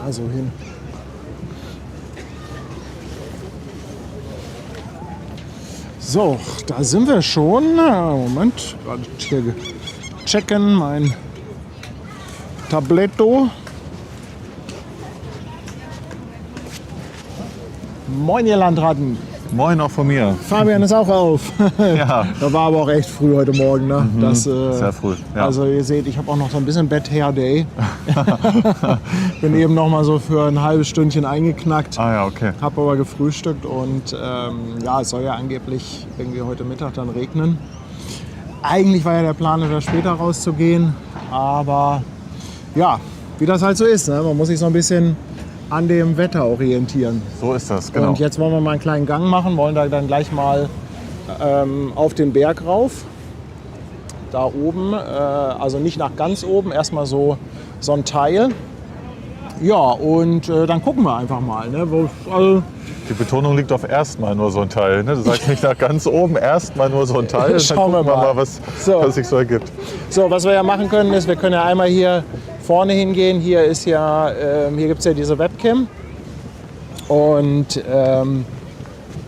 mal so hin. So, da sind wir schon. Moment, gerade hier checken mein Tabletto. Moin, ihr Landratten. Moin auch von mir. Fabian ist auch auf. Ja. Da war aber auch echt früh heute Morgen. Ne? Sehr früh. Ja. Also ihr seht, ich habe auch noch so ein bisschen Bad-Hair-Day. Bin eben noch mal so für ein halbes Stündchen eingeknackt. Ah ja, okay. Habe aber gefrühstückt und ja, es soll ja angeblich irgendwie heute Mittag dann regnen. Eigentlich war ja der Plan, etwas später rauszugehen. Aber ja, wie das halt so ist. Ne? Man muss sich so ein bisschen an dem Wetter orientieren. So ist das, genau. Und jetzt wollen wir mal einen kleinen Gang machen, wollen da dann gleich mal auf den Berg rauf. Da oben, also nicht nach ganz oben, erstmal so ein Teil. Ja, und dann gucken wir einfach mal. Ne? Also, Die Betonung liegt auf erstmal nur so ein Teil. Ne? Du sagst nicht nach ganz oben, erstmal nur so ein Teil. Schauen dann wir gucken mal. was sich so ergibt. so, was wir ja machen können, ist, wir können ja einmal hier vorne hingehen. Hier ist ja, hier gibt es ja diese Webcam. Und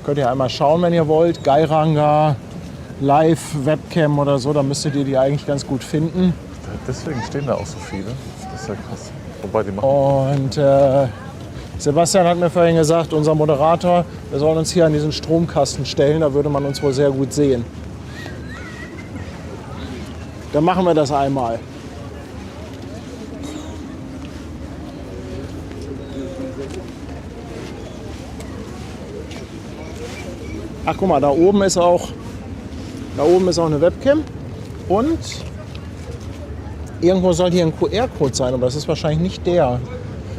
könnt ihr einmal schauen, wenn ihr wollt. Geiranger, Live-Webcam oder so, da müsstet ihr die eigentlich ganz gut finden. Deswegen stehen da auch so viele. Das ist ja krass. Wobei die machen. Und Sebastian hat mir vorhin gesagt, unser Moderator, wir sollen uns hier an diesen Stromkasten stellen, da würde man uns wohl sehr gut sehen. Dann machen wir das einmal. Ach guck mal, da oben ist auch eine Webcam und irgendwo soll hier ein QR-Code sein, aber das ist wahrscheinlich nicht der.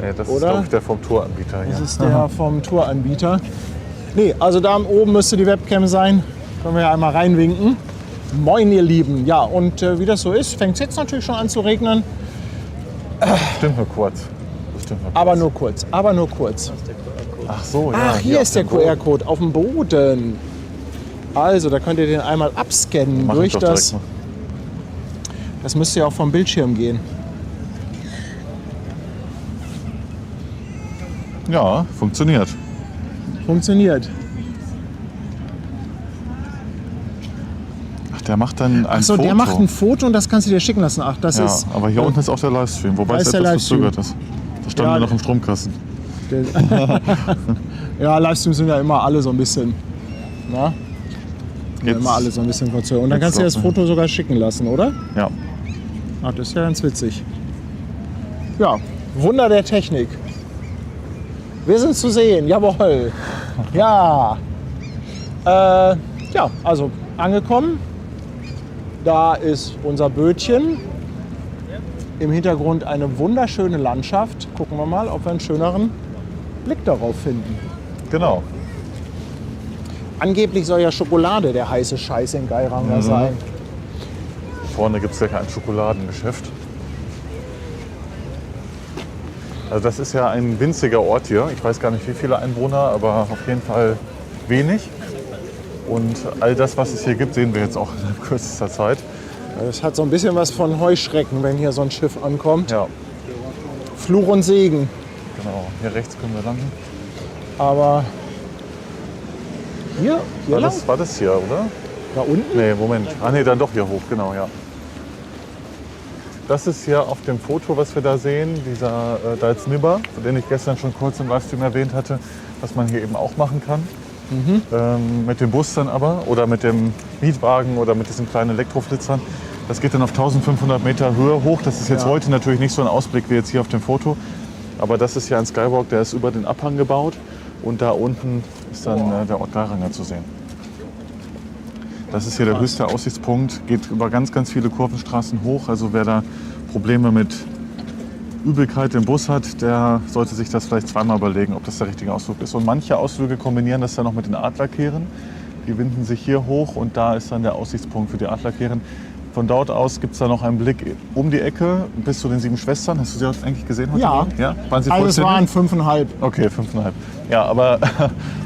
Nee, das oder? ist, glaube ich, der vom Touranbieter. Das ist der vom Touranbieter. Nee, also da oben müsste die Webcam sein. Können wir ja einmal reinwinken. Moin, ihr Lieben. Ja, und wie das so ist, fängt es jetzt natürlich schon an zu regnen. Bestimmt nur kurz. Aber nur kurz, aber nur kurz. Ach so, ja. Ach, hier auf ist der dem Boden. QR-Code auf dem Boden. Also, da könnt ihr den einmal abscannen Mach ich durch doch das. direkt Das müsste ja auch vom Bildschirm gehen. mal. Ja, funktioniert. Funktioniert. Ach, der macht dann ein Achso, Foto. der macht ein Foto und das kannst du dir schicken lassen. Ach, das Ja, ist. aber hier unten ist auch der Livestream, wobei Da es ist der etwas Livestream. verzögert ist. Da standen Ja, wir noch im Stromkasten. Ja, Livestreams sind ja immer alle so ein bisschen. Na? Jetzt- Immer alle so ein bisschen verzögert. Und dann jetzt kannst du dir das laufen wir. Foto sogar schicken lassen, oder? Ja. Ach, das ist ja ganz witzig. Ja, Wunder der Technik. Wir sind zu sehen, jawohl. Ja. Ja, also angekommen. Da ist unser Bötchen. Im Hintergrund eine wunderschöne Landschaft. Gucken wir mal, ob wir einen schöneren Blick darauf finden. Genau. Angeblich soll ja Schokolade der heiße Scheiß in Geiranger sein. Vorne gibt es ja ein Schokoladengeschäft. Also das ist ja ein winziger Ort hier. Ich weiß gar nicht, wie viele Einwohner, aber auf jeden Fall wenig. Und all das, was es hier gibt, sehen wir jetzt auch in kürzester Zeit. Es hat so ein bisschen was von Heuschrecken, wenn hier so ein Schiff ankommt. Ja, Fluch und Segen. genau. Hier rechts können wir landen. Aber hier lang? War das hier, oder? Da unten? Nee, Moment. Ah nee, dann doch hier hoch, genau, ja. Das ist hier auf dem Foto, was wir da sehen, dieser Dalsnibber, den ich gestern schon kurz im Livestream erwähnt hatte, was man hier eben auch machen kann. Mit dem Bus dann aber oder mit dem Mietwagen oder mit diesen kleinen Elektroflitzern. Das geht dann auf 1500 Meter Höhe hoch. Das ist jetzt Ja. heute natürlich nicht so ein Ausblick wie jetzt hier auf dem Foto. Aber das ist ja ein Skywalk, der ist über den Abhang gebaut. Und da unten ist dann der Ort Geiranger zu sehen. Das ist hier der höchste Aussichtspunkt. Geht über ganz, ganz viele Kurvenstraßen hoch. Also wer da Probleme mit Übelkeit im Bus hat, der sollte sich das vielleicht zweimal überlegen, ob das der richtige Ausflug ist. Und manche Ausflüge kombinieren das dann noch mit den Adlerkehren. Die winden sich hier hoch und da ist dann der Aussichtspunkt für die Adlerkehren. Von dort aus gibt es da noch einen Blick um die Ecke bis zu den 7 Schwestern. Hast du sie eigentlich gesehen heute? Ja. Ja? Waren sie Also es waren vollständig? 5,5. Okay, 5,5. Ja, aber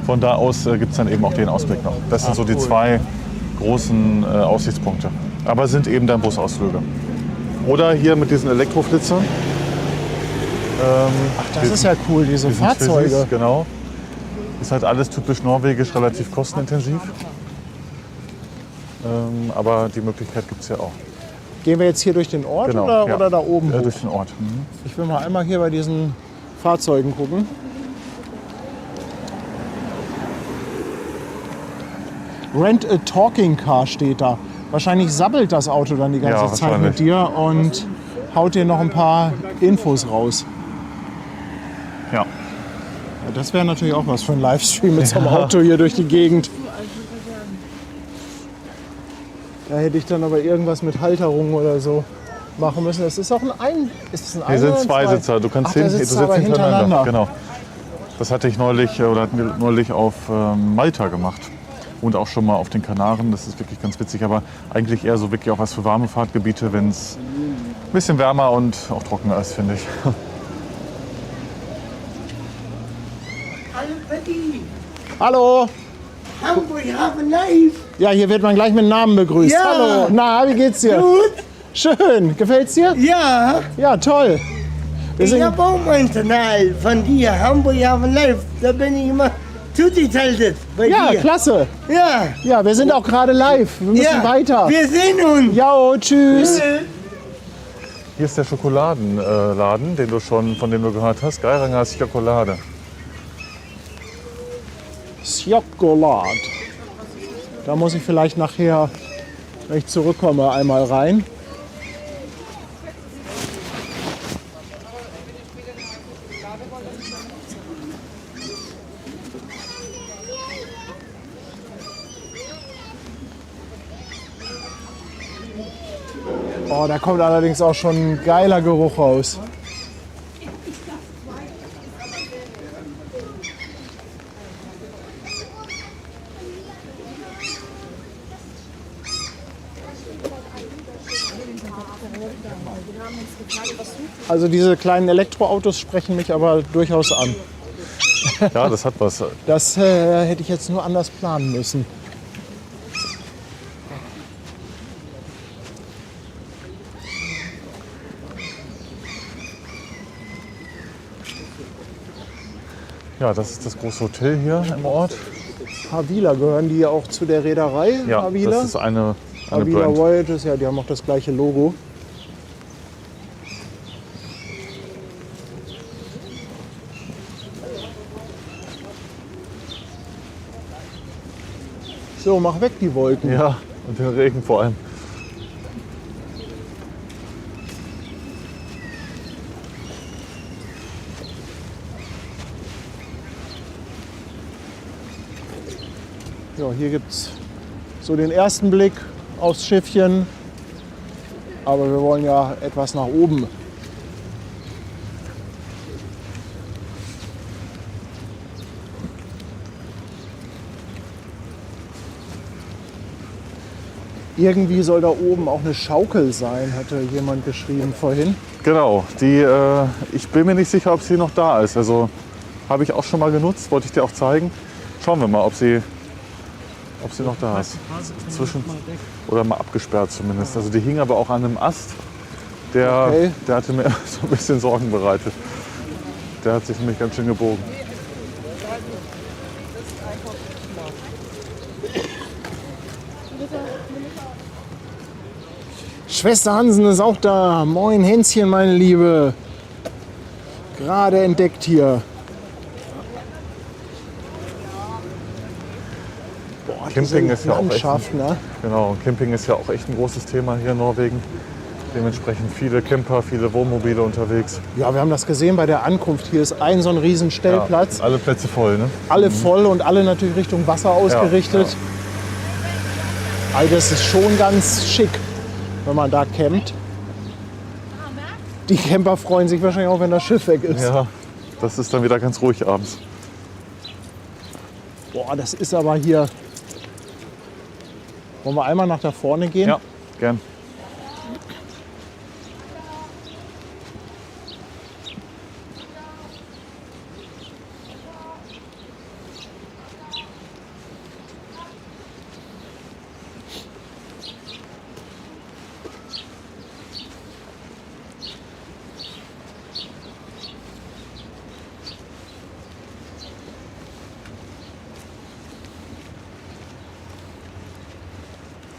von da aus gibt es dann eben auch den Ausblick noch. Das sind so die zwei großen Aussichtspunkte. Aber sind eben dann Busausflüge. Oder hier mit diesen Elektroflitzern. Das ist ja cool, diese Fahrzeuge. Chassis, genau. Ist halt alles typisch norwegisch, relativ kostenintensiv. Aber die Möglichkeit gibt es ja auch. Gehen wir jetzt hier durch den Ort Genau, oder da oben hoch? durch den Ort. Ich will mal einmal hier bei diesen Fahrzeugen gucken. Rent a Talking Car steht da. Wahrscheinlich sabbelt das Auto dann die ganze Ja, Zeit mit dir und haut dir noch ein paar Infos raus. Ja. Ja, das wäre natürlich auch was für ein Livestream mit so einem Auto hier durch die Gegend. Da hätte ich dann aber irgendwas mit Halterung oder so machen müssen. Das ist auch ist es ein Hier sind Zweisitzer. Du kannst du sitzt aber hintereinander. Genau. Das hatte ich neulich hatten wir neulich auf Malta gemacht. Und auch schon mal auf den Kanaren. Das ist wirklich ganz witzig. Aber eigentlich eher so wirklich auch was für warme Fahrtgebiete, wenn es ein bisschen wärmer und auch trockener ist, finde ich. Hallo! Hamburg have a life. Ja, hier wird man gleich mit Namen begrüßt. Ja. Hallo! Na, wie geht's dir? Gut? Schön! Gefällt's dir? Ja, Ja, toll! Wir ich sind, habe auch meinen Kanal von dir, Hamburg have a life. Da bin ich immer zugeschaltet bei ja, dir. klasse! Ja, Ja, wir sind auch gerade live. Wir müssen ja. weiter. Wir sehen uns. Ja, tschüss! Hier ist der Schokoladenladen, von dem du gehört hast. Geiranger Schokolade. Schokolade. Da muss ich vielleicht nachher, wenn ich zurückkomme, einmal rein. Oh, da kommt allerdings auch schon ein geiler Geruch raus. Also diese kleinen Elektroautos sprechen mich aber durchaus an. Ja, das hat was. Das hätte ich jetzt nur anders planen müssen. Ja, das ist das große Hotel hier im Ort. Havila, gehören die auch zu der Reederei? Ja, Havila? das ist eine Havila Brand. Voyages, ja, die haben auch das gleiche Logo. So, mach weg die Wolken. Ja, und den Regen vor allem. Ja, hier gibt es so den ersten Blick aufs Schiffchen. Aber wir wollen ja etwas nach oben. Irgendwie soll da oben auch eine Schaukel sein, hatte jemand geschrieben vorhin. Genau, ich bin mir nicht sicher, ob sie noch da ist. Also habe ich auch schon mal genutzt, wollte ich dir auch zeigen. Schauen wir mal, ob sie noch da ist. Oder mal abgesperrt zumindest. Also die hing aber auch an einem Ast. Der hatte mir so ein bisschen Sorgen bereitet. Der hat sich nämlich ganz schön gebogen. Schwester Hansen ist auch da. Moin Hänschen, meine Liebe. Gerade entdeckt hier. Boah, Camping ist ja auch echt Landschaft, ne? Genau, Camping ist ja auch echt ein großes Thema hier in Norwegen. Dementsprechend viele Camper, viele Wohnmobile unterwegs. Ja, wir haben das gesehen bei der Ankunft. Hier ist ein so ein riesen Stellplatz. Ja, alle Plätze voll, ne? Alle voll und alle natürlich Richtung Wasser ausgerichtet. Ja. Also das ist schon ganz schick, wenn man da campt. Die Camper freuen sich wahrscheinlich auch, wenn das Schiff weg ist. Ja, das ist dann wieder ganz ruhig abends. Boah, das ist aber hier... Wollen wir einmal nach da vorne gehen? Ja, gern.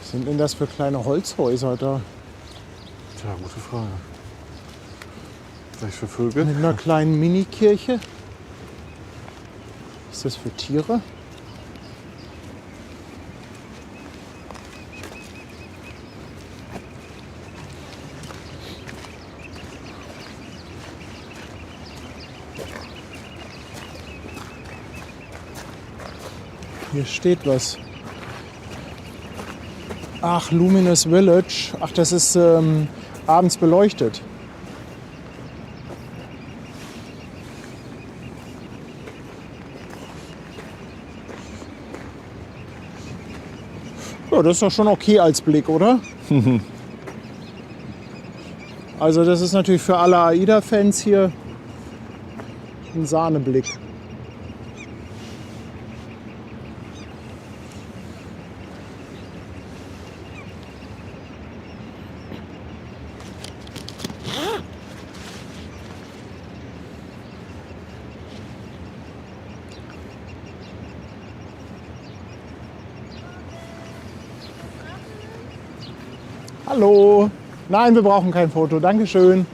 Was sind denn das für kleine Holzhäuser da? Tja, gute Frage. Vielleicht für Vögel? Mit einer kleinen Mini-Kirche. Was ist das für Tiere? Hier steht was. Ach, Luminous Village. Ach, das ist abends beleuchtet. Ja, das ist doch schon okay als Blick, oder? Also das ist natürlich für alle AIDA-Fans hier ein Sahneblick. Hallo. Nein, wir brauchen kein Foto. Dankeschön.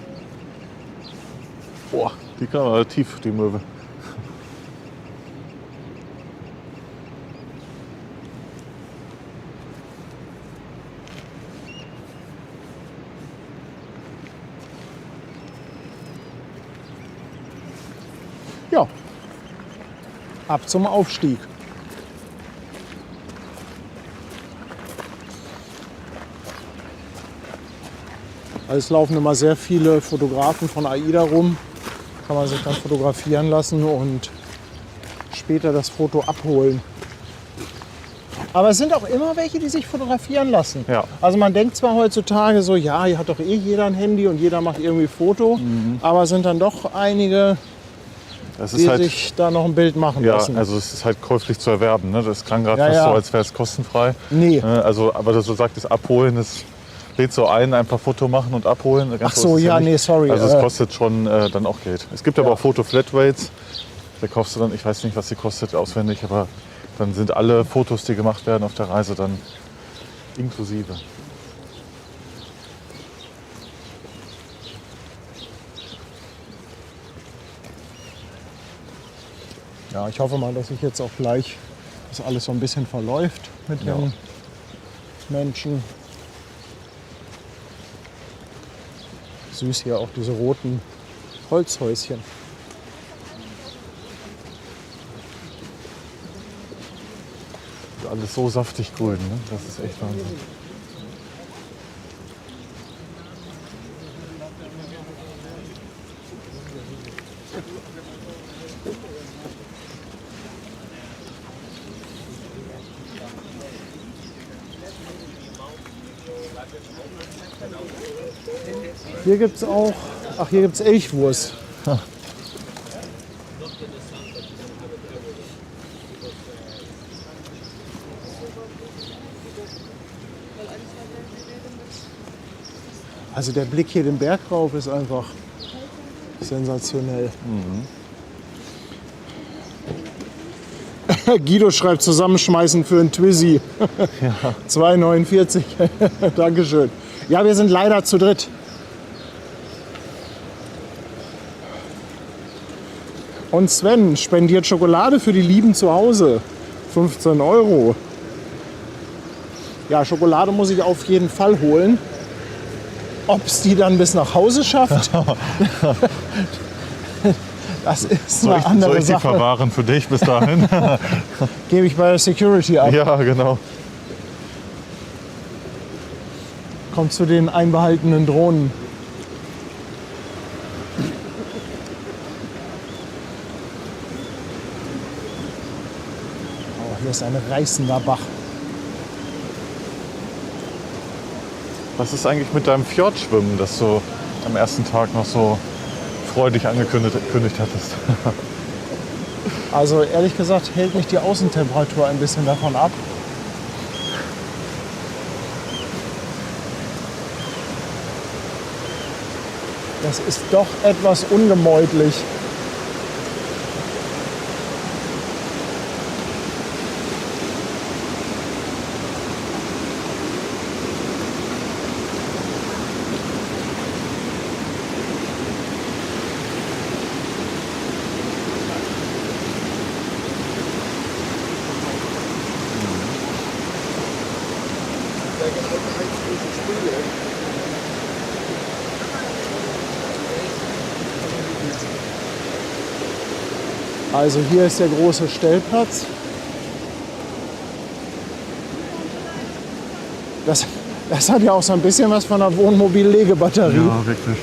Boah, die kann aber tief, die Möwe. Ja. Ab zum Aufstieg. Es laufen immer sehr viele Fotografen von AIDA rum. Kann man sich dann fotografieren lassen und später das Foto abholen. Aber es sind auch immer welche, die sich fotografieren lassen. Ja. Also man denkt zwar heutzutage so, ja, hier hat doch eh jeder ein Handy und jeder macht irgendwie Foto. Aber es sind dann doch einige, Das die ist halt, sich da noch ein Bild machen ja, lassen. also es ist halt käuflich zu erwerben. Ne? Das klang gerade Ja, fast ja. so, als wäre es kostenfrei. Nee. Also, aber du sagtest, abholen, das lädt so ein, einfach Foto machen und abholen. Ganz Ach so, ist es ja, nicht. nee, sorry. Also es kostet schon dann auch Geld. Es gibt aber Ja. auch Foto-Flatrates. Da kaufst du dann, ich weiß nicht, was die kostet auswendig, aber dann sind alle Fotos, die gemacht werden auf der Reise, dann inklusive. Ja, ich hoffe mal, dass sich jetzt auch gleich das alles so ein bisschen verläuft mit Ja. den Menschen. Süß hier auch diese roten Holzhäuschen. Alles so saftig grün, ne? Das ist echt Wahnsinn. Hier gibt es auch, ach, hier gibt es Elchwurst. Also der Blick hier den Berg rauf ist einfach sensationell. Guido schreibt zusammenschmeißen für einen Twizy. 2,49. Dankeschön. Ja, wir sind leider zu dritt. Und Sven spendiert Schokolade für die Lieben zu Hause. 15 €. Ja, Schokolade muss ich auf jeden Fall holen. Ob es die dann bis nach Hause schafft, das ist Soll eine ich andere die Sache. verwahren für dich bis dahin? Gebe ich bei der Security ab. Ja, genau. Kommt zu den einbehaltenen Drohnen. Oh, hier ist ein reißender Bach. Was ist eigentlich mit deinem Fjordschwimmen, das du am ersten Tag noch so freudig angekündigt hattest? Also ehrlich gesagt hält mich die Außentemperatur ein bisschen davon ab. Das ist doch etwas ungemütlich. Also hier ist der große Stellplatz. Das hat ja auch so ein bisschen was von einer Wohnmobil-Legebatterie. Ja, wirklich.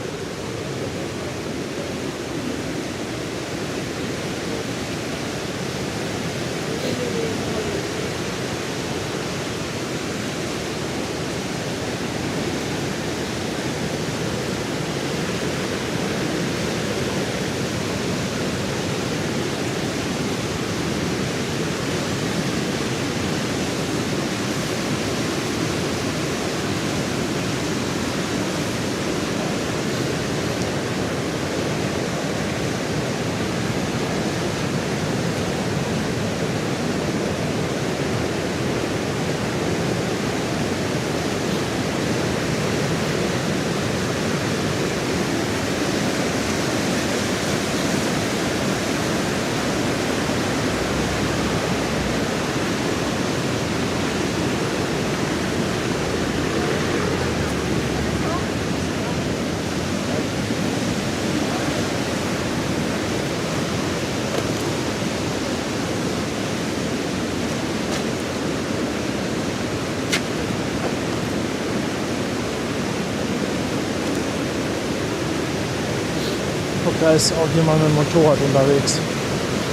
Guck, da ist auch jemand mit dem Motorrad unterwegs.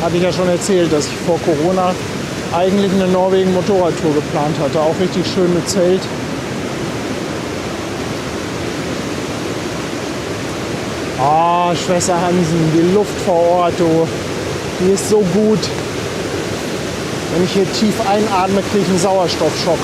Hatte ich ja schon erzählt, dass ich vor Corona eigentlich eine Norwegen-Motorradtour geplant hatte. Auch richtig schön mit Zelt. Ah, Schwester Hansen, die Luft vor Ort, du, die ist so gut. Wenn ich hier tief einatme, kriege ich einen Sauerstoffschock.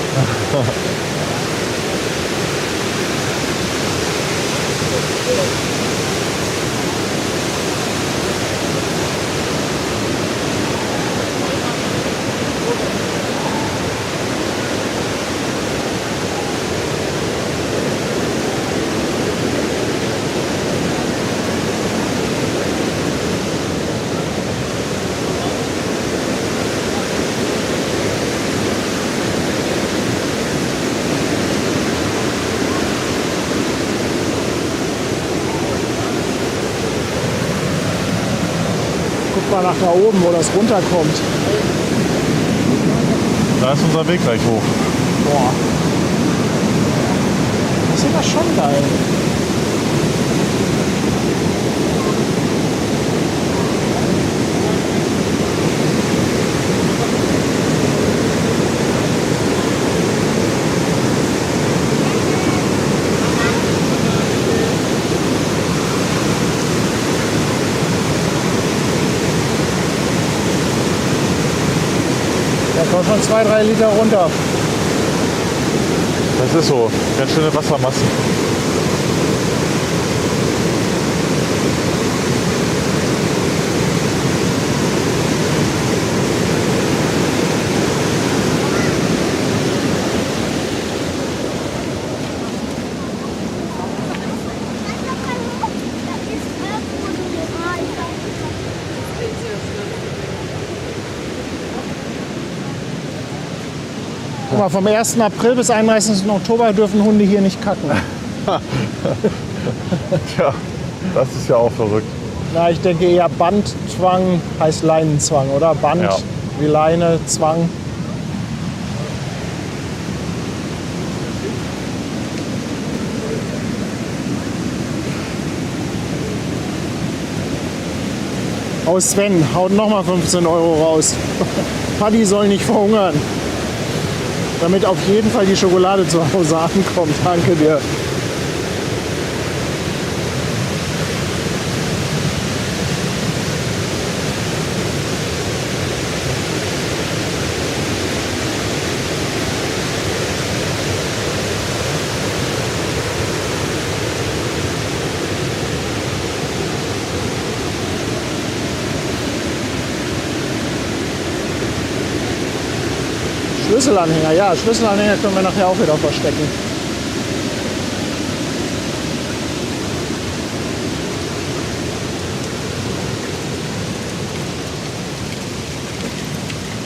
Guck mal nach da oben, wo das runterkommt. Da ist unser Weg gleich hoch. Boah. Das ist aber schon geil. Da kommt schon 2-3 Liter runter. Das ist so. Ganz schöne Wassermassen. Guck mal, vom 1. April bis 31. Oktober dürfen Hunde hier nicht kacken. Tja, das ist ja auch verrückt. Na, ich denke eher Bandzwang heißt Leinenzwang, oder? Band Ja. wie Leine, Zwang. Oh Sven, haut nochmal 15 Euro raus. Paddy soll nicht verhungern. Damit auf jeden Fall die Schokolade zu Hause ankommt. Danke dir. Schlüsselanhänger, ja, Schlüsselanhänger können wir nachher auch wieder verstecken.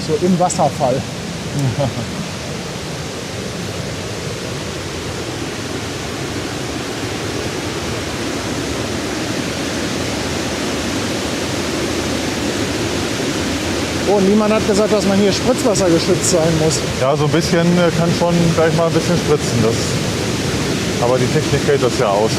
So im Wasserfall. und niemand hat gesagt, dass man hier spritzwassergeschützt sein muss. Ja, so ein bisschen kann schon gleich mal ein bisschen spritzen. Aber die Technik hält das ja aus.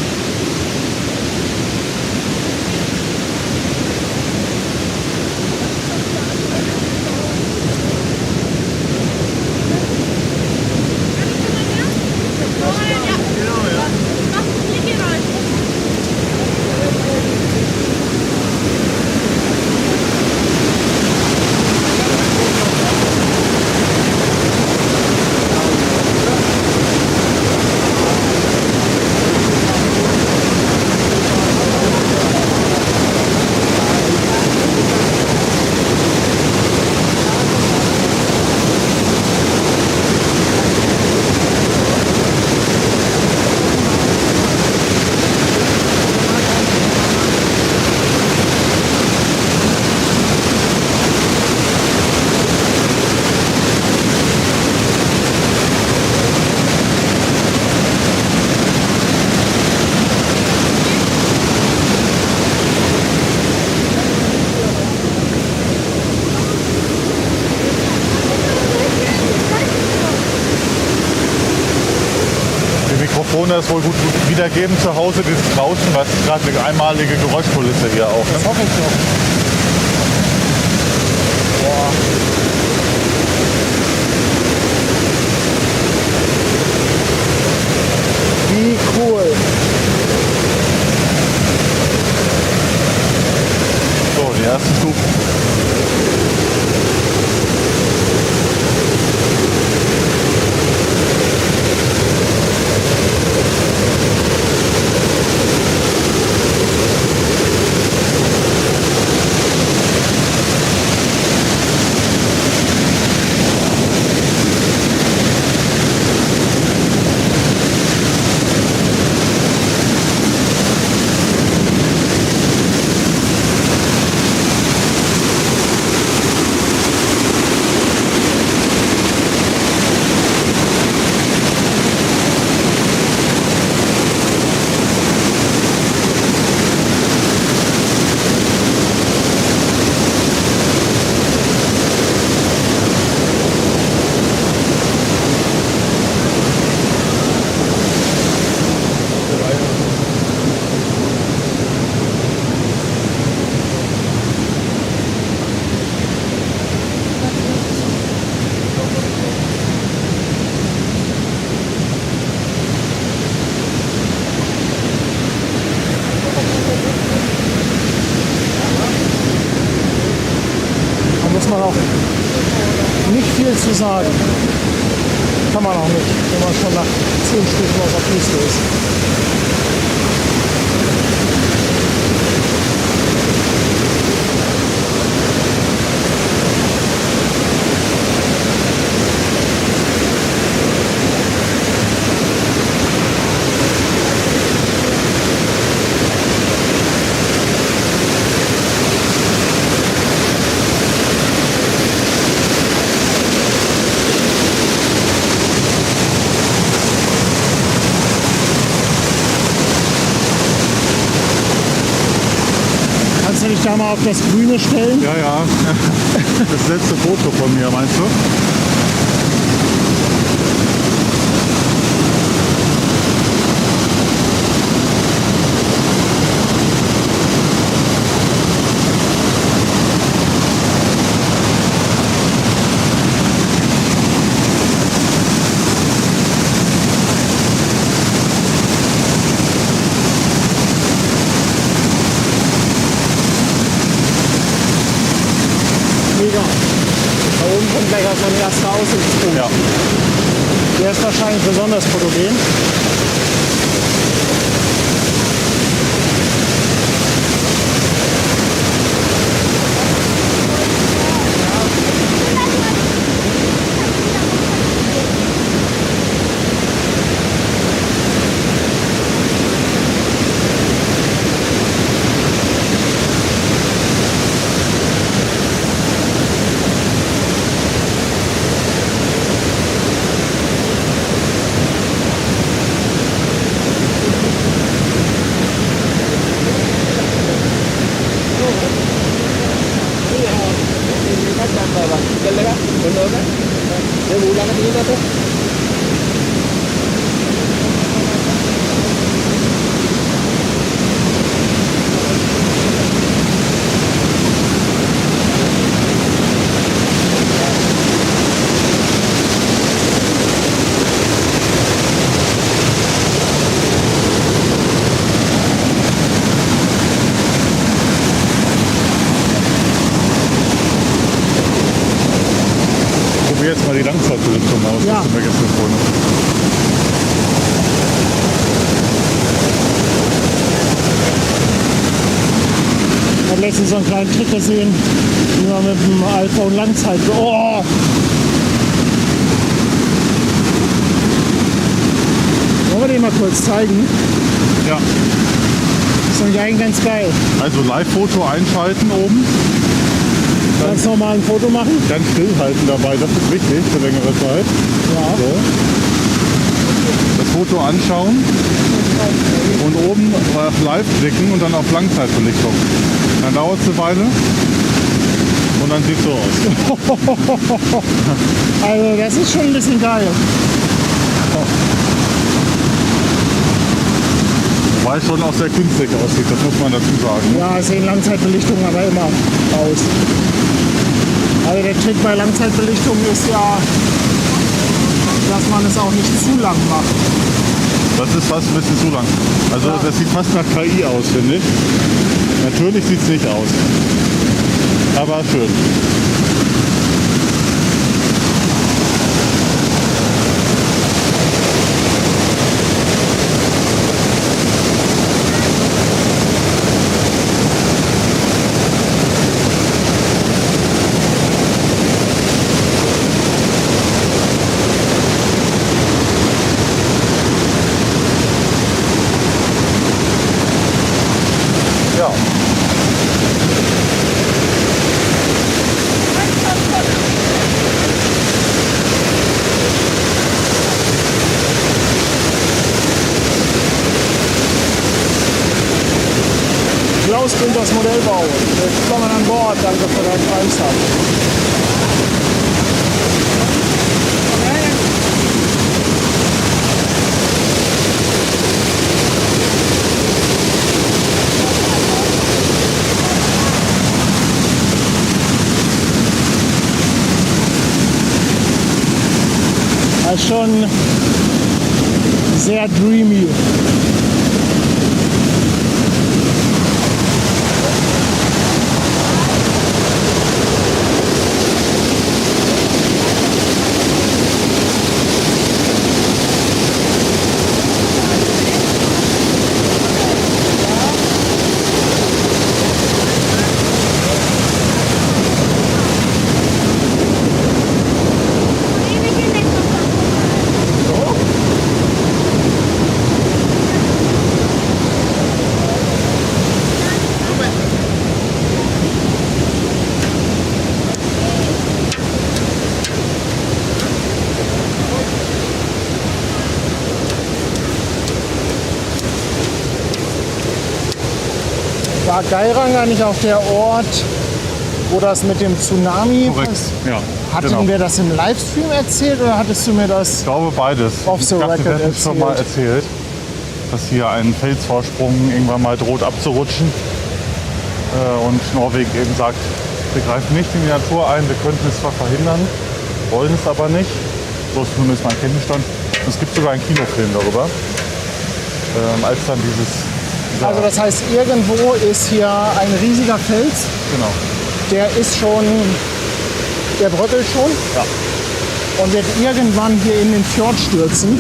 Das wohl gut wiedergeben zu Hause, dieses Rauschen, was ist gerade eine einmalige Geräuschkulisse hier auch. Das Ne? hoffe ich doch. Boah. Wie cool. So, die ersten Stufen. Man auch nicht viel zu sagen. Kann man auch nicht, wenn man schon nach 10 Stufen auf der Piste ist. Kannst du dich da mal auf das Grüne stellen? Ja, ja. Das letzte Foto von mir, meinst du? Mega. Da oben kommt gleich auch so ein erster Aussichtspunkt. Ja. Der ist wahrscheinlich besonders fotogen. mal die Langzeitbelichtung aus. Ja. Das sind wir gestern vorne. Ich habe letztens so einen kleinen Trick gesehen, wie man mit dem iPhone Langzeit. Oh! Wollen wir den mal kurz zeigen? Ja. Das ist nämlich eigentlich ganz geil. Also Live-Foto einschalten oben. Ganz normal ein Foto machen. Ganz stillhalten dabei, das ist wichtig für längere Zeit. Ja. So. Das Foto anschauen und oben auf Live klicken und dann auf Langzeitbelichtung. Dann dauert es eine Weile und dann sieht es so aus. Also das ist schon ein bisschen geil. Wobei es schon auch sehr künstlich aussieht, das muss man dazu sagen. Ja, sehen Langzeitbelichtungen aber immer aus. Also der Trick bei Langzeitbelichtung ist ja, dass man es auch nicht zu lang macht. Das ist fast ein bisschen zu lang. Also Ja. das sieht fast nach KI aus, finde ich. Natürlich sieht es nicht aus. Aber schön. Ja. Klaus Günters Modellbau. Willkommen an Bord. Danke für deinen Einsatz. Das ist schon sehr dreamy. War Geiranger nicht auch der Ort, wo das mit dem Tsunami Korrekt. Ja, Hatten genau. wir das im Livestream erzählt oder hattest du mir das? Ich glaube beides. Off the ich dachte, wir record hätten es schon mal erzählt, dass hier ein Felsvorsprung irgendwann mal droht abzurutschen. Und Norwegen eben sagt, wir greifen nicht in die Natur ein, wir könnten es zwar verhindern, wollen es aber nicht. So ist zumindest mein Kenntnisstand. Es gibt sogar einen Kinofilm darüber. Als dann dieser Also das heißt, irgendwo ist hier ein riesiger Fels, genau. der ist schon, der bröckelt schon Ja. und wird irgendwann hier in den Fjord stürzen,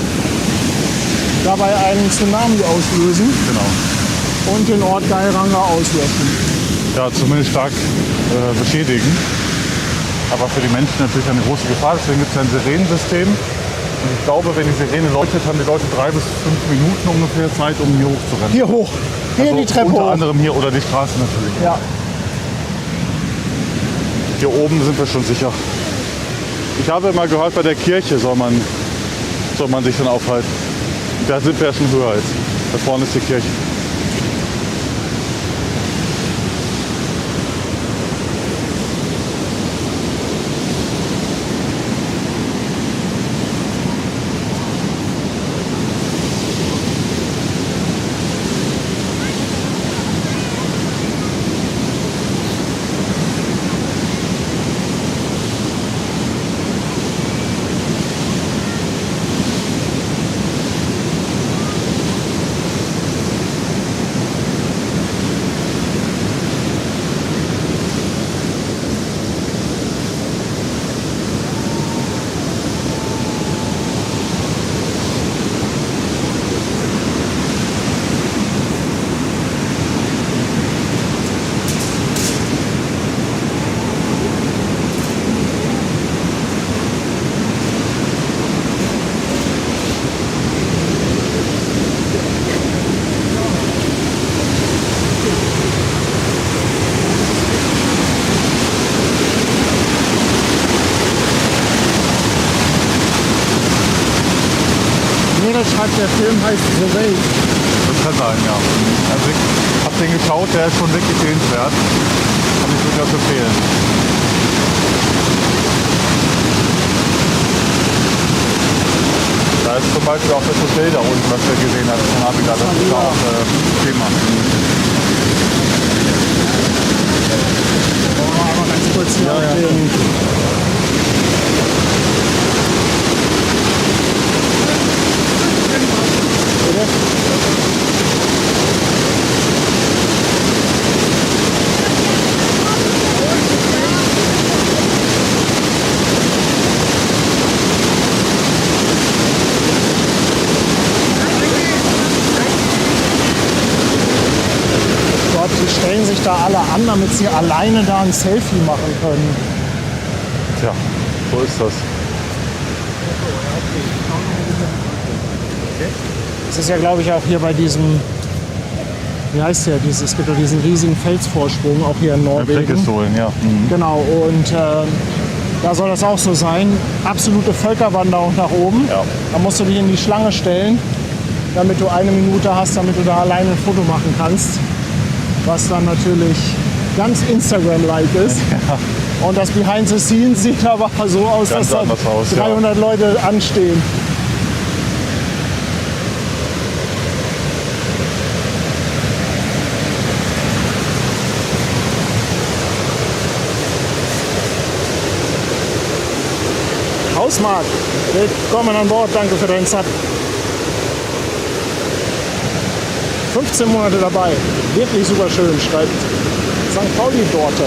dabei einen Tsunami auslösen Genau. und den Ort Geiranger auslöschen. Ja, zumindest stark beschädigen. Aber für die Menschen natürlich eine große Gefahr. Deswegen gibt es ein Sirenensystem. Und ich glaube, wenn die Sirene läutet, haben die Leute 3 bis 5 Minuten ungefähr Zeit, um hier hochzurennen. Hier hoch, hier in die Treppe unter hoch. anderem hier oder die Straße natürlich. Ja. Hier oben sind wir schon sicher. Ich habe mal gehört, bei der Kirche soll man sich dann aufhalten. Da sind wir ja schon höher jetzt. Da vorne ist die Kirche. hat, der Film heißt The Wait. Das kann sein, ja. Also ich habe den geschaut, der ist schon wirklich sehenswert. Kann ich durchaus empfehlen. Da ist zum Beispiel auch das Hotel da unten, was wir gesehen haben von Naviga. Das ist ja auch Thema. Einmal ganz kurz hier auf den Gott, die stellen sich da alle an, damit sie alleine da ein Selfie machen können. Tja, so ist das. Das ist ja, glaube ich, auch hier bei diesem, wie heißt der, es gibt ja diesen riesigen Felsvorsprung, auch hier in Norwegen. Bleckestolen, ja. Mhm. Genau, und da soll das auch so sein. Absolute Völkerwanderung nach oben. Ja. Da musst du dich in die Schlange stellen, damit du 1 Minute hast, damit du da alleine ein Foto machen kannst. Was dann natürlich ganz Instagram-like ist. Ja. Und das Behind the Scenes sieht aber so aus, Ganz dass da anders aus, 300 Leute anstehen. Hausmarkt, willkommen an Bord, danke für deinen Sub. 15 Monate dabei, wirklich super schön, schreibt St. Pauli-Dorte.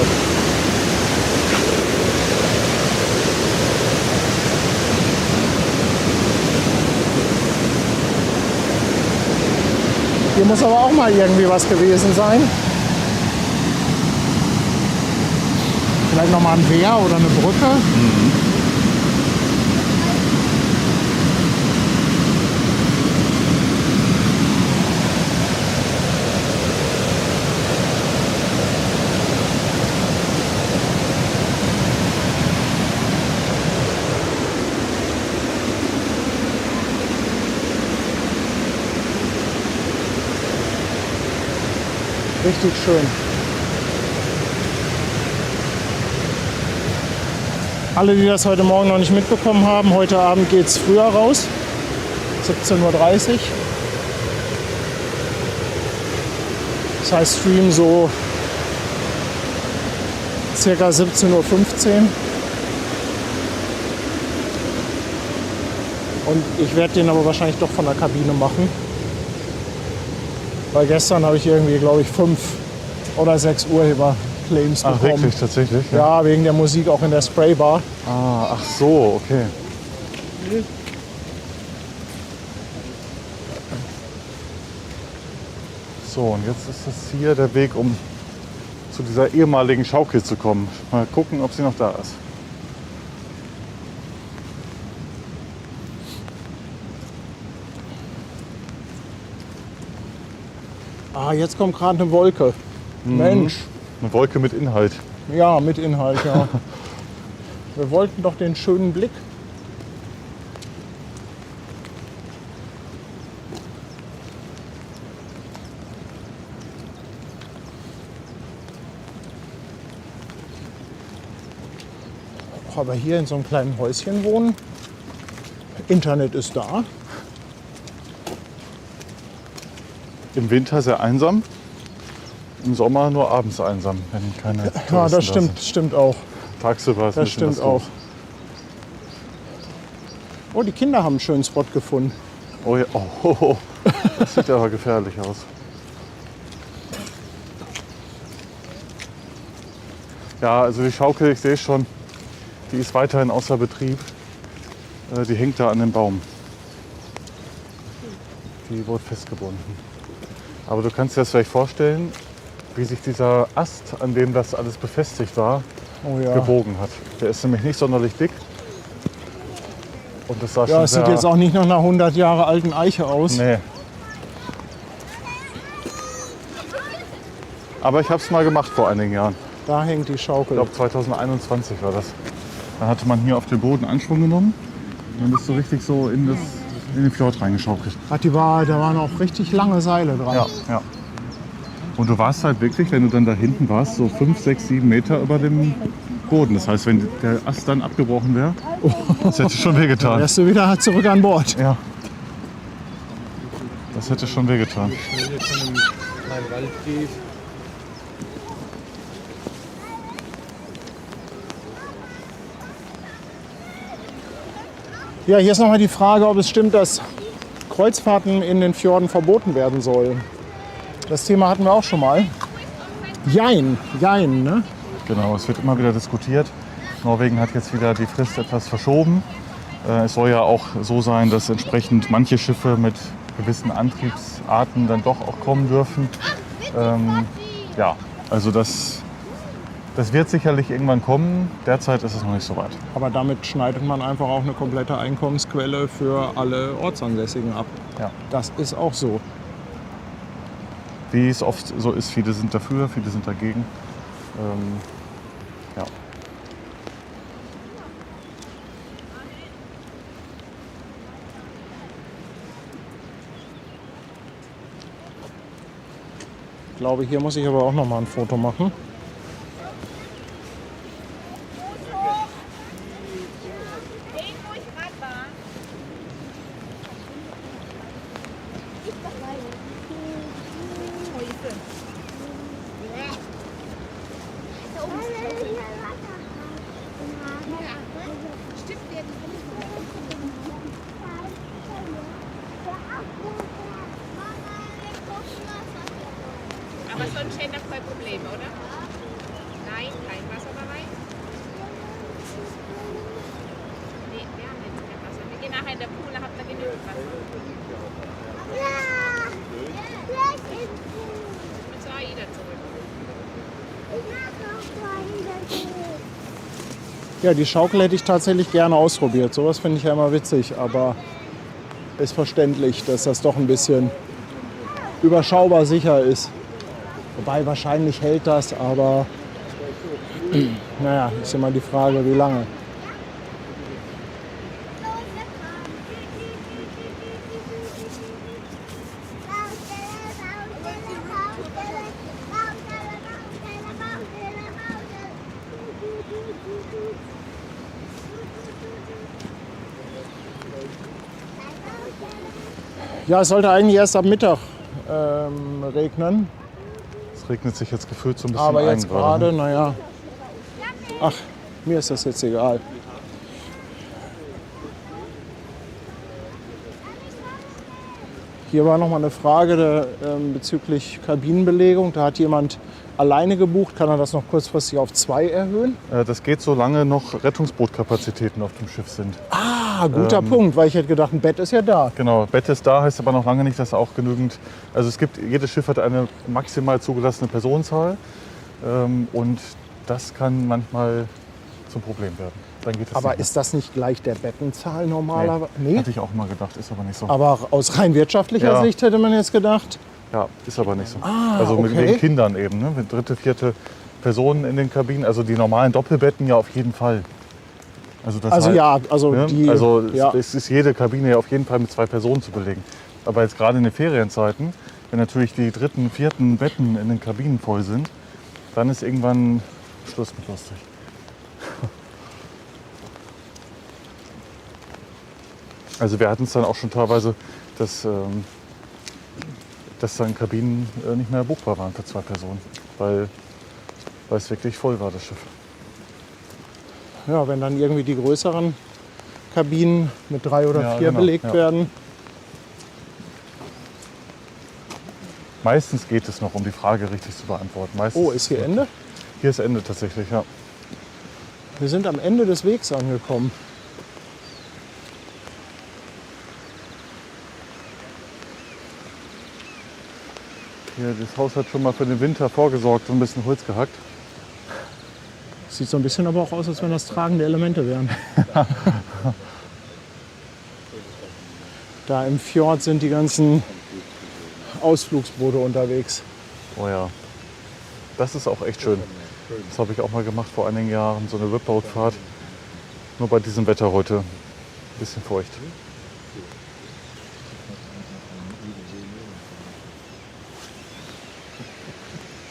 Hier muss aber auch mal irgendwie was gewesen sein. Vielleicht nochmal ein Wehr oder eine Brücke. Mhm. Richtig schön. Alle, die das heute Morgen noch nicht mitbekommen haben, heute Abend geht es früher raus. 17:30 Uhr. Das heißt Stream so circa 17:15 Uhr. Und ich werde den aber wahrscheinlich doch von der Kabine machen. Weil gestern habe ich irgendwie, glaube ich, 5 oder 6 Urheber-Claims bekommen. Ach, wirklich, tatsächlich? Ja, wegen der Musik auch in der Spraybar. Ah, ach so, okay. So, und jetzt ist das hier der Weg, um zu dieser ehemaligen Schaukel zu kommen. Mal gucken, ob sie noch da ist. Ah, jetzt kommt gerade eine Wolke. Mensch. Eine Wolke mit Inhalt. Ja, mit Inhalt, ja. Wir wollten doch den schönen Blick. Aber hier in so einem kleinen Häuschen wohnen. Internet ist da. Im Winter sehr einsam, im Sommer nur abends einsam, wenn keine Touristen Ja, das da stimmt, sind. stimmt auch. Tagsüber ist ein Das bisschen was stimmt auch. los. Oh, die Kinder haben einen schönen Spot gefunden. Oh ja, oh, das sieht aber gefährlich aus. Ja, also die Schaukel, ich sehe schon, die ist weiterhin außer Betrieb. Die hängt da an dem Baum. Die wurde festgebunden. Aber du kannst dir das vielleicht vorstellen, wie sich dieser Ast, an dem das alles befestigt war, Oh ja. gebogen hat. Der ist nämlich nicht sonderlich dick. Und das sah Ja, schon es sehr... sieht jetzt auch nicht nach einer 100 Jahre alten Eiche aus. Nee. Aber ich habe es mal gemacht vor einigen Jahren. Da hängt die Ich Schaukel. glaube 2021 war das. Da hatte man hier auf dem Boden Anschwung genommen. Und dann bist du richtig so in das in den Fjord reingeschaukelt. Ach, da waren auch richtig lange Seile dran. Ja, ja. Und du warst halt wirklich, wenn du dann da hinten warst, so 5, 6, 7 Meter über dem Boden. Das heißt, wenn der Ast dann abgebrochen wäre, das hätte schon wehgetan. Wärst du wieder zurück an Bord. Ja. Das hätte schon wehgetan. Ja, hier ist nochmal die Frage, ob es stimmt, dass Kreuzfahrten in den Fjorden verboten werden sollen. Das Thema hatten wir auch schon mal. Jein, ne? Genau, es wird immer wieder diskutiert. Norwegen hat jetzt wieder die Frist etwas verschoben. Es soll ja auch so sein, dass entsprechend manche Schiffe mit gewissen Antriebsarten dann doch auch kommen dürfen. Ja, also das wird sicherlich irgendwann kommen. Derzeit ist es noch nicht so weit. Aber damit schneidet man einfach auch eine komplette Einkommensquelle für alle Ortsansässigen ab. Ja. Das ist auch so. Wie es oft so ist, viele sind dafür, viele sind dagegen. Ja. Ich glaube, hier muss ich aber auch noch mal ein Foto machen. Aber sonst hätte er kein Problem, oder? Nein, kein Wasser dabei. Nee, wir haben jetzt kein Wasser. Wir gehen nachher in der Pool, da habt ihr genügend Wasser. Mit zur AIDA zurück. Ja, die Schaukel hätte ich tatsächlich gerne ausprobiert. Sowas finde ich ja immer witzig, aber ist verständlich, dass das doch ein bisschen überschaubar sicher ist. Wobei wahrscheinlich hält das, aber naja, ist immer die Frage, wie lange. Ja, es sollte eigentlich erst ab Mittag regnen. Es regnet sich jetzt gefühlt so ein bisschen Aber ein jetzt gerade, ne? naja. Ach, mir ist das jetzt egal. Hier war noch mal eine Frage bezüglich Kabinenbelegung. Da hat jemand alleine gebucht. Kann er das noch kurzfristig auf 2 erhöhen? Das geht, solange noch Rettungsbootkapazitäten auf dem Schiff sind. Ah, guter Punkt, weil ich hätte gedacht, ein Bett ist ja da. Genau, Bett ist da, heißt aber noch lange nicht, dass auch genügend. Also es gibt, jedes Schiff hat eine maximal zugelassene Personenzahl. Und das kann manchmal zum Problem werden. Dann geht es Aber nicht mehr. ist das nicht gleich der Bettenzahl normalerweise? Nee, hatte ich auch mal gedacht, ist aber nicht so. Aber aus rein wirtschaftlicher Ja. Sicht hätte man jetzt gedacht. Ja, ist aber nicht so. Ah, also mit okay. den Kindern eben, ne? Mit dritte, vierte Personen in den Kabinen. Also die normalen Doppelbetten ja auf jeden Fall. Also, das Also halt, ja, also ne? die. Also ja. es ist jede Kabine ja auf jeden Fall mit 2 Personen zu belegen. Aber jetzt gerade in den Ferienzeiten, wenn natürlich die dritten, vierten Betten in den Kabinen voll sind, dann ist irgendwann Schluss mit lustig. Also wir hatten es dann auch schon teilweise, dass dann Kabinen nicht mehr buchbar waren für 2 Personen, weil es wirklich voll war, das Schiff. Ja, wenn dann irgendwie die größeren Kabinen mit 3 oder Ja, 4 genau, belegt ja. werden. Meistens geht es noch, um die Frage richtig zu beantworten. Meistens Oh, ist hier Ende? Hier ist Ende tatsächlich, ja. Wir sind am Ende des Wegs angekommen. Hier, das Haus hat schon mal für den Winter vorgesorgt und ein bisschen Holz gehackt. Sieht so ein bisschen aber auch aus, als wenn das tragende Elemente wären. Da im Fjord sind die ganzen Ausflugsboote unterwegs. Oh ja, das ist auch echt schön. Das habe ich auch mal gemacht vor einigen Jahren, so eine Whipboat-Fahrt. Nur bei diesem Wetter heute ein bisschen feucht.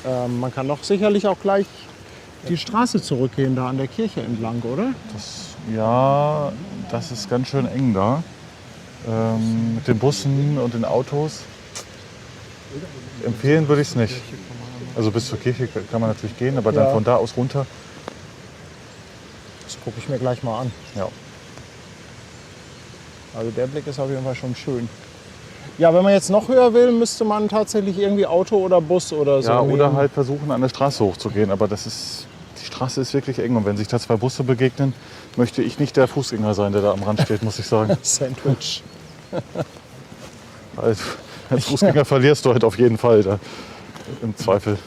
Man kann doch sicherlich auch gleich die Straße zurückgehen, da an der Kirche entlang, oder? Ja, das ist ganz schön eng da. Mit den Bussen und den Autos. Empfehlen würde ich es nicht. Also bis zur Kirche kann man natürlich gehen, aber dann Ja. von da aus runter. Das gucke ich mir gleich mal an. Ja. Also der Blick ist auf jeden Fall schon schön. Ja, wenn man jetzt noch höher will, müsste man tatsächlich irgendwie Auto oder Bus oder so Ja, oder nehmen. halt versuchen, an der Straße hochzugehen. Aber die Straße ist wirklich eng. Und wenn sich da zwei Busse begegnen, möchte ich nicht der Fußgänger sein, der da am Rand steht, muss ich sagen. Sandwich. Als Fußgänger verlierst du halt auf jeden Fall da, im Zweifel.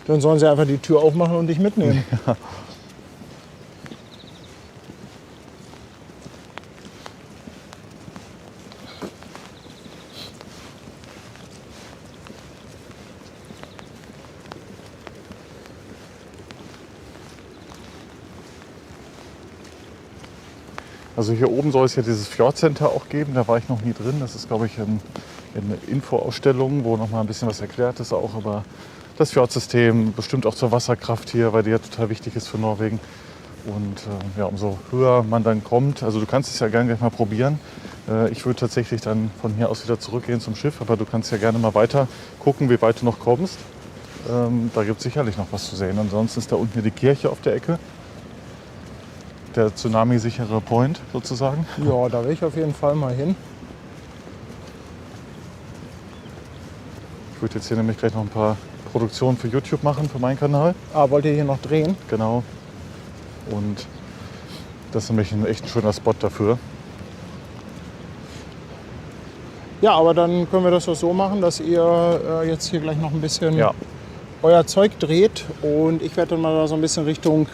Dann sollen sie einfach die Tür aufmachen und dich mitnehmen. Also hier oben soll es ja dieses Fjordcenter auch geben, da war ich noch nie drin. Das ist, glaube ich, eine Infoausstellung, wo noch mal ein bisschen was erklärt ist, auch über das Fjordsystem, bestimmt auch zur Wasserkraft hier, weil die ja total wichtig ist für Norwegen. Und ja, umso höher man dann kommt, also du kannst es ja gerne gleich mal probieren. Ich würde tatsächlich dann von hier aus wieder zurückgehen zum Schiff, aber du kannst ja gerne mal weiter gucken, wie weit du noch kommst. Da gibt es sicherlich noch was zu sehen. Ansonsten ist da unten hier die Kirche auf der Ecke. Der tsunami-sichere Point sozusagen. Ja, da will ich auf jeden Fall mal hin. Ich würde jetzt hier nämlich gleich noch ein paar Produktionen für YouTube machen, für meinen Kanal. Ah, wollt ihr hier noch drehen? Genau. Und das ist nämlich ein echt schöner Spot dafür. Ja, aber dann können wir das doch so machen, dass ihr jetzt hier gleich noch ein bisschen Ja, euer Zeug dreht. Und ich werde dann mal da so ein bisschen Richtung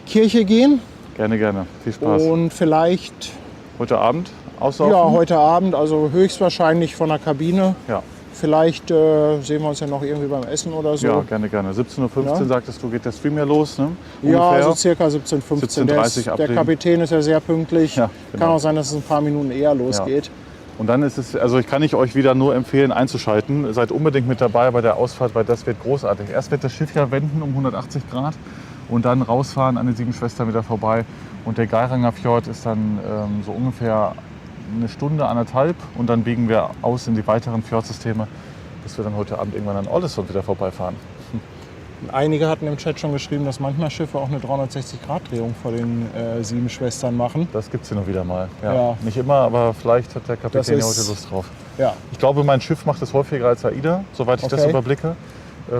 Kirche gehen. gerne, gerne. Viel Spaß. Und vielleicht Heute Abend auslaufen? ja, heute Abend, also höchstwahrscheinlich von der Kabine. Ja, Vielleicht sehen wir uns ja noch irgendwie beim Essen oder so. ja, gerne, gerne. 17:15 Uhr Ja. sagtest du, geht der Stream ja los, ne? Ja, Ungefähr. so circa 17:15 Uhr. 17:30 Der ablegen. Kapitän ist ja sehr pünktlich. Ja, genau. Kann auch sein, dass es ein paar Minuten eher losgeht. Und dann ist es, also ich kann ich euch wieder nur empfehlen einzuschalten. Seid unbedingt mit dabei bei der Ausfahrt, weil das wird großartig. Erst wird das Schiff ja wenden um 180 Grad und dann rausfahren an den Sieben Schwestern wieder vorbei. Und der Geiranger Fjord ist dann so ungefähr eine Stunde, anderthalb. Und dann biegen wir aus in die weiteren Fjordsysteme, bis wir dann heute Abend irgendwann an Ålesund wieder vorbeifahren. Einige hatten im Chat schon geschrieben, dass manchmal Schiffe auch eine 360-Grad-Drehung vor den Sieben Schwestern machen. Das gibt es hier noch wieder mal. Ja. Ja. Nicht immer, aber vielleicht hat der Kapitän ja Das ist- heute Lust drauf. Ja, Ich glaube, mein Schiff macht das häufiger als AIDA, soweit ich das Okay. überblicke.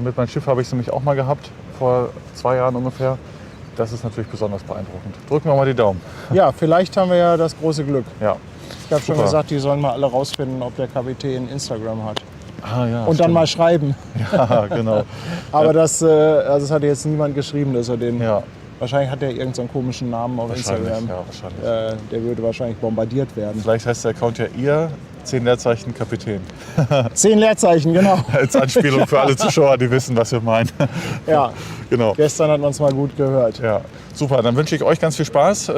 Mit meinem Schiff habe ich es nämlich auch mal gehabt, vor 2 Jahren ungefähr. Das ist natürlich besonders beeindruckend. Drücken wir mal die Daumen. ja, vielleicht haben wir ja das große Glück. Ja. Ich habe schon Super. gesagt, die sollen mal alle rausfinden, ob der Kapitän Instagram hat. Ah, ja, Und dann mal schreiben. Ja, genau. Aber das, also das hat jetzt niemand geschrieben, dass er den. Ja, Wahrscheinlich hat er irgendeinen so einen komischen Namen auf wahrscheinlich. Instagram. Ja, wahrscheinlich. Der würde wahrscheinlich bombardiert werden. Vielleicht heißt der Account ja ihr 10 Leerzeichen Kapitän. 10 Leerzeichen, genau. Als Anspielung für alle Zuschauer, die wissen, was wir meinen. Ja, Genau. gestern hat man es mal gut gehört. Ja, super. Dann wünsche ich euch ganz viel Spaß.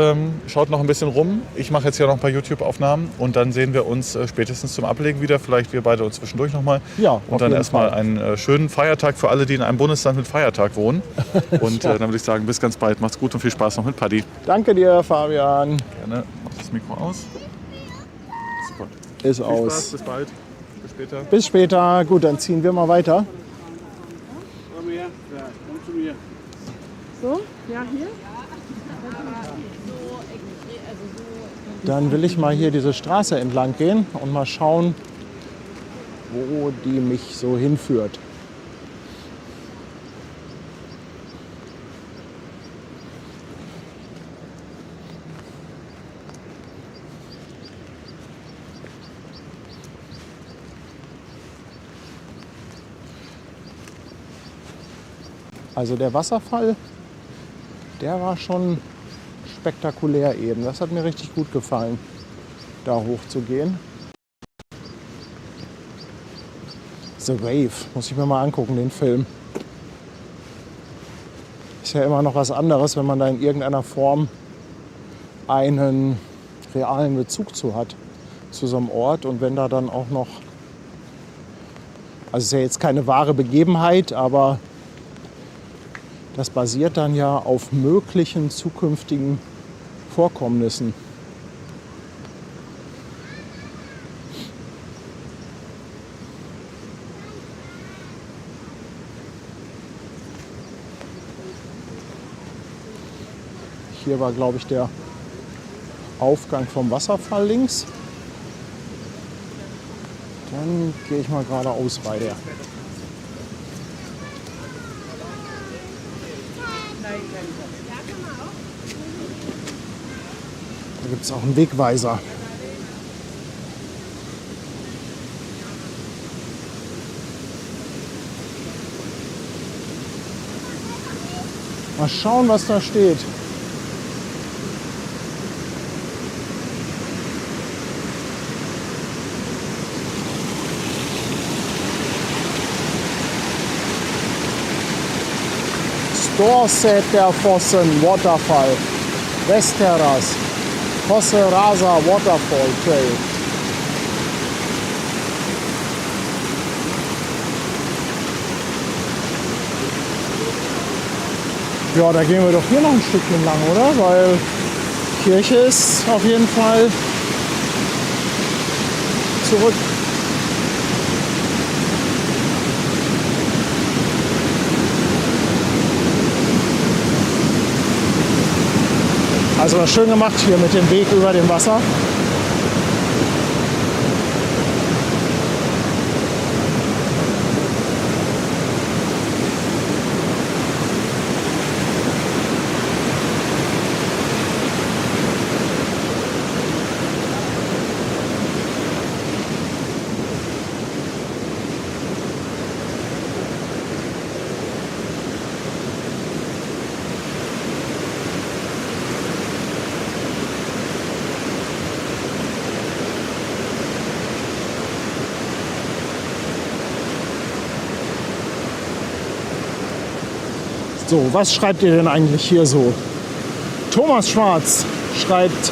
Schaut noch ein bisschen rum. Ich mache jetzt hier noch ein paar YouTube-Aufnahmen und dann sehen wir uns spätestens zum Ablegen wieder. Vielleicht wir beide uns zwischendurch nochmal. Ja, auf Und dann jeden erstmal Fall. einen schönen Feiertag für alle, die in einem Bundesland mit Feiertag wohnen. Und dann würde ich sagen, bis ganz bald. Macht's gut und viel Spaß noch mit Paddy. Danke dir, Fabian. Gerne. Mach das Mikro aus. Super. Ist Viel Spaß. aus. Bis bald. Bis später. Bis später. Gut, dann ziehen wir mal weiter. So? Ja, hier? Dann will ich mal hier diese Straße entlang gehen und mal schauen, wo die mich so hinführt. Also der Wasserfall, der war schon spektakulär eben. Das hat mir richtig gut gefallen, da hoch zu gehen. The Wave, muss ich mir mal angucken, den Film. Ist ja immer noch was anderes, wenn man da in irgendeiner Form einen realen Bezug zu hat, zu so einem Ort. Und wenn da dann auch noch Also es ist ja jetzt keine wahre Begebenheit, aber das basiert dann ja auf möglichen zukünftigen Vorkommnissen. Hier war, glaube ich, der Aufgang vom Wasserfall links. Dann gehe ich mal geradeaus weiter. Da gibt es auch einen Wegweiser. Mal schauen, was da steht. Dorsether Fossen Waterfall, Westeras, Fosse Rasa Waterfall Trail. Ja, da gehen wir doch hier noch ein Stückchen lang, oder? Weil Kirche ist auf jeden Fall zurück. Also schön gemacht hier mit dem Weg über dem Wasser. So, was schreibt ihr denn eigentlich hier so? Thomas Schwarz schreibt,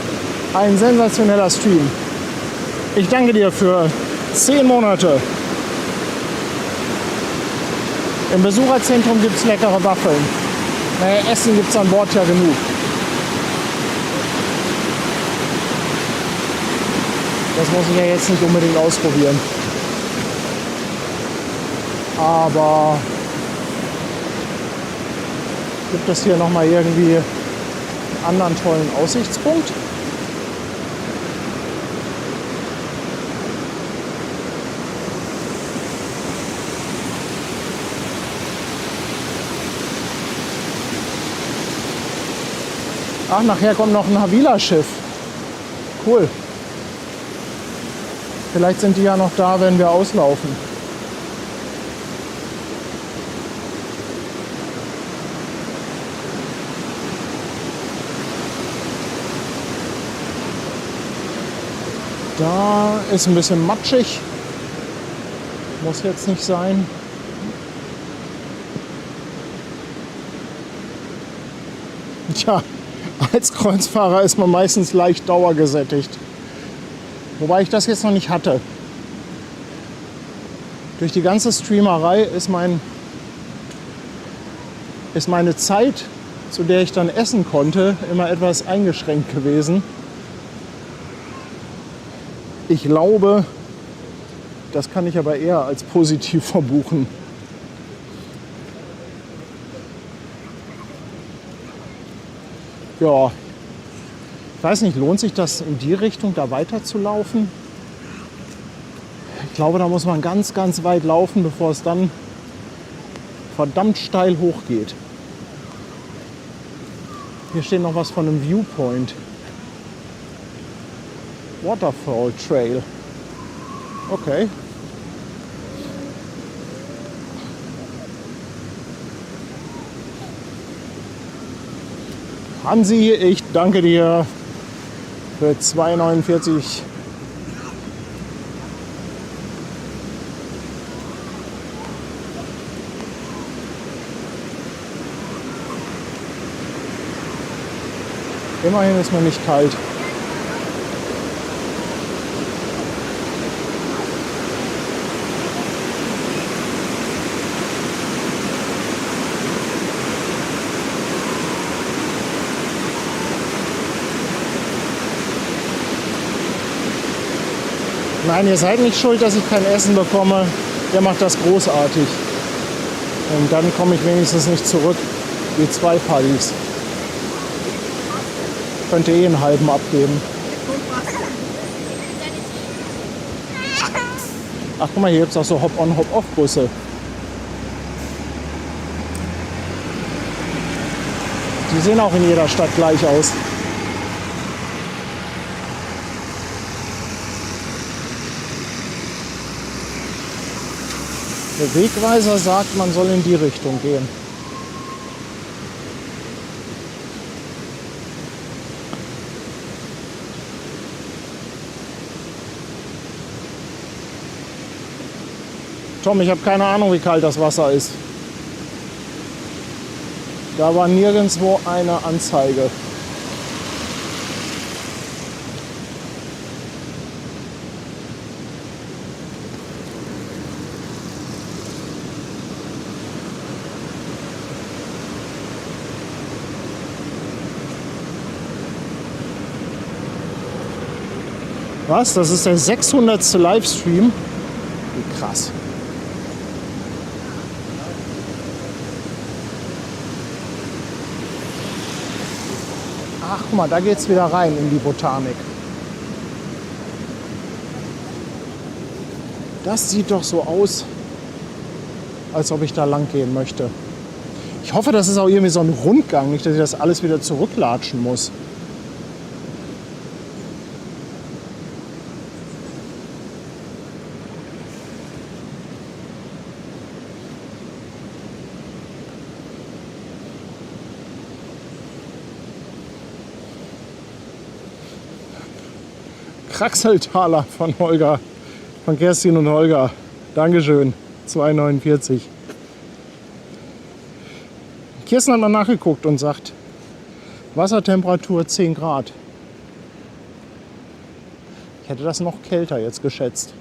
ein sensationeller Stream. Ich danke dir für 10 Monate. Im Besucherzentrum gibt es leckere Waffeln. Naja, Essen gibt es an Bord ja genug. Das muss ich ja jetzt nicht unbedingt ausprobieren. Aber gibt es hier nochmal irgendwie einen anderen tollen Aussichtspunkt? Ach, nachher kommt noch ein Havila-Schiff. Cool. Vielleicht sind die ja noch da, wenn wir auslaufen. Da ist ein bisschen matschig. Muss jetzt nicht sein. Tja, als Kreuzfahrer ist man meistens leicht dauergesättigt. Wobei ich das jetzt noch nicht hatte. Durch die ganze Streamerei ist meine Zeit, zu der ich dann essen konnte, immer etwas eingeschränkt gewesen. Ich glaube, das kann ich aber eher als positiv verbuchen. Ja, ich weiß nicht, lohnt sich das in die Richtung da weiter zu laufen? Ich glaube, da muss man ganz, ganz weit laufen, bevor es dann verdammt steil hochgeht. Hier steht noch was von einem Viewpoint. Waterfall Trail. Okay. Hansi, ich danke dir für 2,49. Immerhin ist mir nicht kalt. Nein, ihr seid nicht schuld, dass ich kein Essen bekomme. Der macht das großartig. Und dann komme ich wenigstens nicht zurück wie 2 Paddies. Könnte eh einen halben abgeben. Ach, guck mal, hier gibt es auch so Hop-on, Hop-off-Busse. Die sehen auch in jeder Stadt gleich aus. Der Wegweiser sagt, man soll in die Richtung gehen. Tom, ich habe keine Ahnung, wie kalt das Wasser ist. Da war nirgendwo eine Anzeige. Was? Das ist der 600. Livestream? Wie krass. Ach, guck mal, da geht's wieder rein in die Botanik. Das sieht doch so aus, als ob ich da lang gehen möchte. Ich hoffe, das ist auch irgendwie so ein Rundgang, nicht, dass ich das alles wieder zurücklatschen muss. Kraxeltaler von Holger, von Kerstin und Holger. Dankeschön. 2,49. Kirsten hat mal nachgeguckt und sagt, Wassertemperatur 10 Grad. Ich hätte das noch kälter jetzt geschätzt.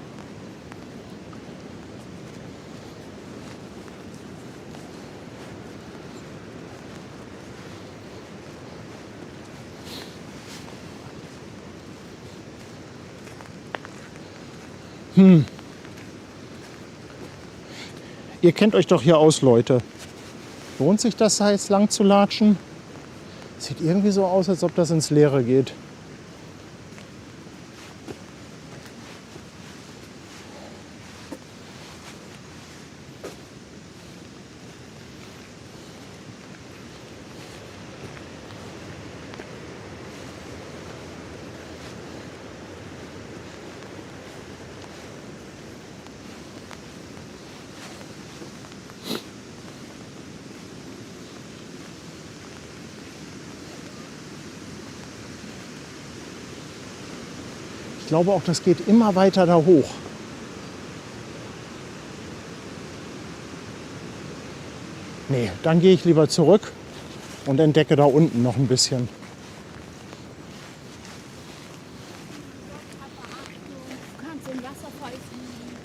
Ihr kennt euch doch hier aus, Leute. Lohnt sich das da jetzt lang zu latschen? Sieht irgendwie so aus, als ob das ins Leere geht. Ich glaube auch, das geht immer weiter da hoch. Nee, dann gehe ich lieber zurück und entdecke da unten noch ein bisschen. Du kannst im Wasserfall fliegen.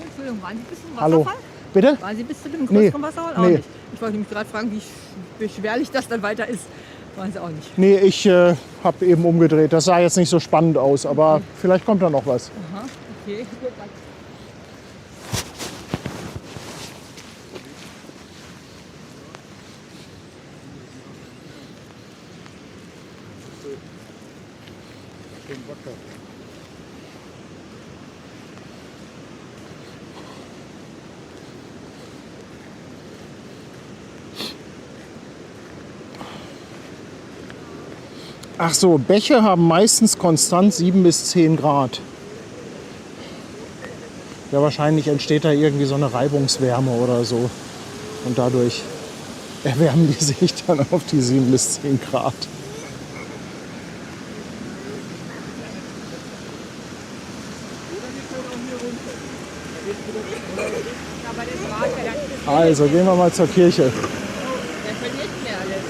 Entschuldigung, waren Sie bis zum Hallo. Wasserfall? Bitte? Waren Sie bis zu dem Nee. größeren Wasserfall? Auch Nee. nicht. Ich wollte mich gerade fragen, wie beschwerlich das dann weiter ist. Waren Sie auch nicht. Nee, ich habe eben umgedreht. Das sah jetzt nicht so spannend aus, aber vielleicht kommt da noch was. Aha, okay. Gut, danke. Ach so, Bäche haben meistens konstant 7 bis 10 Grad. Ja, wahrscheinlich entsteht da irgendwie so eine Reibungswärme oder so. Und dadurch erwärmen die sich dann auf die 7 bis 10 Grad. Also gehen wir mal zur Kirche. Der verliert mir alles.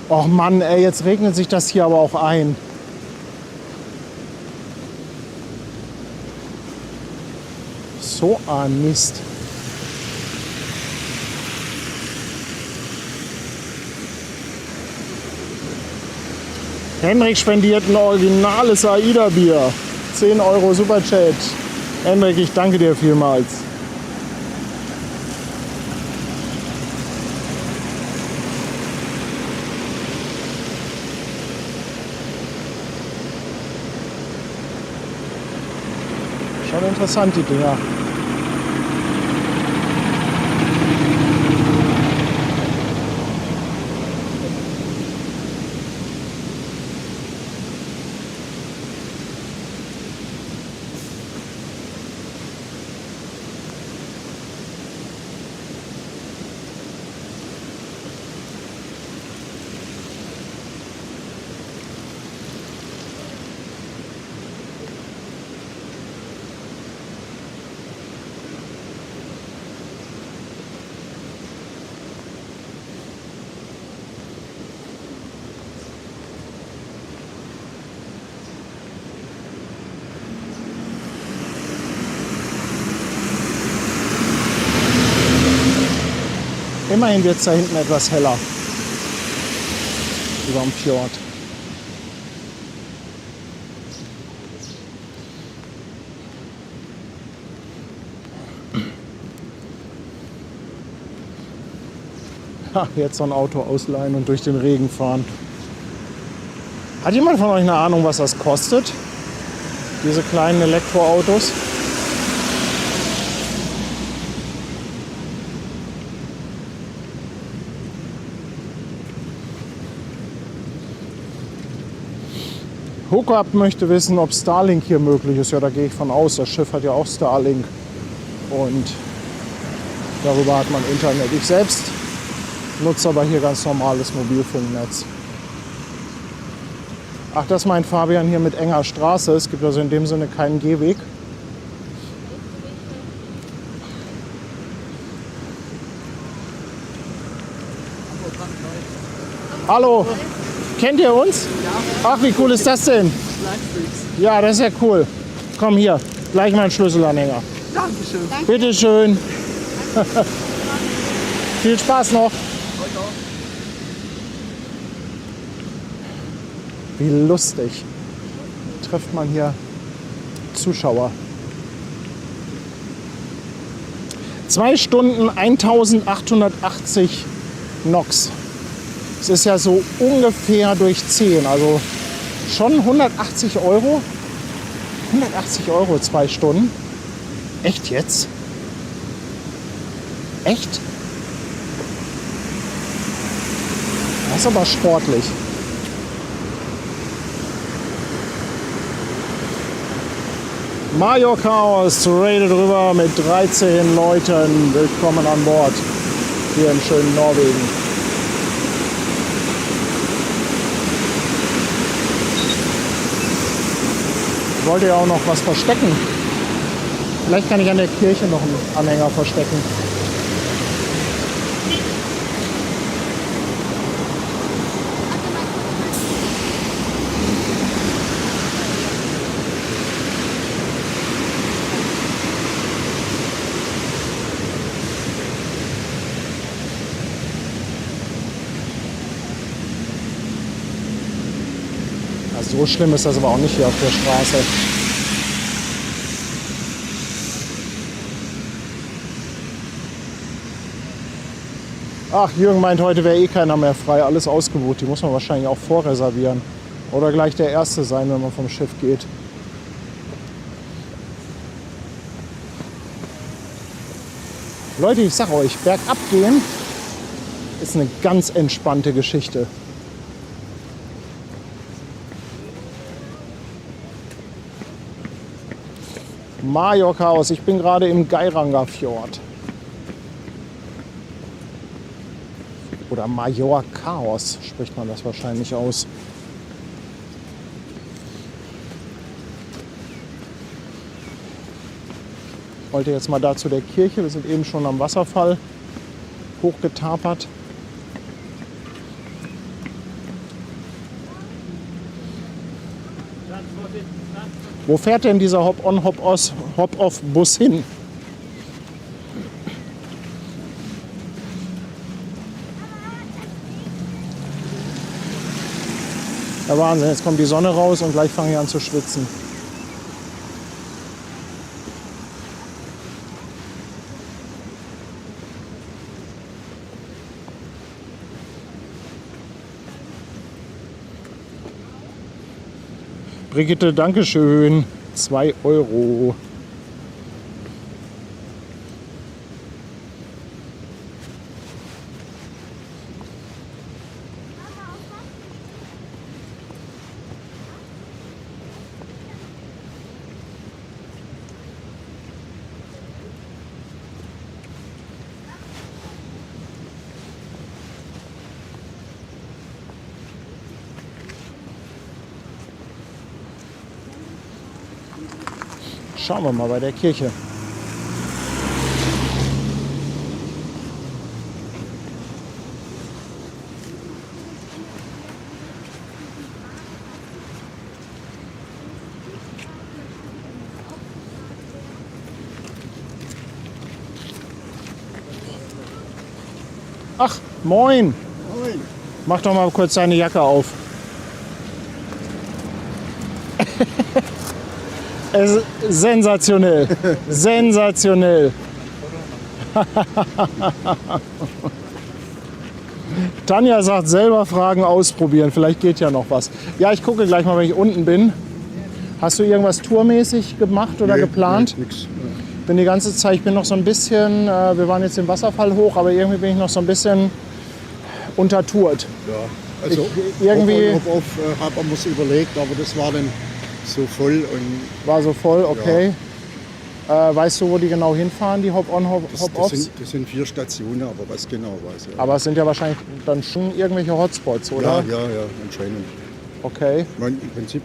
Och Mann, ey, jetzt regnet sich das hier aber auch ein. So ein Mist. Henrik spendiert ein originales AIDA-Bier. 10 Euro Superchat. Henrik, ich danke dir vielmals. Schon interessant, die Dinger. Immerhin wird es da hinten etwas heller über dem Fjord. Ha, jetzt so ein Auto ausleihen und durch den Regen fahren. Hat jemand von euch eine Ahnung, was das kostet? Diese kleinen Elektroautos? Hookup möchte wissen, ob Starlink hier möglich ist. Ja, da gehe ich von aus. Das Schiff hat ja auch Starlink. Und darüber hat man Internet. Ich selbst nutze aber hier ganz normales Mobilfunknetz. Ach, das meint Fabian hier mit enger Straße. Es gibt also in dem Sinne keinen Gehweg. Hallo, kennt ihr uns? Ja. Ach, wie cool ist das denn? Ja, das ist ja cool. Komm hier, gleich mal einen Schlüsselanhänger. Dankeschön. Bitte schön. Viel Spaß noch. Wie lustig. Trifft man hier Zuschauer. 2 Stunden 1880 NOx. Es ist ja so ungefähr durch 10, also schon 180 Euro. 180 Euro 2 Stunden. Echt jetzt? Echt? Das ist aber sportlich. Major Chaos radet rüber mit 13 Leuten. Willkommen an Bord hier im schönen Norwegen. Ich wollte ja auch noch was verstecken. Vielleicht kann ich an der Kirche noch einen Anhänger verstecken. So schlimm ist das aber auch nicht hier auf der Straße. Ach, Jürgen meint, heute wäre eh keiner mehr frei. Alles ausgebucht. Die muss man wahrscheinlich auch vorreservieren. Oder gleich der Erste sein, wenn man vom Schiff geht. Leute, ich sag euch, bergab gehen ist eine ganz entspannte Geschichte. Major Chaos, ich bin gerade im Geiranger Fjord. Oder Major Chaos spricht man das wahrscheinlich aus. Ich wollte jetzt mal da zu der Kirche, wir sind eben schon am Wasserfall hochgetapert. Wo fährt denn dieser Hop-on, Hop-off-Bus hin? Ja, Wahnsinn, jetzt kommt die Sonne raus und gleich fange ich an zu schwitzen. Brigitte, Dankeschön. 2 Euro. Schauen wir mal bei der Kirche. Ach, moin. Moin. Mach doch mal kurz deine Jacke auf. Es ist sensationell. Sensationell. Tanja sagt selber Fragen ausprobieren. Vielleicht geht ja noch was. Ja, ich gucke gleich mal, wenn ich unten bin. Hast du irgendwas tourmäßig gemacht oder geplant? Nee, nix. Bin die ganze Zeit, ich bin noch so ein bisschen, wir waren jetzt den Wasserfall hoch, aber irgendwie bin ich noch so ein bisschen untertourt. Ja, also irgendwie auf haben wir es überlegt, aber das war dann so voll und war so voll, okay. Weißt du, wo die genau hinfahren, die Hop-on, das Hop-offs? sind 4 Stationen, aber was genau weiß ich. Aber es sind ja wahrscheinlich dann schon irgendwelche Hotspots, oder? Ja, anscheinend. Okay. Ich meine, im Prinzip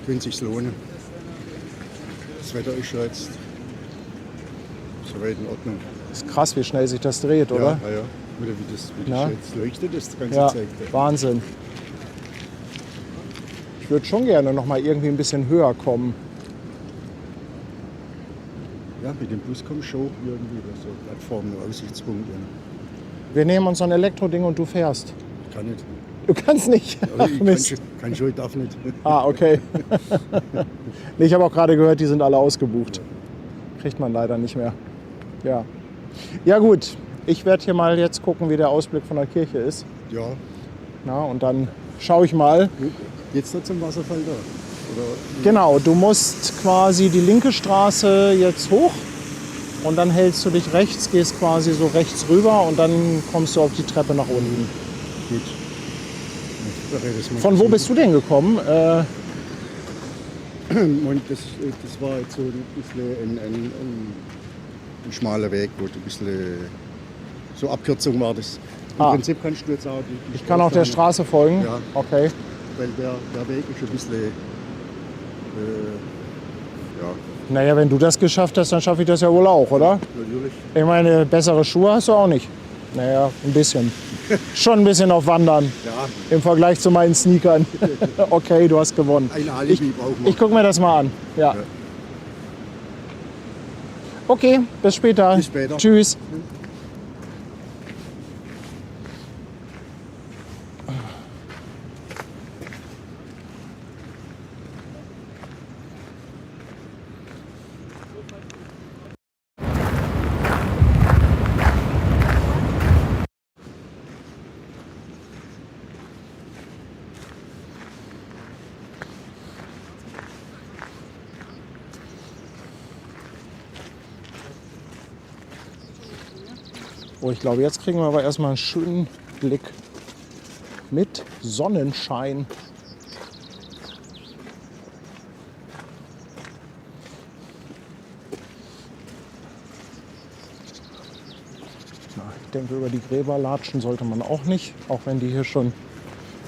könnte es sich lohnen. Das Wetter ist ja jetzt soweit in Ordnung. Ist krass, wie schnell sich das dreht, oder? Ja. Oder wie das Ja. jetzt leuchtet, das ganze Ja, Zeug. Wahnsinn. Ich würde schon gerne noch mal irgendwie ein bisschen höher kommen. Ja, mit dem Bus kommst du schon irgendwie, so Plattformen, Aussichtspunkte. Wir nehmen uns so ein Elektroding und du fährst. Kann nicht. Du kannst nicht. Aber Ach, ich Mist. kann schon, ich darf nicht. Ah, okay. Nee, ich habe auch gerade gehört, die sind alle ausgebucht. Kriegt man leider nicht mehr. Ja. Ja gut, ich werde hier mal jetzt gucken, wie der Ausblick von der Kirche ist. Ja, Na, und dann schaue ich mal. jetzt noch zum Wasserfall da. Oder Genau, du musst quasi die linke Straße jetzt hoch und dann hältst du dich rechts, gehst quasi so rechts rüber und dann kommst du auf die Treppe nach unten. gut. Das Von wo bist du denn gekommen? Und das war jetzt so ein bisschen ein schmaler Weg, wo ein bisschen so Abkürzung war das. Im Ah. Prinzip kannst du jetzt auch die Ich kann auch der Straße folgen. Ja. Okay. Weil der Weg ist ein bisschen ja, Naja, wenn du das geschafft hast, dann schaffe ich das ja wohl auch, oder? natürlich. Ich meine, bessere Schuhe hast du auch nicht. Naja, ein bisschen. Schon ein bisschen auf Wandern Ja, im Vergleich zu meinen Sneakern. Okay, du hast gewonnen. ein Alibi brauchen wir. Ich gucke mir das mal an. Ja. Ja. Okay, bis später. Bis später. Tschüss. Oh, ich glaube, jetzt kriegen wir aber erstmal einen schönen Blick mit Sonnenschein. Na, ich denke, über die Gräber latschen sollte man auch nicht, auch wenn die hier schon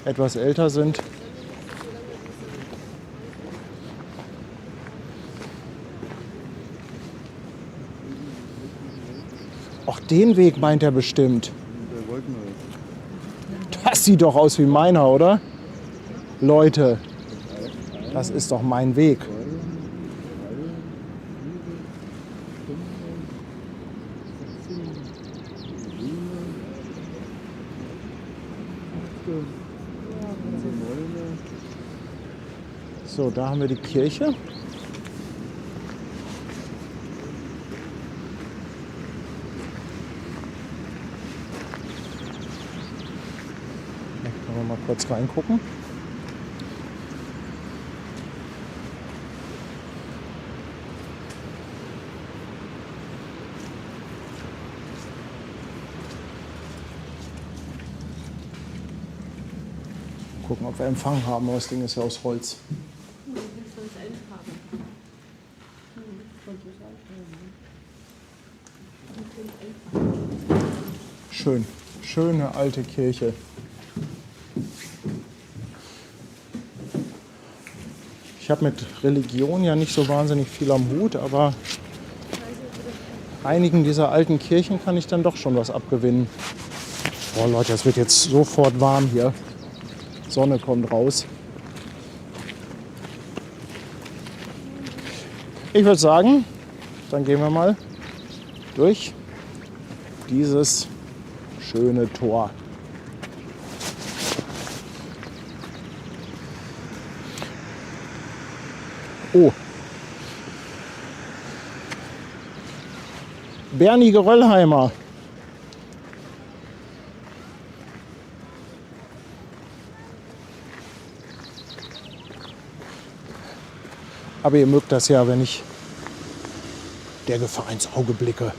etwas älter sind. Ach, den Weg meint er bestimmt. Da wollten wir. Das sieht doch aus wie meiner, oder? Leute, das ist doch mein Weg. So, da haben wir die Kirche. Da können wir mal kurz reingucken. Gucken, ob wir Empfang haben, aber das Ding ist ja aus Holz. Schön, schöne alte Kirche. Ich habe mit Religion ja nicht so wahnsinnig viel am Hut, aber einigen dieser alten Kirchen kann ich dann doch schon was abgewinnen. Boah Leute, es wird jetzt sofort warm hier. Sonne kommt raus. Ich würde sagen, dann gehen wir mal durch dieses schöne Tor. Oh. Bernie Geröllheimer. Aber ihr mögt das ja, wenn ich der Gefahr ins Auge blicke.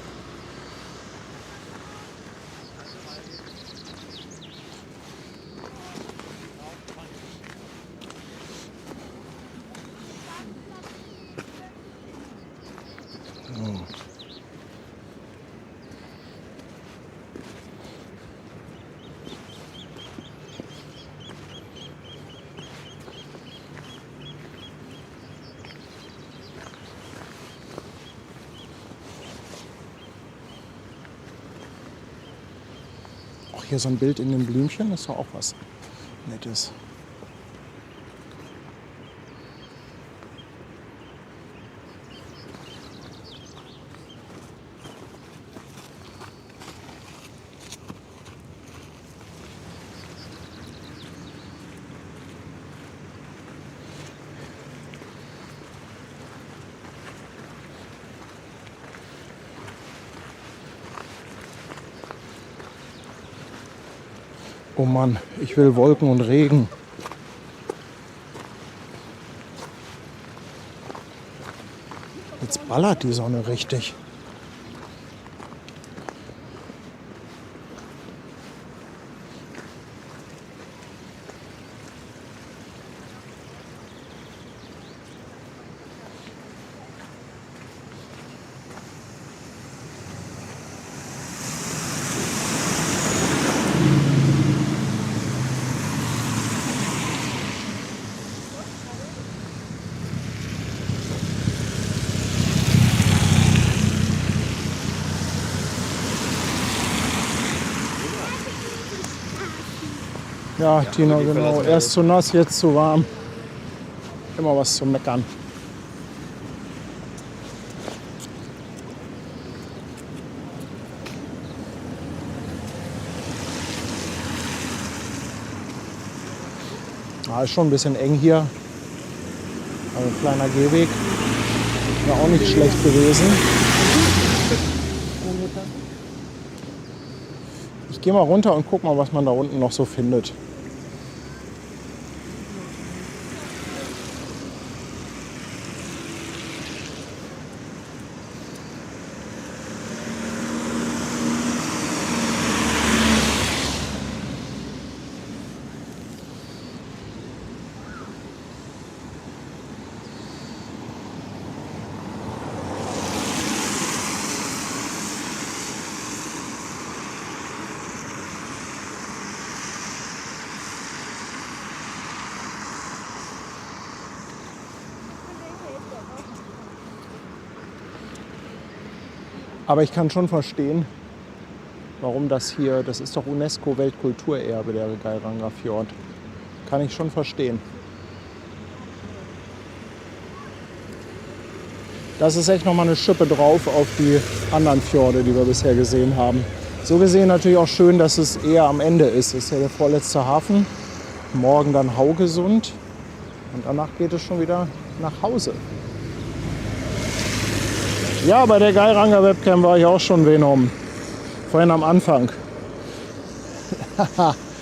Hier so ein Bild in den Blümchen, ist doch auch was Nettes. Oh Mann, ich will Wolken und Regen. Jetzt ballert die Sonne richtig. Ja, Tino, genau. Erst zu nass, jetzt zu warm. Immer was zu meckern. Ist schon ein bisschen eng hier. Also ein kleiner Gehweg. Wäre auch nicht schlecht gewesen. Ich gehe mal runter und guck mal, was man da unten noch so findet. Aber ich kann schon verstehen, warum das hier, das ist doch UNESCO-Weltkulturerbe, der Geiranger Fjord. Kann ich schon verstehen. Das ist echt nochmal eine Schippe drauf auf die anderen Fjorde, die wir bisher gesehen haben. So gesehen natürlich auch schön, dass es eher am Ende ist. Das ist ja der vorletzte Hafen. Morgen dann Haugesund. Und danach geht es schon wieder nach Hause. Ja, bei der Geiranger Webcam war ich auch schon Venom. Vorhin am Anfang.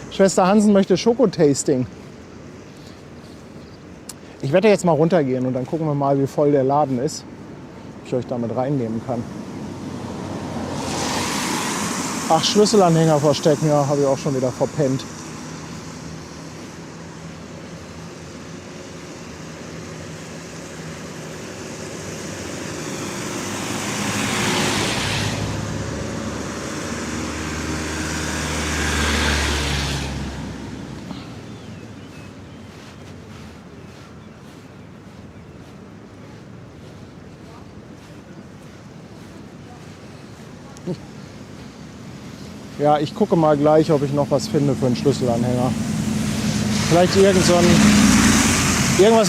Schwester Hansen möchte Schokotasting. Ich werde jetzt mal runtergehen und dann gucken wir mal, wie voll der Laden ist. Ob ich euch damit reinnehmen kann. Ach, Schlüsselanhänger verstecken, ja, habe ich auch schon wieder verpennt. Ja, ich gucke mal gleich, ob ich noch was finde für einen Schlüsselanhänger. Vielleicht irgendwas,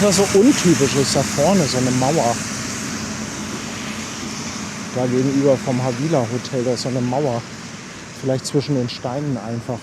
was so untypisch ist. Da vorne so eine Mauer. Da gegenüber vom Havila Hotel, da ist so eine Mauer. Vielleicht zwischen den Steinen einfach.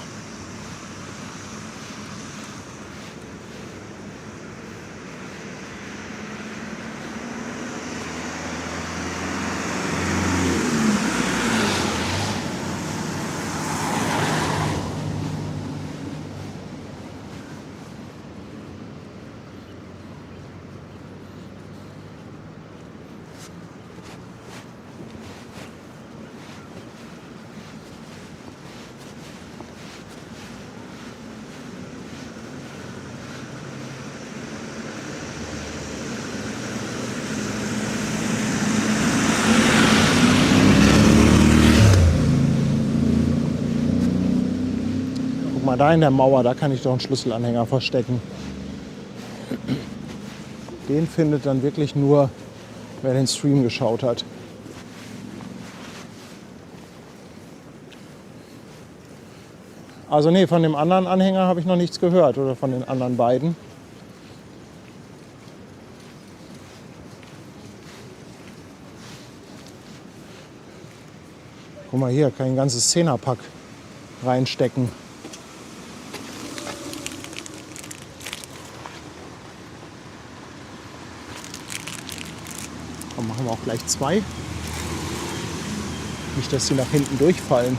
Guck mal, da in der Mauer, da kann ich doch einen Schlüsselanhänger verstecken. Den findet dann wirklich nur, wer den Stream geschaut hat. Also nee, von dem anderen Anhänger habe ich noch nichts gehört oder von den anderen beiden. Guck mal hier, kann ich ein ganzes 10er-Pack reinstecken. Komm, machen wir auch gleich 2. Nicht, dass sie nach hinten durchfallen.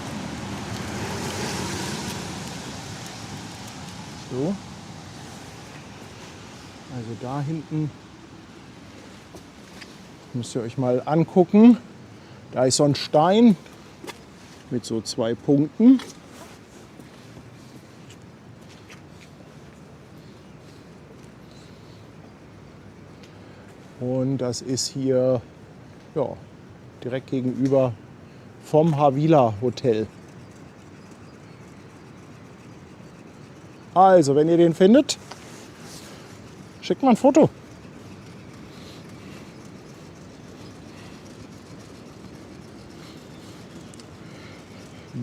So. Also da hinten müsst ihr euch mal angucken. Da ist so ein Stein mit so 2 Punkten. Und das ist hier ja, direkt gegenüber vom Havila Hotel. Also, wenn ihr den findet, schickt mal ein Foto.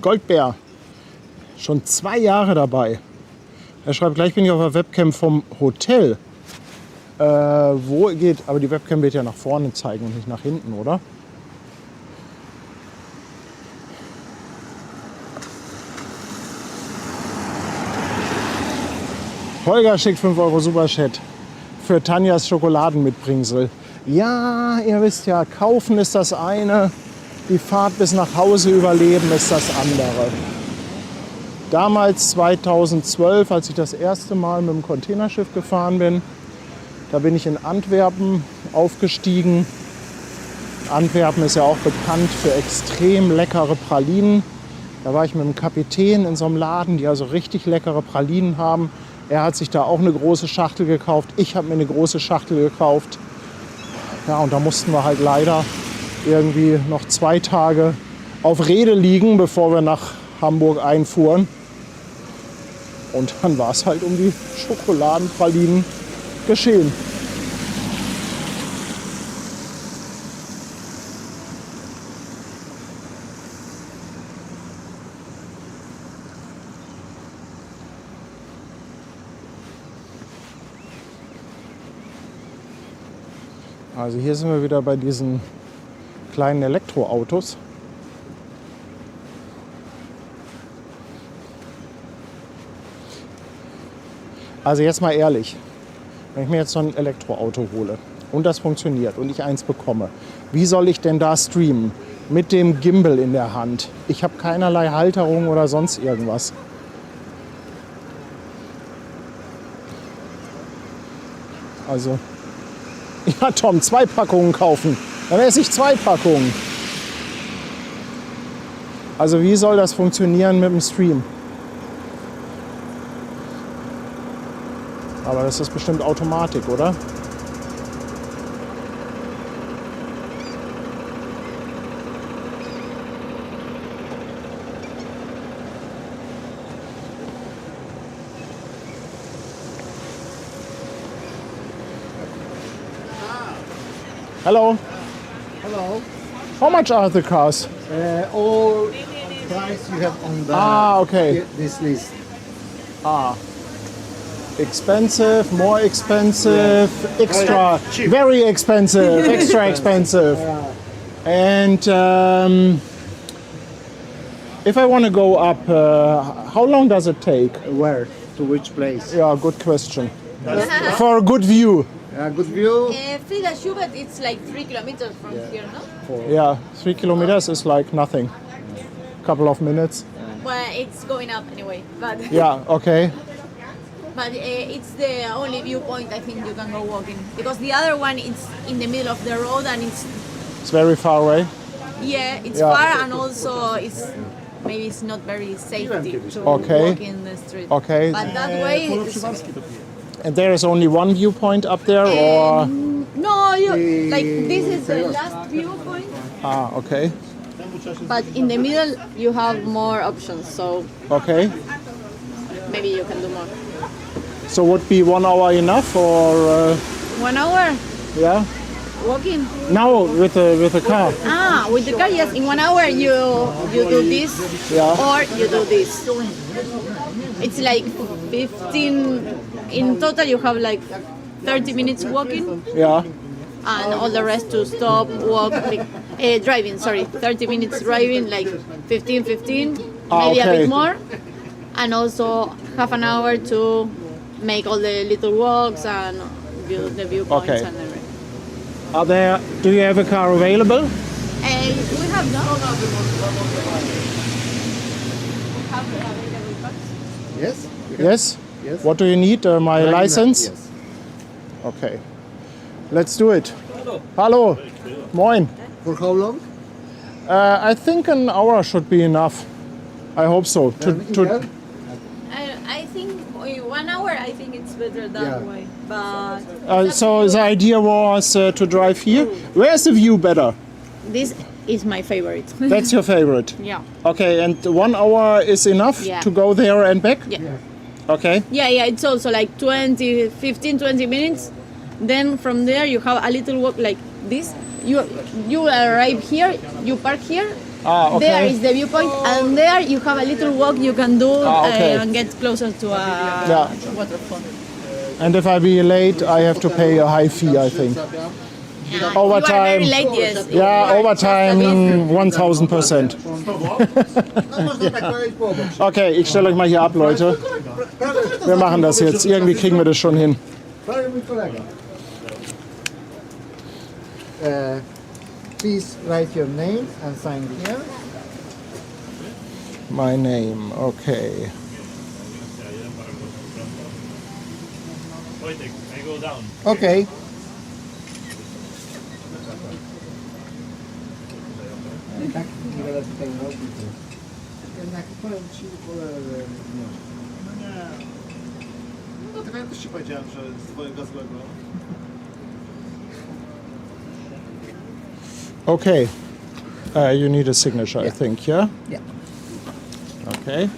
Goldbär, schon 2 Jahre dabei. Er schreibt, gleich bin ich auf der Webcam vom Hotel. Wo geht, aber die Webcam wird ja nach vorne zeigen und nicht nach hinten, oder? Holger schickt 5 € Superchat für Tanjas Schokoladenmitbringsel. Ja, ihr wisst ja, kaufen ist das eine, die Fahrt bis nach Hause überleben ist das andere. Damals 2012, als ich das erste Mal mit dem Containerschiff gefahren bin, da bin ich in Antwerpen aufgestiegen. Antwerpen ist ja auch bekannt für extrem leckere Pralinen. Da war ich mit dem Kapitän in so einem Laden, die also richtig leckere Pralinen haben. Er hat sich da auch eine große Schachtel gekauft. Ich habe mir eine große Schachtel gekauft. Ja, und da mussten wir halt leider irgendwie noch 2 Tage auf Rede liegen, bevor wir nach Hamburg einfuhren. Und dann war es halt um die Schokoladenpralinen geschehen. Also hier sind wir wieder bei diesen kleinen Elektroautos. Also jetzt mal ehrlich, wenn ich mir jetzt so ein Elektroauto hole und das funktioniert und ich eins bekomme, wie soll ich denn da streamen? Mit dem Gimbal in der Hand. Ich habe keinerlei Halterung oder sonst irgendwas. Also, ja Tom, 2 Packungen kaufen. Dann esse ich 2 Packungen. Also wie soll das funktionieren mit dem Stream? Aber das ist bestimmt Automatik, oder? Hello. Hello. How much are the cars? All price you have on the Okay. this list. Expensive, more expensive, extra, very expensive, extra expensive. And if I want to go up, how long does it take? Where? To which place? Yeah, good question. For a good view. Good view. Frida Schubert, it's like 3 kilometers from here, no? Yeah, 3 kilometers is like nothing. Couple of minutes. Well, it's going up anyway, but Yeah, okay. but it's the only viewpoint I think you can go walking because the other one is in the middle of the road and It's very far away. it's Yeah. far and also maybe it's not very safety to Okay. walk in the street. Okay. But that way, it's, And there is only one viewpoint up there, or no, like this is the last viewpoint, okay, but in the middle you have more options, so okay. maybe you can do more. So would be 1 hour enough, or 1 hour yeah? walking. Now with the car. With the car, yes. In 1 hour you do this, Yeah. or you do this. It's like 15. In total, you have like 30 minutes walking, Yeah. and all the rest to stop, walk, driving. Sorry, 30 minutes driving, like 15, maybe a okay. bit more, and also half an hour to make all the little walks and view the viewpoints Okay. and everything. Are there? Do you have a car available? We have no. We have available cars. Yes. Yes. Yes. What do you need? My license. Yes. Okay. Let's do it. Hallo. Moin. For how long? I think an hour should be enough. I hope so. Here? I think 1 hour. I think it's better that Yeah. way. But So the idea was to drive here. Where's the view better? this is my favorite. That's your favorite. Yeah. Okay, and 1 hour is enough Yeah. to go there and back? Yeah. Okay. Yeah. It's also like 15-20 minutes. Then from there you have a little walk like this. You arrive here. You park here. Okay. There is the viewpoint, and there you have a little walk you can do okay. and get closer to a Yeah. waterfall. And if I be late, I have to pay a high fee, I think. You are Overtime. very late, yes. Yeah, overtime 1000%. Okay, ich stelle euch mal hier ab, Leute. Wir machen das jetzt. Irgendwie kriegen wir das schon hin. Please write your name and sign here. My name, okay. Okay. Dlatego ja też ci powiedziałem, że z twojego złego. Okay. You need a signature, I think, yeah? Yeah. Okay.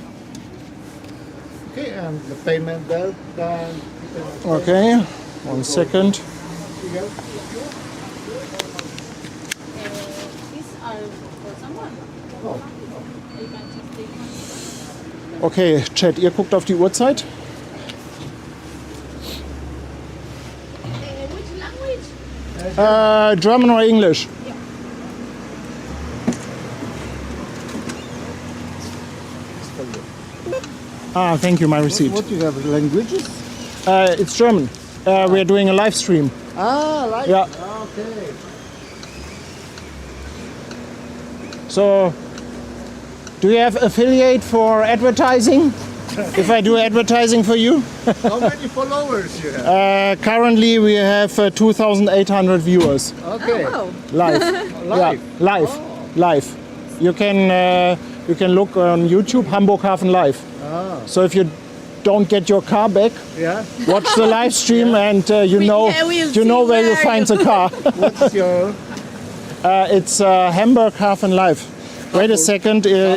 Okay, and the payment there. Okay. 1 second. These are for someone. You can just take one. Okay, Chat, ihr guckt auf die Uhrzeit. Which language? German or English? Yeah. Thank you, my receipt. What you have languages? It's German. We're doing a live stream. Ah, right. Yeah. Okay. So, do you have affiliate for advertising? If I do advertising for you? How many followers you have? Currently we have 2,800 viewers. Okay. Oh, Live. Live? Yeah, live. You can look on YouTube, Hamburg Hafen Live. So if you don't get your car back, Yeah. watch the live stream and you know where you find the car. What's your It's Hamburg Hafen Live. Wait a second. Yeah,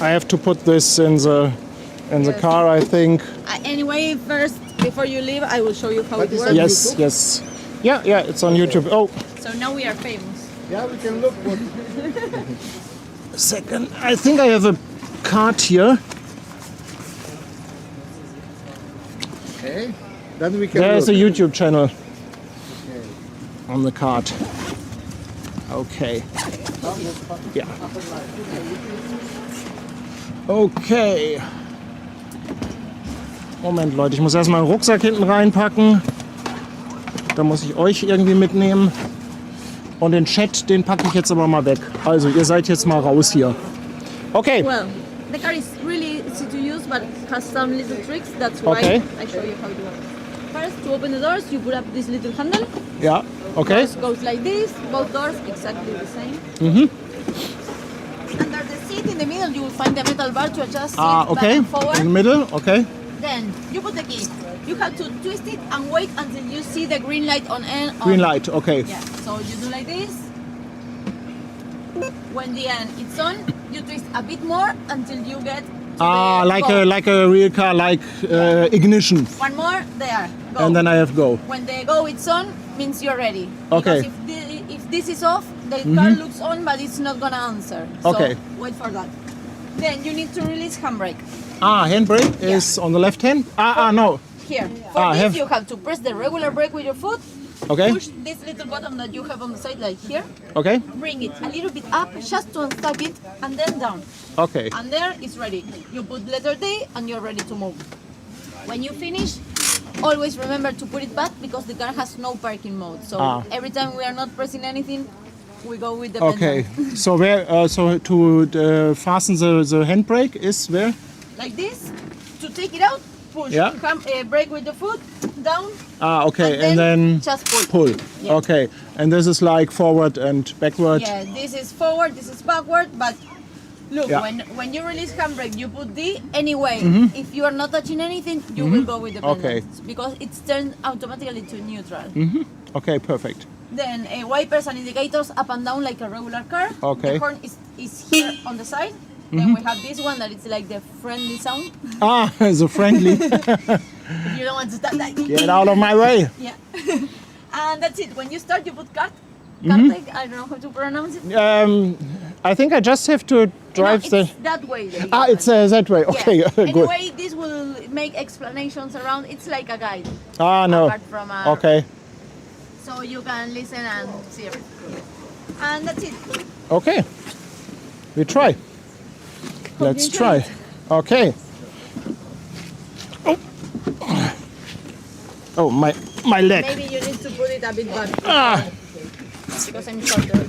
I have to put this in the car, I think. Anyway, first, before you leave, I will show you how it But is works. that- Yes. Yeah, it's on YouTube. Oh, So now we are famous. Yeah, we can look what. a second. I think I have a card here. Okay. Then we can There's a look. YouTube channel on the card. Okay. Yeah. Okay. Moment, Leute, ich muss erstmal einen Rucksack hinten reinpacken. Da muss ich euch irgendwie mitnehmen. Und den Chat, den packe ich jetzt aber mal weg. Also, ihr seid jetzt mal raus hier. Okay. Well, the car is really easy to use, but has some little tricks. That's why Okay. I show you how it works. First, to open the doors, you put up this little handle. Ja, okay. Doors goes like this. Both doors exactly the same. Under the seat in the middle, you will find the metal bar to adjust it Ah, back okay. and forward. In the middle, okay. Then you put the key. You have to twist it and wait until you see the green light on end. Green light, okay. Yeah. So you do like this. When the end it's on, you twist a bit more until you get to Ah, the go. like a real car, like ignition. One more, there. Go. And then I have go. When the go it's on, means you're ready. Okay. Because if this is off, the car looks on, but it's not gonna answer. So Okay. wait for that. Then you need to release handbrake. Ah, handbrake is on the left hand. No. Here. For this, have- you have to press the regular brake with your foot. Okay. Push this little button that you have on the side, like here. Okay. Bring it a little bit up, just to unstuck it, and then down. Okay. And there it's ready. You put letter D, and you're ready to move. When you finish, always remember to put it back because the car has no parking mode. So every time we are not pressing anything, we go with the Okay. pedal. So where? So to fasten the handbrake is where? Like this. To take it out, push. Yeah. Brake with the foot, down. Ah, okay. And And then just pull. Yeah. Okay. And this is like forward and backward. Yeah, this is forward, this is backward, but look, Yeah. when you release handbrake, you put D anyway. If you are not touching anything, you will go with the Okay. pedals because it's turned automatically to neutral. Okay, perfect. Then wipers and indicators up and down like a regular car. Okay. The horn is here on the side. Then we have this one that it's like the friendly sound. Ah, so friendly. If you don't want to start like Get out of my way. yeah. And that's it. When you start, you put cart. Cart, I don't know how to pronounce it. I think I just have to drive No, the. it's that way. that you Ah, open. it's that way. Okay, Yeah. good. Anyway, this will make explanations around. It's like a guide. Ah, no. Apart from a, Okay. So you can listen and see everything. And that's it. Okay. We try. Let's you try. Okay. Oh. Oh, my leg. Maybe you need to put it a bit back. Ah. Because I'm shorter.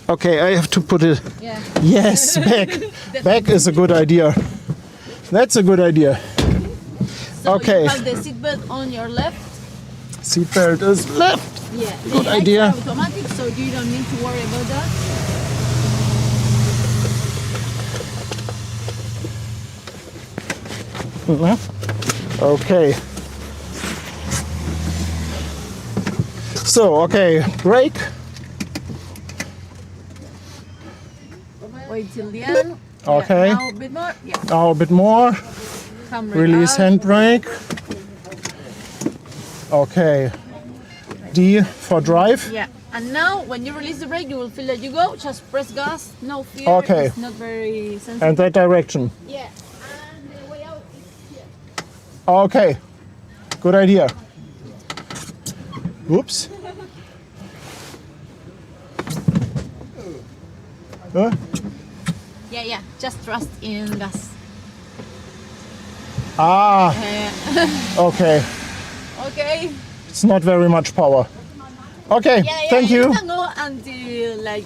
Okay, I have to put it. Yeah. Yes, back. Back is a good idea. That's a good idea. So Okay. you have the seatbelt on your left. Seatbelt is left. Yeah. Good The lights idea. are automatic, so you don't need to worry about that. Okay. So, okay, brake. Wait till the end. Okay. Yeah, now a bit more. Yeah. Now a bit more. Handbrake Release out. handbrake. Okay. D for drive. Yeah. And now, when you release the brake, you will feel that you go. Just press gas. No fear. Okay. It's not very sensitive. And that direction. Yeah. And the way out is here. Okay. Good idea. Oops. Huh? Yeah, yeah. Just trust in gas. Ah, okay. Okay. It's not very much power. Okay, Yeah, thank you you. can go until like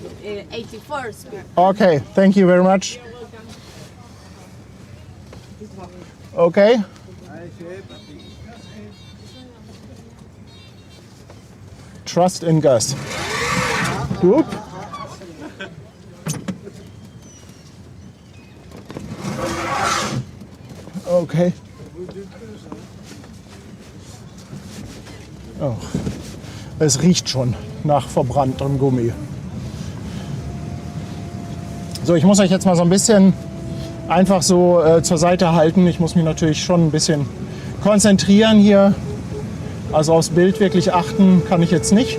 84 speed. Okay, thank you very much. Okay. Trust in Gus. Whoop. Okay. Oh. Es riecht schon nach verbranntem Gummi. So, ich muss euch jetzt mal so ein bisschen einfach so zur Seite halten. Ich muss mich natürlich schon ein bisschen konzentrieren hier. Also aufs Bild wirklich achten kann ich jetzt nicht.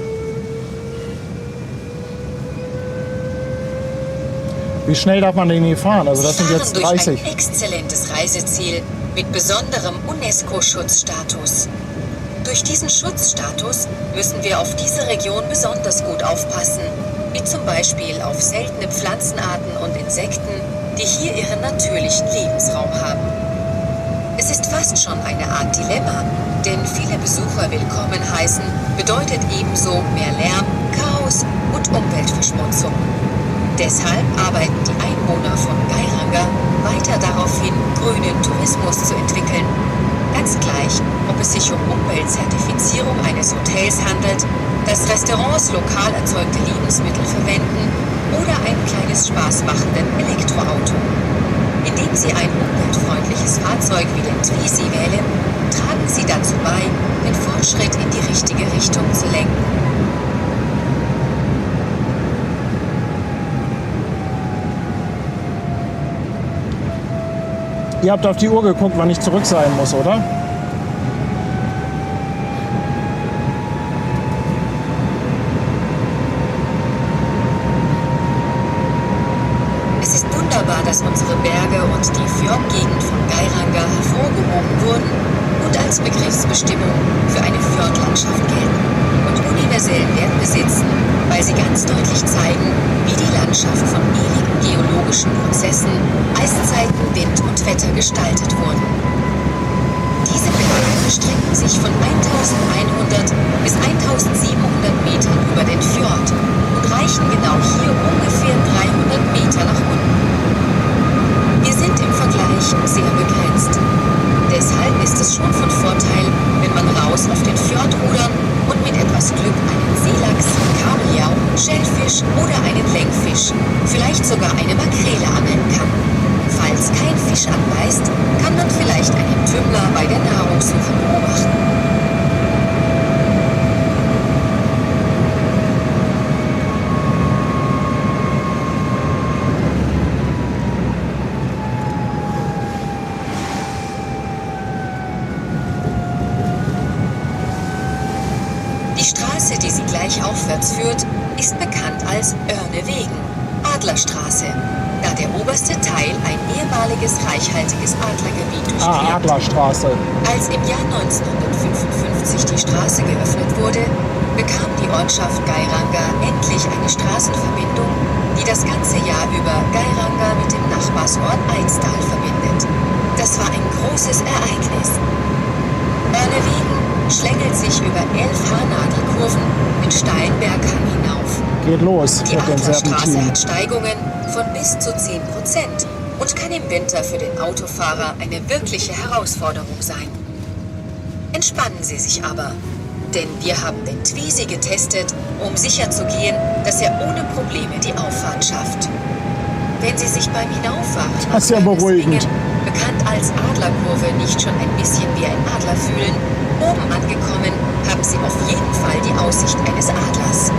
Wie schnell darf man denn hier fahren? Also das sind jetzt 30. Ein exzellentes Reiseziel mit besonderem UNESCO-Schutzstatus. Durch diesen Schutzstatus müssen wir auf diese Region besonders gut aufpassen, wie zum Beispiel auf seltene Pflanzenarten und Insekten, die hier ihren natürlichen Lebensraum haben. Es ist fast schon eine Art Dilemma, denn viele Besucher willkommen heißen bedeutet ebenso mehr Lärm, Chaos und Umweltverschmutzung. Deshalb arbeiten die Einwohner von Geiranger weiter darauf hin, grünen Tourismus zu entwickeln. Ganz gleich, ob es sich um Umweltzertifizierung eines Hotels handelt, dass Restaurants lokal erzeugte Lebensmittel verwenden oder ein kleines spaßmachenden Elektroauto. Indem Sie ein umweltfreundliches Fahrzeug wie den Twizy wählen, tragen Sie dazu bei, den Fortschritt in die richtige Richtung zu lenken. Ihr habt auf die Uhr geguckt, wann ich zurück sein muss, oder? Es ist wunderbar, dass unsere Berge und die Fjordgegend von Geiranger hervorgehoben wurden und als Begriffsbestimmung für eine Fjordlandschaft gelten und universellen Wert besitzen, weil sie ganz deutlich zeigen, wie die Landschaft von ewigen geologischen Prozessen, Eiszeiten, Wind und Wetter gestaltet wurden. Diese Berge erstrecken sich von 1100 bis 1700 Metern über den Fjord und reichen genau hier ungefähr 300 Meter nach unten. Wir sind im Vergleich sehr begrenzt. Deshalb ist es schon von Vorteil, wenn man raus auf den Fjord rudern und mit etwas Glück einen Seelachs, Kabeljau, Schellfisch oder einen Längfisch, vielleicht sogar eine Makrele angeln kann. Falls kein Fisch anbeißt, kann man vielleicht einen Tümmler bei der Nahrungssuche beobachten. Die Straße, die sie gleich aufwärts führt, ist bekannt als Örnewegen, Adlerstraße, da der oberste Teil ein ehemaliges reichhaltiges Adlergebiet durchquert. Adlerstraße. Als im Jahr 1955 die Straße geöffnet wurde, bekam die Ortschaft Geiranger endlich eine Straßenverbindung, die das ganze Jahr über Geiranger mit dem Nachbarsort Eidstal verbindet. Das war ein großes Ereignis. Örnewegen schlängelt sich über 11 Haarnadelkurven mit steilen Berghang hinauf. Geht los Die mit den Adlerstraße Serpentinen. hat Steigungen von bis zu 10% und kann im Winter für den Autofahrer eine wirkliche Herausforderung sein. Entspannen Sie sich aber, denn wir haben den Twizy getestet, um sicherzugehen, dass er ohne Probleme die Auffahrt schafft. Wenn Sie sich beim Hinauffahren Das ist ja beruhigend. bekannt als Adlerkurve, nicht schon ein bisschen wie ein Adler fühlen, oben angekommen haben Sie auf jeden Fall die Aussicht eines Adlers.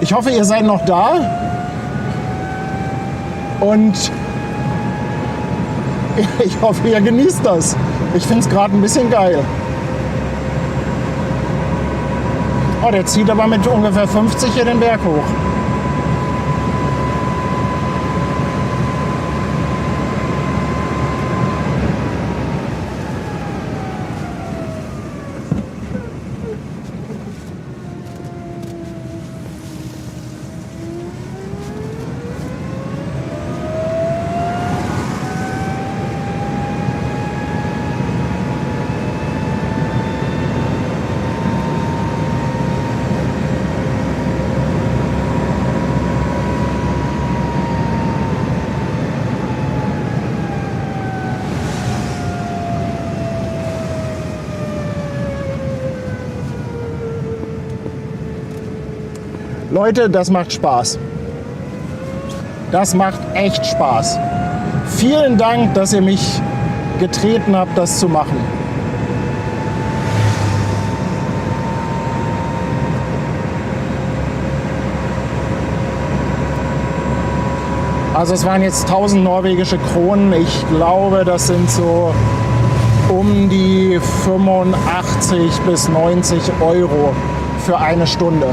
Ich hoffe, ihr seid noch da. Und ich hoffe, ihr genießt das. Ich finde es gerade ein bisschen geil. Oh, der zieht aber mit ungefähr 50 hier den Berg hoch. Leute, das macht Spaß. Das macht echt Spaß. Vielen Dank, dass ihr mich getreten habt, das zu machen. Also es waren jetzt 1000 norwegische Kronen. Ich glaube, das sind so um die 85 bis 90 Euro für eine Stunde.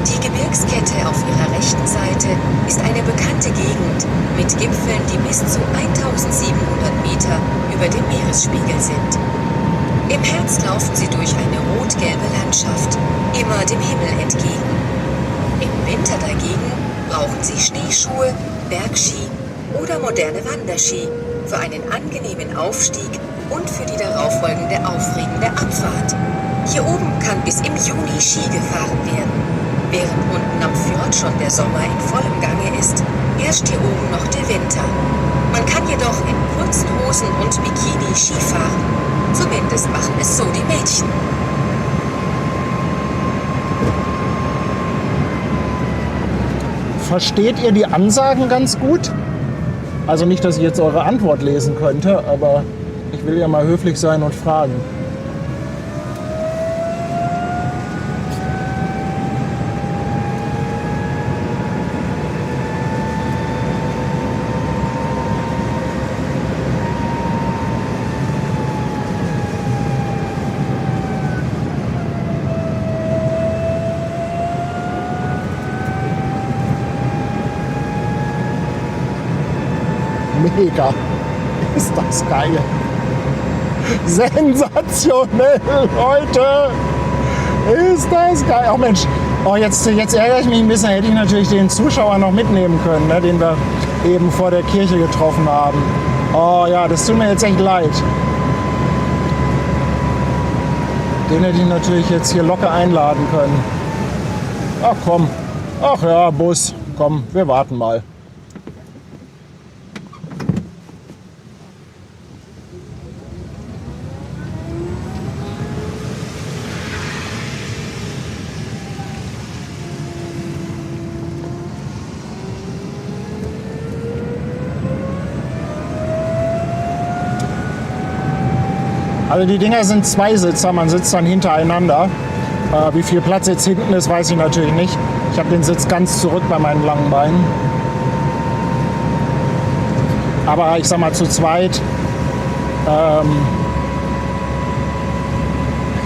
Die Gebirgskette auf ihrer rechten Seite ist eine bekannte Gegend mit Gipfeln, die bis zu 1700 Meter über dem Meeresspiegel sind. Im Herbst laufen sie durch eine rot-gelbe Landschaft, immer dem Himmel entgegen. Im Winter dagegen brauchen sie Schneeschuhe, Bergski oder moderne Wanderski für einen angenehmen Aufstieg und für die darauffolgende aufregende Abfahrt. Hier oben kann bis im Juni Ski gefahren werden. Während unten am Fjord schon der Sommer in vollem Gange ist, herrscht hier oben noch der Winter. Man kann jedoch in kurzen Hosen und Bikini Ski fahren. Zumindest machen es so die Mädchen. Versteht ihr die Ansagen ganz gut? Also nicht, dass ich jetzt eure Antwort lesen könnte, aber ich will ja mal höflich sein und fragen. Mega. Ist das geil. Sensationell, Leute. Ist das geil. Oh Mensch, jetzt ärgere ich mich ein bisschen. Hätte ich natürlich den Zuschauer noch mitnehmen können, ne, den wir eben vor der Kirche getroffen haben. Oh ja, das tut mir jetzt echt leid. Den hätte ich natürlich jetzt hier locker einladen können. Ach komm. Ach ja, Bus. Komm, wir warten mal. Also die Dinger sind Zweisitzer, man sitzt dann hintereinander. Wie viel Platz jetzt hinten ist, weiß ich natürlich nicht. Ich habe den Sitz ganz zurück bei meinen langen Beinen. Aber ich sag mal, zu zweit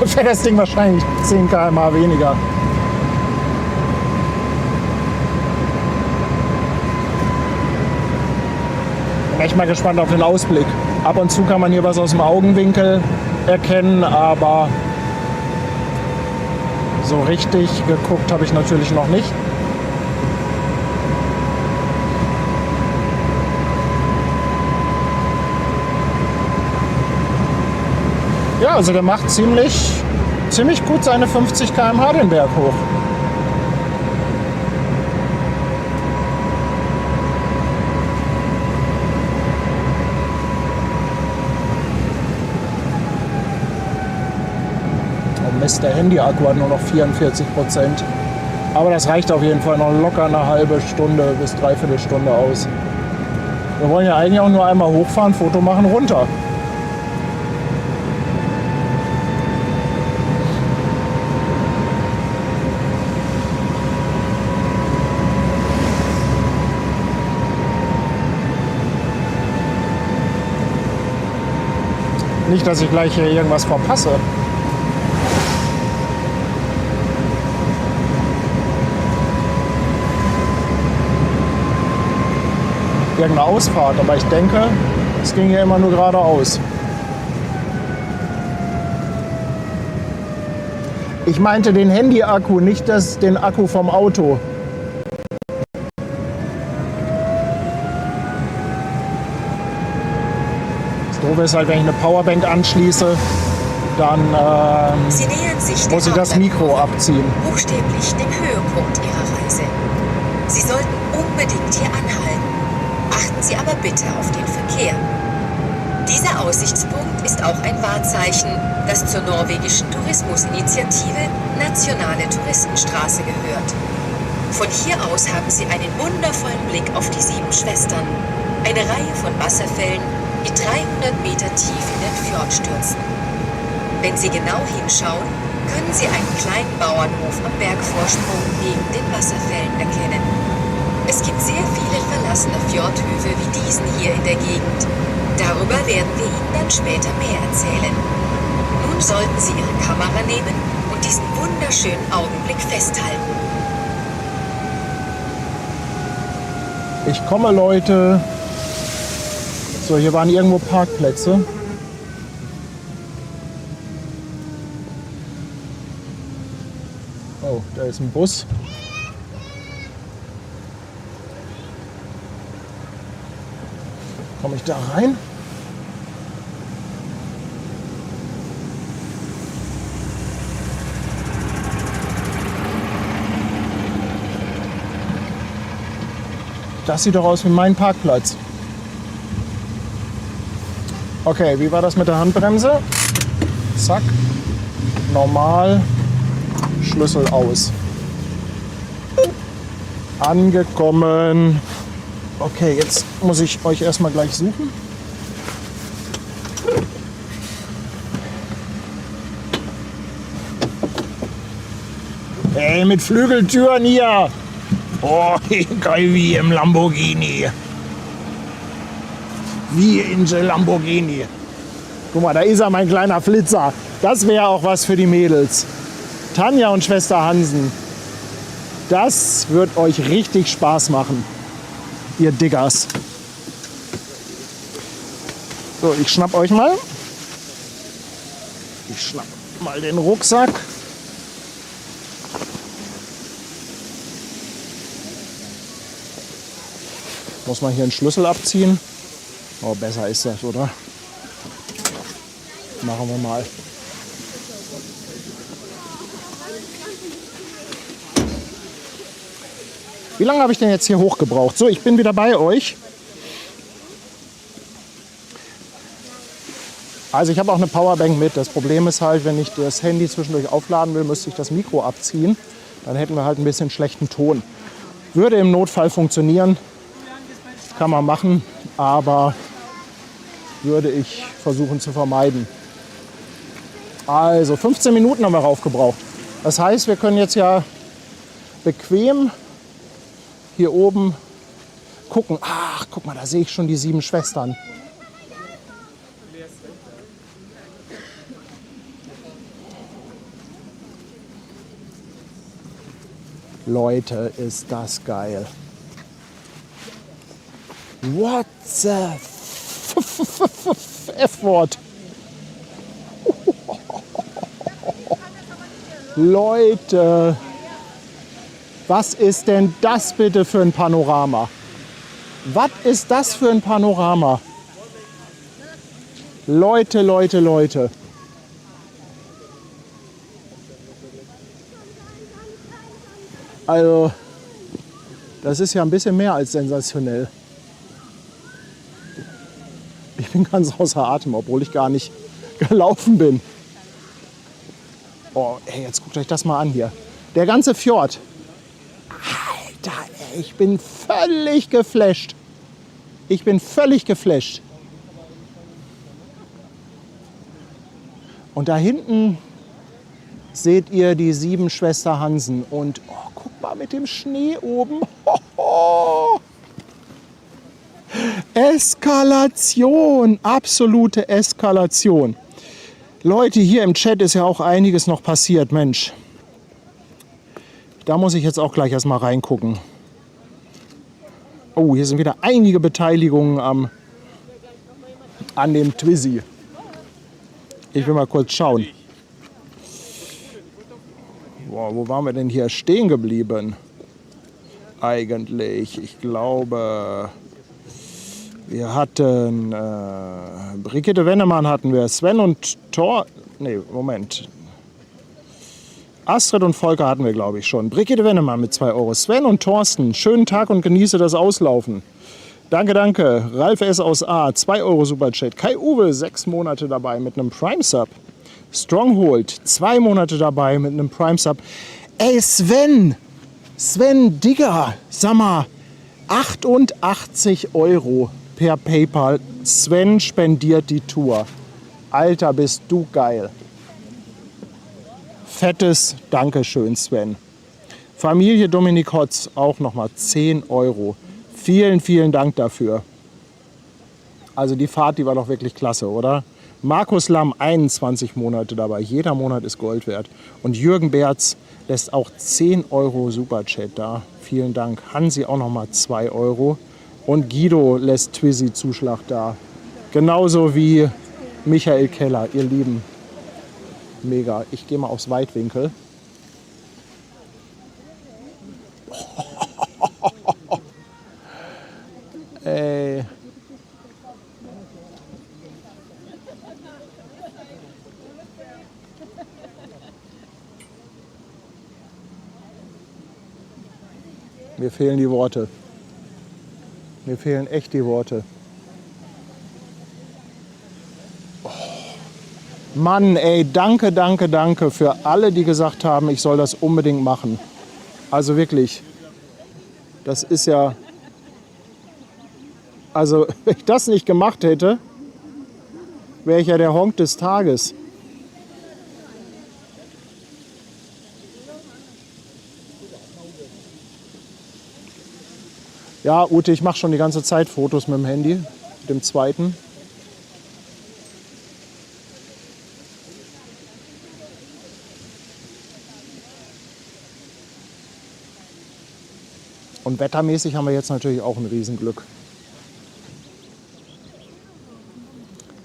wäre das Ding wahrscheinlich 10 km/h weniger. Bin echt mal gespannt auf den Ausblick. Ab und zu kann man hier was aus dem Augenwinkel erkennen, aber so richtig geguckt habe ich natürlich noch nicht. Ja, also der macht ziemlich gut seine 50 km/h den Berg hoch. Mist, der Handy-Akku hat nur noch 44%. Aber das reicht auf jeden Fall noch locker eine halbe Stunde bis dreiviertel Stunde aus. Wir wollen ja eigentlich auch nur einmal hochfahren, Foto machen, runter. Nicht, dass ich gleich hier irgendwas verpasse. Irgendeine Ausfahrt, aber ich denke, es ging ja immer nur geradeaus. Ich meinte den Handy-Akku, nicht den Akku vom Auto. Das Doofe ist halt, wenn ich eine Powerbank anschließe, dann Sie nähern sich muss ich das Mikro abziehen. buchstäblich dem Höhepunkt Ihrer Reise. Sie sollten unbedingt hier anhalten. Achten Sie aber bitte auf den Verkehr. Dieser Aussichtspunkt ist auch ein Wahrzeichen, das zur norwegischen Tourismusinitiative Nationale Touristenstraße gehört. Von hier aus haben Sie einen wundervollen Blick auf die 7 Schwestern, eine Reihe von Wasserfällen, die 300 Meter tief in den Fjord stürzen. Wenn Sie genau hinschauen, können Sie einen kleinen Bauernhof am Bergvorsprung neben den Wasserfällen erkennen. Es gibt sehr viele verlassene Fjordhöfe wie diesen hier in der Gegend. Darüber werden wir Ihnen dann später mehr erzählen. Nun sollten Sie Ihre Kamera nehmen und diesen wunderschönen Augenblick festhalten. Ich komme, Leute. So, hier waren irgendwo Parkplätze. Oh, da ist ein Bus. Komme ich da rein? Das sieht doch aus wie mein Parkplatz. Okay, wie war das mit der Handbremse? Zack. Normal. Schlüssel aus. Angekommen. Okay, jetzt muss ich euch erstmal gleich suchen. Hey, mit Flügeltüren hier. Oh, geil wie im Lamborghini. Wie in der Lamborghini. Guck mal, da ist er, mein kleiner Flitzer. Das wäre auch was für die Mädels. Tanja und Schwester Hansen. Das wird euch richtig Spaß machen, ihr Diggers. So, ich schnapp euch mal. Ich schnapp mal den Rucksack. Muss man hier einen Schlüssel abziehen? Oh, besser ist das, oder? Machen wir mal. Wie lange habe ich denn jetzt hier hochgebraucht? So, ich bin wieder bei euch. Also ich habe auch eine Powerbank mit. Das Problem ist halt, wenn ich das Handy zwischendurch aufladen will, müsste ich das Mikro abziehen. Dann hätten wir halt ein bisschen schlechten Ton. Würde im Notfall funktionieren. Kann man machen, aber würde ich versuchen zu vermeiden. Also 15 Minuten haben wir raufgebraucht. Das heißt, wir können jetzt ja bequem hier oben gucken. Ach, guck mal, da sehe ich schon die 7 Schwestern. Leute, ist das geil. What the F-Wort? Leute, was ist denn das bitte für ein Panorama? Was ist das für ein Panorama? Leute, Leute, Leute. Also, das ist ja ein bisschen mehr als sensationell. Ich bin ganz außer Atem, obwohl ich gar nicht gelaufen bin. Oh, ey, jetzt guckt euch das mal an hier. Der ganze Fjord. Alter, ey, ich bin völlig geflasht. Ich bin völlig geflasht. Und da hinten seht ihr die 7 Schwester Hansen. Und oh, guck mal mit dem Schnee oben. Eskalation, absolute Eskalation. Leute, hier im Chat ist ja auch einiges noch passiert, Mensch. Da muss ich jetzt auch gleich erstmal reingucken. Oh, hier sind wieder einige Beteiligungen an dem Twizy. Ich will mal kurz schauen. Wow, wo waren wir denn hier stehen geblieben? Eigentlich, ich glaube... Wir hatten Brigitte Wennemann hatten wir, Sven und Thor. Nee, Moment. Astrid und Volker hatten wir, glaube ich, schon. Brigitte Wennemann mit 2 Euro. Sven und Thorsten, schönen Tag und genieße das Auslaufen. Danke, danke. Ralf S. aus A, 2 Euro Superchat. Kai Uwe, 6 Monate dabei mit einem Prime-Sub. Stronghold, 2 Monate dabei mit einem Prime-Sub. Ey, Sven, Digga, sag mal, 88 Euro per PayPal. Sven spendiert die Tour. Alter, bist du geil. Fettes Dankeschön, Sven. Familie Dominik Hotz, auch nochmal 10 Euro. Vielen, vielen Dank dafür. Also die Fahrt, die war doch wirklich klasse, oder? Markus Lamm, 21 Monate dabei. Jeder Monat ist Gold wert. Und Jürgen Berz lässt auch 10 Euro Superchat da. Vielen Dank. Hansi auch nochmal 2 Euro. Und Guido lässt Twizzy Zuschlag da. Genauso wie Michael Keller, ihr Lieben. Mega. Ich gehe mal aufs Weitwinkel. Ey. Mir fehlen die Worte. Mir fehlen echt die Worte. Mann, ey, danke, danke, danke für alle, die gesagt haben, ich soll das unbedingt machen. Also wirklich, das ist ja... Also, wenn ich das nicht gemacht hätte, wäre ich ja der Honk des Tages. Ja, Ute, ich mache schon die ganze Zeit Fotos mit dem Handy, mit dem zweiten. Und wettermäßig haben wir jetzt natürlich auch ein Riesenglück.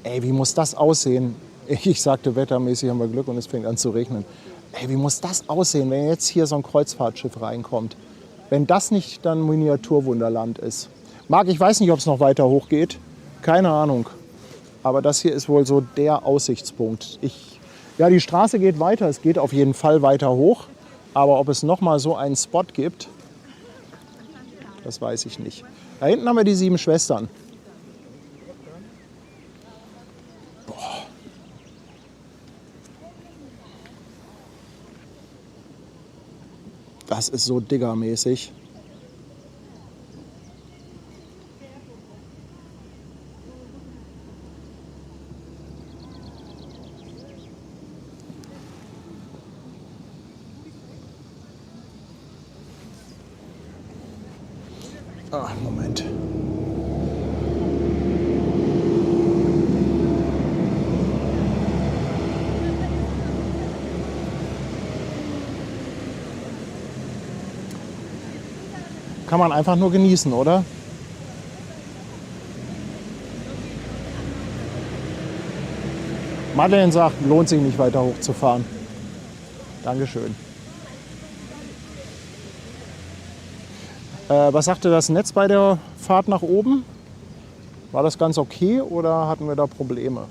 Ey, wie muss das aussehen? Ich sagte, wettermäßig haben wir Glück und es fängt an zu regnen. Ey, wie muss das aussehen, wenn jetzt hier so ein Kreuzfahrtschiff reinkommt? Wenn das nicht dann Miniaturwunderland ist. Marc, ich weiß nicht, ob es noch weiter hoch geht. Keine Ahnung. Aber das hier ist wohl so der Aussichtspunkt. Ja, die Straße geht weiter. Es geht auf jeden Fall weiter hoch. Aber ob es noch mal so einen Spot gibt, das weiß ich nicht. Da hinten haben wir die 7 Schwestern. Boah. Das ist so diggermäßig. Moment. Kann man einfach nur genießen, oder? Madeleine sagt, lohnt sich nicht weiter hochzufahren. Dankeschön. Was sagte das Netz bei der Fahrt nach oben? War das ganz okay oder hatten wir da Probleme?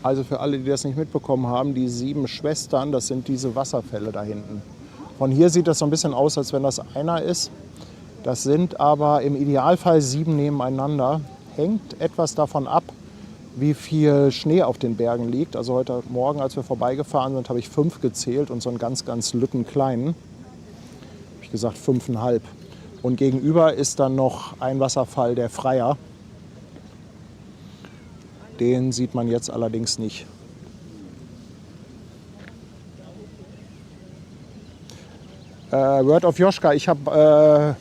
Also für alle, die das nicht mitbekommen haben, die 7 Schwestern, das sind diese Wasserfälle da hinten. Von hier sieht das so ein bisschen aus, als wenn das einer ist. Das sind aber im Idealfall 7 nebeneinander. Hängt etwas davon ab, wie viel Schnee auf den Bergen liegt. Also heute Morgen, als wir vorbeigefahren sind, habe ich 5 gezählt und so einen ganz, ganz lückenkleinen. Habe ich gesagt 5,5. Und gegenüber ist dann noch ein Wasserfall, der Freier. Den sieht man jetzt allerdings nicht. Word of Joschka, ich habe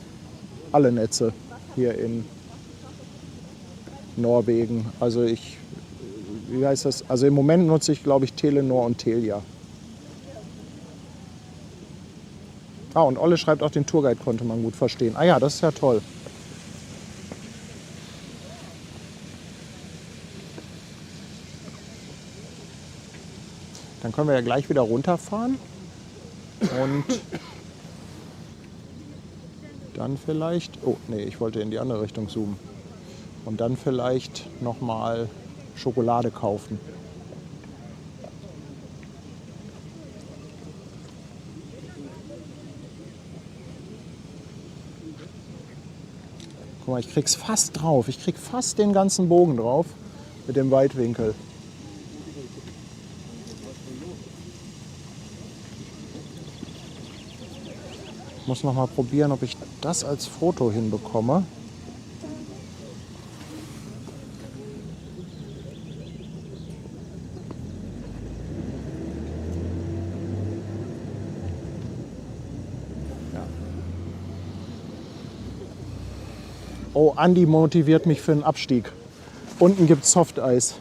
alle Netze hier in Norwegen. Also wie heißt das? Also im Moment nutze ich, glaube ich, Telenor und Telia. Ah, und Olle schreibt, auch den Tourguide konnte man gut verstehen. Ah ja, das ist ja toll. Dann können wir ja gleich wieder runterfahren und dann vielleicht, oh nee, ich wollte in die andere Richtung zoomen. Und dann vielleicht nochmal Schokolade kaufen. Guck mal, ich krieg's fast drauf. Ich krieg fast den ganzen Bogen drauf mit dem Weitwinkel. Ich muss noch mal probieren, ob ich das als Foto hinbekomme. Oh, Andi motiviert mich für den Abstieg. Unten gibt es Softeis.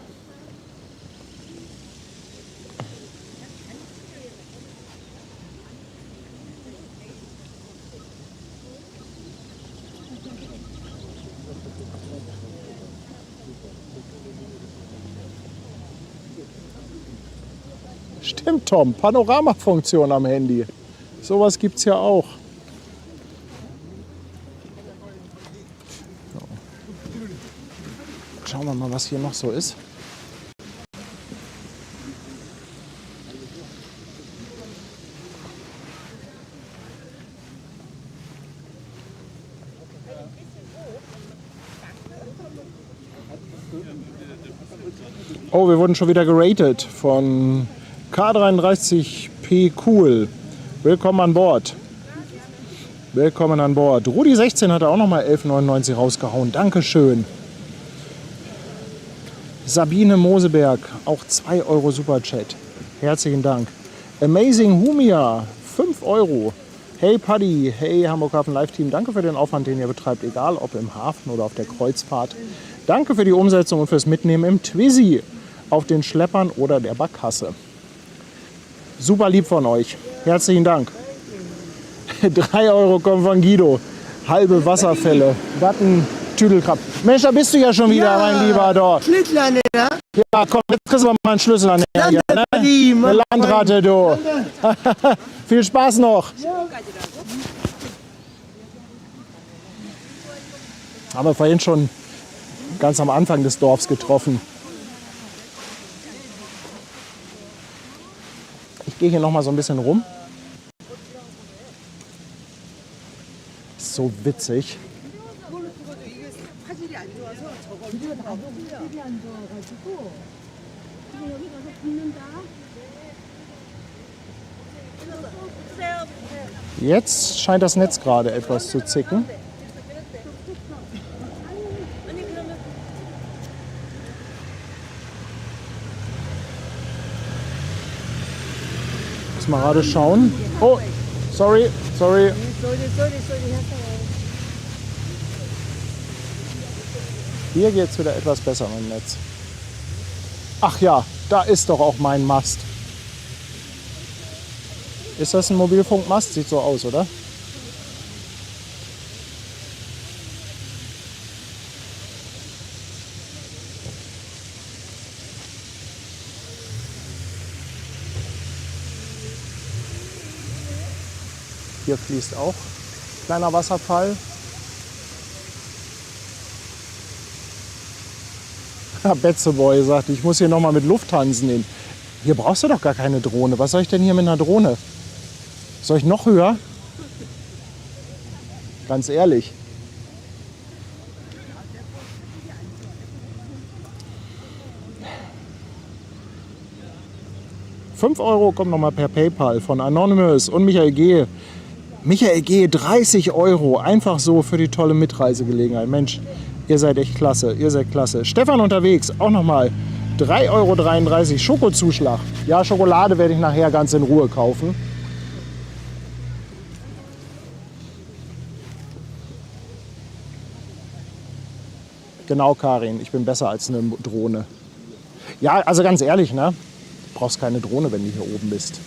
Stimmt, Tom. Panoramafunktion am Handy. Sowas gibt es ja auch. So. Schauen wir mal, was hier noch so ist. Oh, wir wurden schon wieder geratet von K33P Cool. Willkommen an Bord. Willkommen an Bord. Rudi 16 hat auch noch mal 11,99 rausgehauen. Dankeschön. Sabine Moseberg, auch 2 Euro Superchat. Herzlichen Dank. Amazing Humia, 5 Euro. Hey Paddy, hey Hamburg Hafen Live Team, danke für den Aufwand, den ihr betreibt, egal ob im Hafen oder auf der Kreuzfahrt. Danke für die Umsetzung und fürs Mitnehmen im Twizy, auf den Schleppern oder der Barkasse. Super lieb von euch. Herzlichen Dank. 3 Euro kommen von Guido. Halbe Wasserfälle. Watten, Tüdelkrab. Mensch, da bist du ja schon wieder, mein Lieber. Doch. Schlüssel an der, Ja, komm, jetzt kriegst du mal einen Schlüssel an der hier, ne? Eine Landratte, du. Viel Spaß noch. Haben wir vorhin schon ganz am Anfang des Dorfs getroffen. Ich gehe hier noch mal so ein bisschen rum. Ist so witzig. Jetzt scheint das Netz gerade etwas zu zicken. Muss mal gerade schauen. Oh, sorry. Hier geht es wieder etwas besser mit dem Netz. Ach ja, da ist doch auch mein Mast. Ist das ein Mobilfunkmast? Sieht so aus, oder? Hier fließt auch kleiner Wasserfall. Betzeboy sagt, ich muss hier noch mal mit Lufthansen hin. Hier brauchst du doch gar keine Drohne. Was soll ich denn hier mit einer Drohne? Soll ich noch höher? Ganz ehrlich. €5 kommt noch mal per PayPal von Anonymous und Michael G. Michael G. 30 Euro. Einfach so für die tolle Mitreisegelegenheit. Mensch, ihr seid echt klasse. Ihr seid klasse. Stefan unterwegs, auch noch mal 3,33 Euro Schokozuschlag. Ja, Schokolade werde ich nachher ganz in Ruhe kaufen. Genau, Karin, ich bin besser als eine Drohne. Ja, also ganz ehrlich, ne? Du brauchst keine Drohne, wenn du hier oben bist.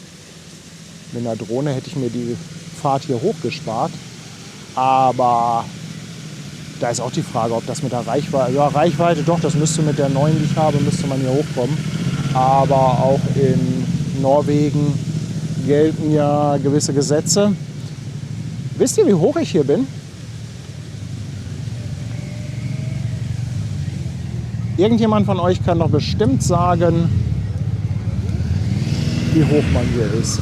Mit einer Drohne hätte ich mir die Fahrt hier hochgespart. Aber da ist auch die Frage, ob das mit der Reichweite... Ja, Reichweite doch, das müsste mit der neuen, die ich habe, müsste man hier hochkommen. Aber auch in Norwegen gelten ja gewisse Gesetze. Wisst ihr, wie hoch ich hier bin? Irgendjemand von euch kann doch bestimmt sagen, wie hoch man hier ist.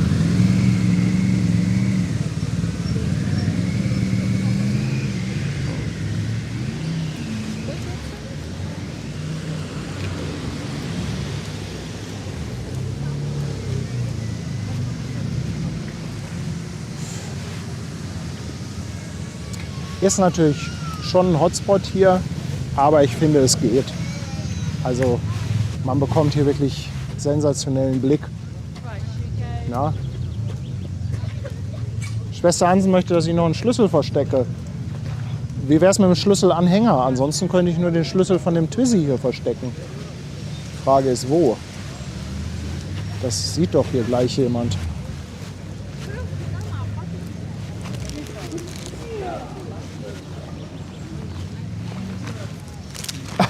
Ist natürlich schon ein Hotspot hier, aber ich finde, es geht. Also man bekommt hier wirklich sensationellen Blick. Ja. Schwester Hansen möchte, dass ich noch einen Schlüssel verstecke. Wie wäre es mit dem Schlüsselanhänger? Ansonsten könnte ich nur den Schlüssel von dem Twizy hier verstecken. Die Frage ist, wo? Das sieht doch hier gleich jemand.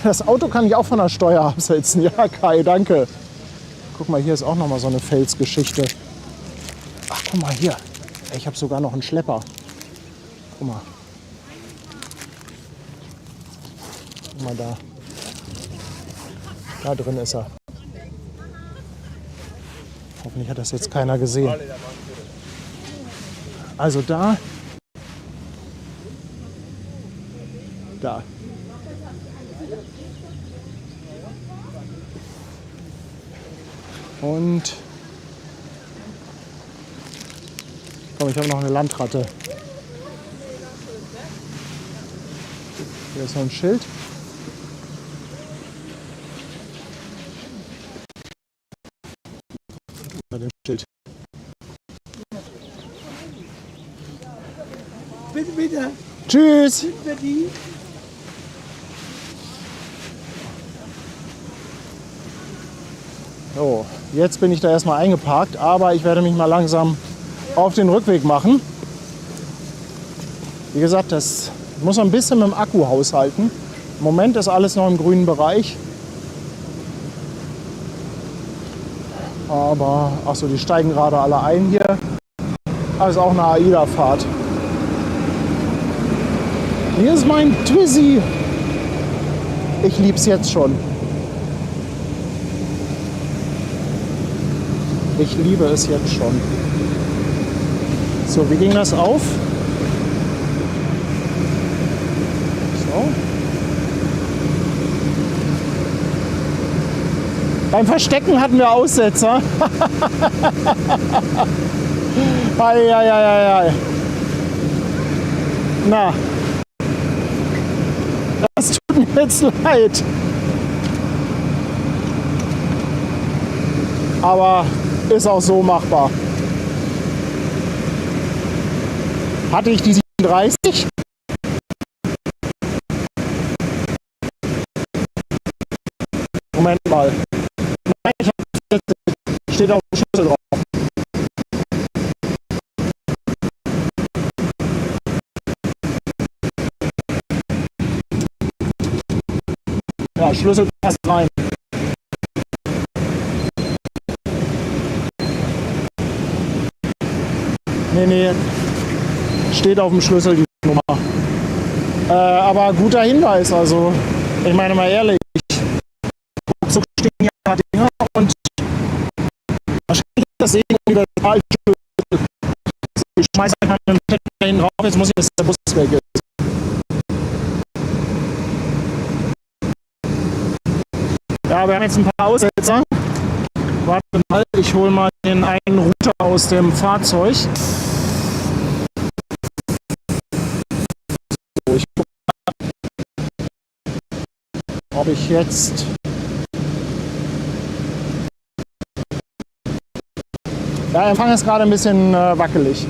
Das Auto kann ich auch von der Steuer absetzen. Ja, Kai, danke. Guck mal, hier ist auch noch mal so eine Felsgeschichte. Ach, guck mal hier. Ich habe sogar noch einen Schlepper. Guck mal. Guck mal da. Da drin ist er. Hoffentlich hat das jetzt keiner gesehen. Also da. Da. Und komm, ich habe noch eine Landratte. Hier ist noch ein Schild. Den Schild. Bitte, bitte. Tschüss. Bitte. So, jetzt bin ich da erstmal eingeparkt, aber ich werde mich mal langsam auf den Rückweg machen. Wie gesagt, das muss ein bisschen mit dem Akku haushalten. Im Moment ist alles noch im grünen Bereich. Aber, achso, die steigen gerade alle ein hier. Das ist auch eine AIDA-Fahrt. Hier ist mein Twizy. Ich lieb's jetzt schon. Ich liebe es jetzt schon. So, wie ging das auf? So. Beim Verstecken hatten wir Aussetzer. Ei, ei, ei, ei. Na, das tut mir jetzt leid. Aber ist auch so machbar. Hatte ich die 37? Moment mal. Nein, ich habe steht auf dem Schlüssel drauf. Ja, Schlüssel passt rein. Nee, steht auf dem Schlüssel die Nummer. Aber guter Hinweis, also ich meine mal ehrlich, so stehen ja Dinger und wahrscheinlich ist das irgendwie der falsche Schlüssel. Ich schmeiße einfach einen Stecker hinten drauf, jetzt muss ich, dass der Bus weg ist. Ja, wir haben jetzt ein paar Aussetzer. Warte mal, ich hole mal den einen Router aus dem Fahrzeug. So, ich gucke mal, ob ich jetzt... Ja, Empfang ist gerade ein bisschen wackelig.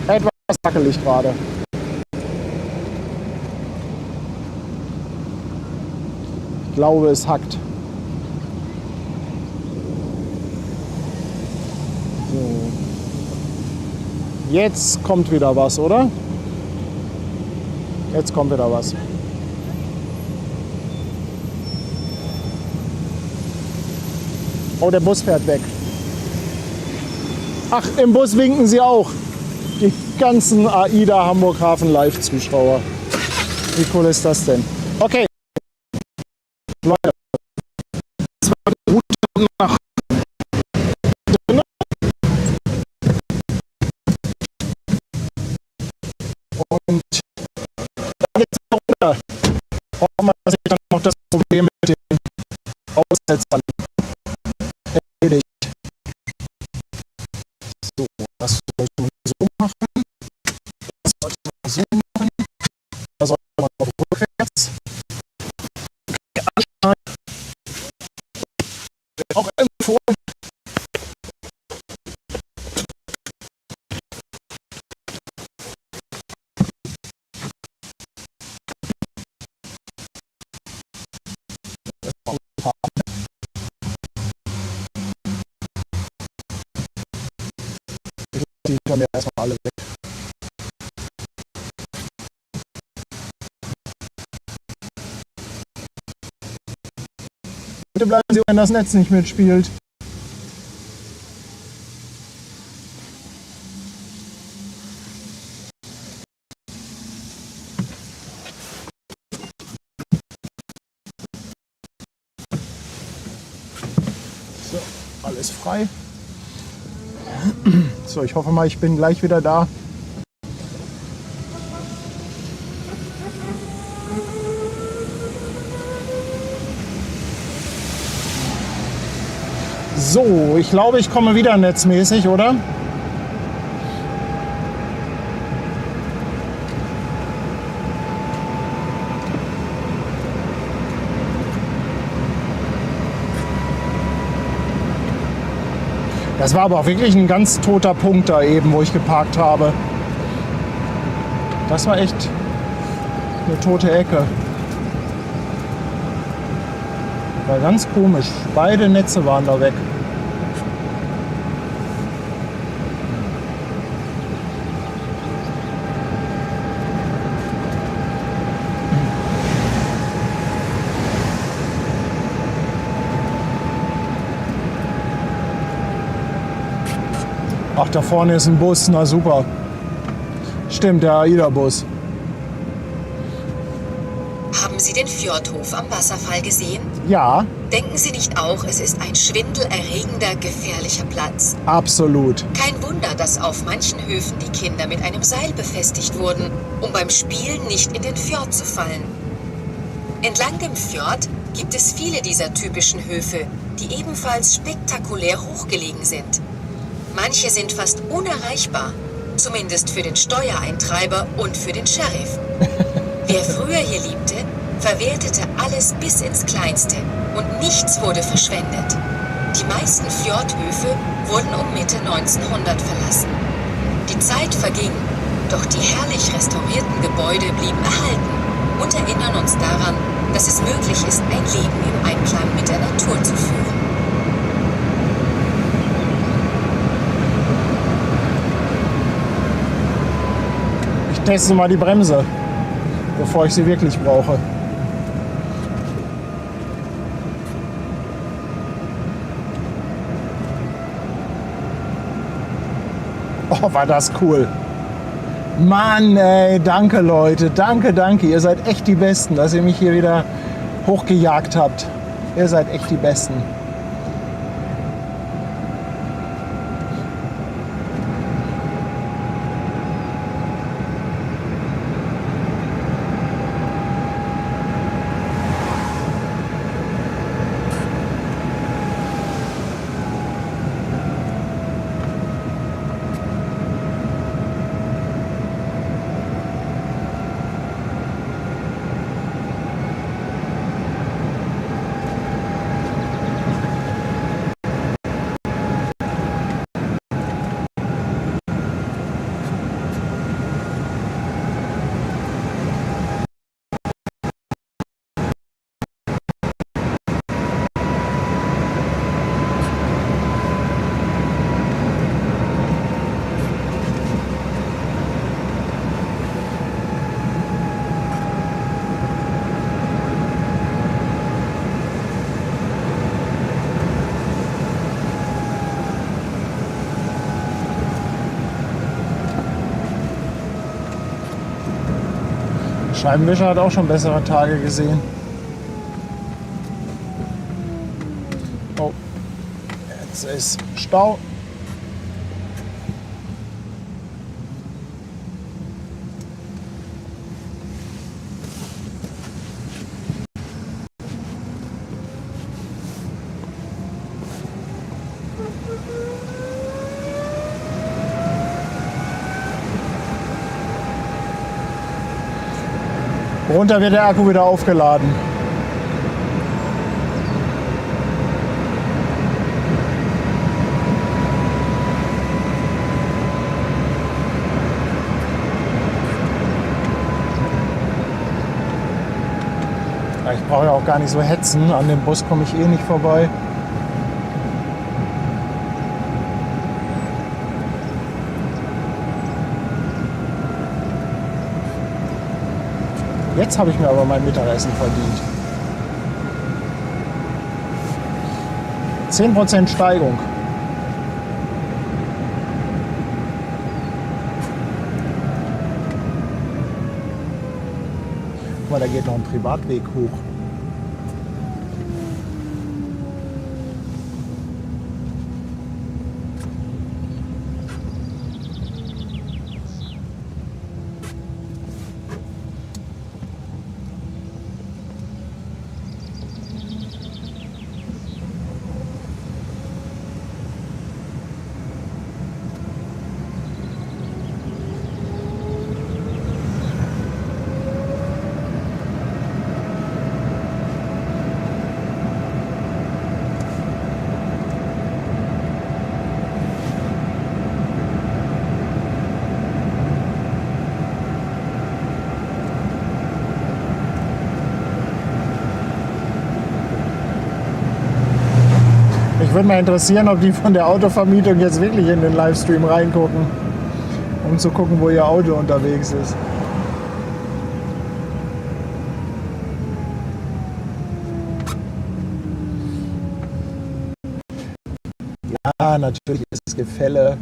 Etwas wackelig gerade. Ich glaube, es hackt. So. Jetzt kommt wieder was, oder? Jetzt kommt wieder was. Oh, der Bus fährt weg. Ach, im Bus winken sie auch. Die ganzen AIDA Hamburg-Hafen Live-Zuschauer. Wie cool ist das denn? Okay. Leute. nach und da geht's runter. Hoffen wir, dass ich dann noch das Problem mit den Aussetzern erledigt. So, das sollte man so machen. Das sollte man so machen. Da sollte man noch rückwärts. Auch empfohlen. Die kommen ja erstmal alle weg. Bitte bleiben Sie, wenn das Netz nicht mitspielt. So, alles frei. So, ich hoffe mal, ich bin gleich wieder da. So, ich glaube, ich komme wieder netzmäßig, oder? Das war aber auch wirklich ein ganz toter Punkt da eben, wo ich geparkt habe. Das war echt eine tote Ecke. War ganz komisch. Beide Netze waren da weg. Ach, da vorne ist ein Bus, na super. Stimmt, der AIDA-Bus. Haben Sie den Fjordhof am Wasserfall gesehen? Ja, Denken Sie nicht auch, es ist ein schwindelerregender, gefährlicher Platz? absolut. Kein Wunder, dass auf manchen Höfen die Kinder mit einem Seil befestigt wurden, um beim Spielen nicht in den Fjord zu fallen. Entlang dem Fjord gibt es viele dieser typischen Höfe, die ebenfalls spektakulär hochgelegen sind. Manche sind fast unerreichbar, zumindest für den Steuereintreiber und für den Sheriff. Wer früher hier lebte, verwertete alles bis ins Kleinste und nichts wurde verschwendet. Die meisten Fjordhöfe wurden um Mitte 1900 verlassen. Die Zeit verging, doch die herrlich restaurierten Gebäude blieben erhalten und erinnern uns daran, dass es möglich ist, ein Leben im Einklang mit der Natur zu führen. Ich teste mal die Bremse, bevor ich sie wirklich brauche. Oh, war das cool. Mann, ey, danke Leute, danke, danke. Ihr seid echt die Besten, dass ihr mich hier wieder hochgejagt habt. Ihr seid echt die Besten. Scheibenwischer hat auch schon bessere Tage gesehen. Oh, ist Stau. Runter wird der Akku wieder aufgeladen. Ja, ich brauche ja auch gar nicht so hetzen. An dem Bus komme ich eh nicht vorbei. Jetzt habe ich mir aber mein Mittagessen verdient. 10% Steigung. Guck mal, da geht noch ein Privatweg hoch. Würde mich interessieren, ob die von der Autovermietung jetzt wirklich in den Livestream reingucken, um zu gucken, wo ihr Auto unterwegs ist. Ja, natürlich ist es Gefälle,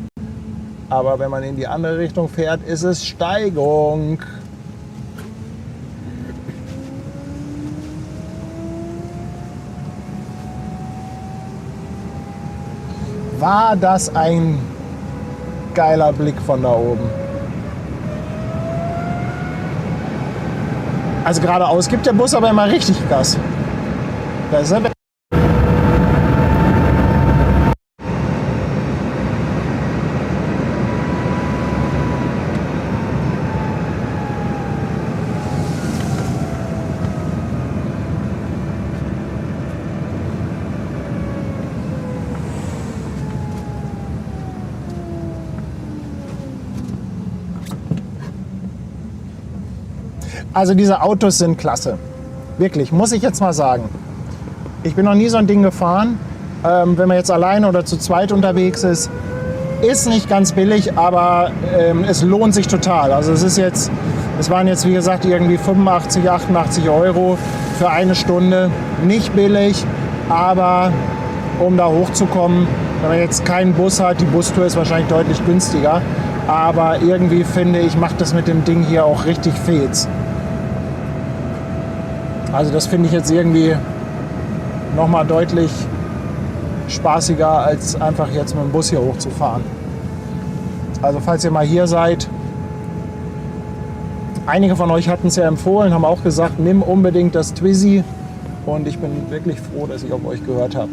aber wenn man in die andere Richtung fährt, ist es Steigung. War das ein geiler Blick von da oben. Also geradeaus gibt der Bus aber immer richtig Gas. Da ist er weg. Also diese Autos sind klasse. Wirklich, muss ich jetzt mal sagen. Ich bin noch nie so ein Ding gefahren. Wenn man jetzt alleine oder zu zweit unterwegs ist, ist nicht ganz billig, aber es lohnt sich total. Also es waren jetzt wie gesagt irgendwie 85, 88 € für eine Stunde. Nicht billig, aber um da hochzukommen, wenn man jetzt keinen Bus hat, die Bustour ist wahrscheinlich deutlich günstiger. Aber irgendwie finde ich, macht das mit dem Ding hier auch richtig Fets. Also das finde ich jetzt irgendwie nochmal deutlich spaßiger, als einfach jetzt mit dem Bus hier hochzufahren. Also falls ihr mal hier seid, einige von euch hatten es ja empfohlen, haben auch gesagt, nimm unbedingt das Twizy. Und ich bin wirklich froh, dass ich auf euch gehört habe.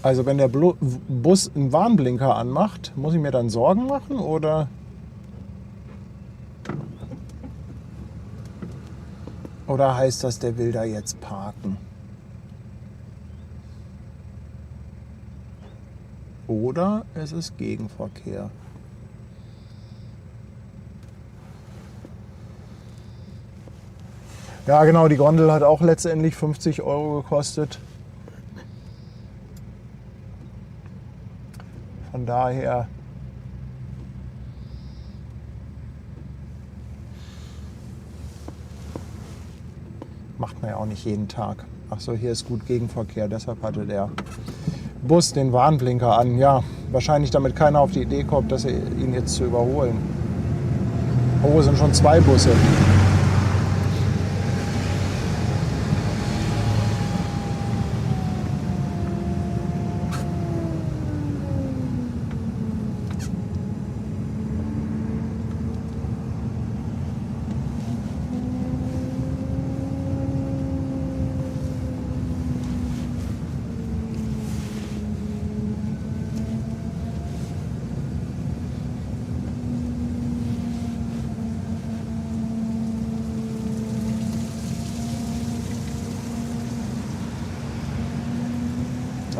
Also wenn der Bus einen Warnblinker anmacht, muss ich mir dann Sorgen machen oder heißt das, der will da jetzt parken? Oder es ist Gegenverkehr. Ja genau, die Gondel hat auch letztendlich 50 € gekostet. Von daher macht man ja auch nicht jeden Tag. Ach so, hier ist gut Gegenverkehr, deshalb hatte der Bus den Warnblinker an. Ja, wahrscheinlich damit keiner auf die Idee kommt, dass ihn jetzt zu überholen. Oh, es sind schon 2 Busse.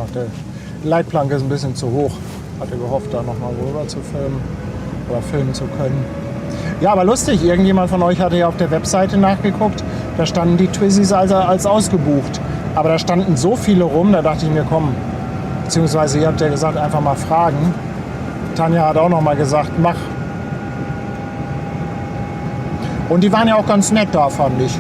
Ach, der Leitplanke ist ein bisschen zu hoch. Hatte gehofft, da nochmal rüber zu filmen oder filmen zu können. Ja, aber lustig, irgendjemand von euch hatte ja auf der Webseite nachgeguckt. Da standen die Twizzys als ausgebucht. Aber da standen so viele rum, da dachte ich mir, komm. Beziehungsweise ihr habt ja gesagt, einfach mal fragen. Tanja hat auch noch mal gesagt, mach. Und die waren ja auch ganz nett da, fand ich.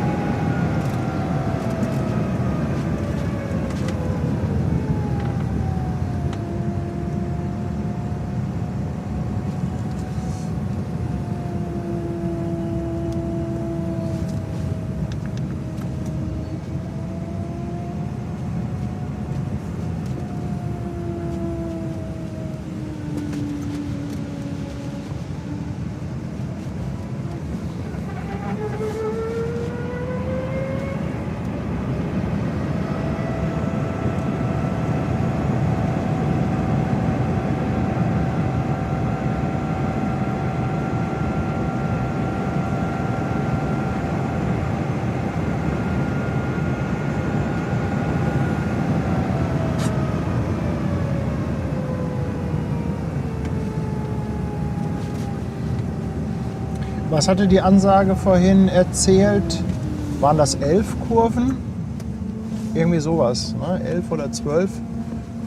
Was hatte die Ansage vorhin erzählt? Waren das 11 Kurven? Irgendwie sowas, ne? 11 oder 12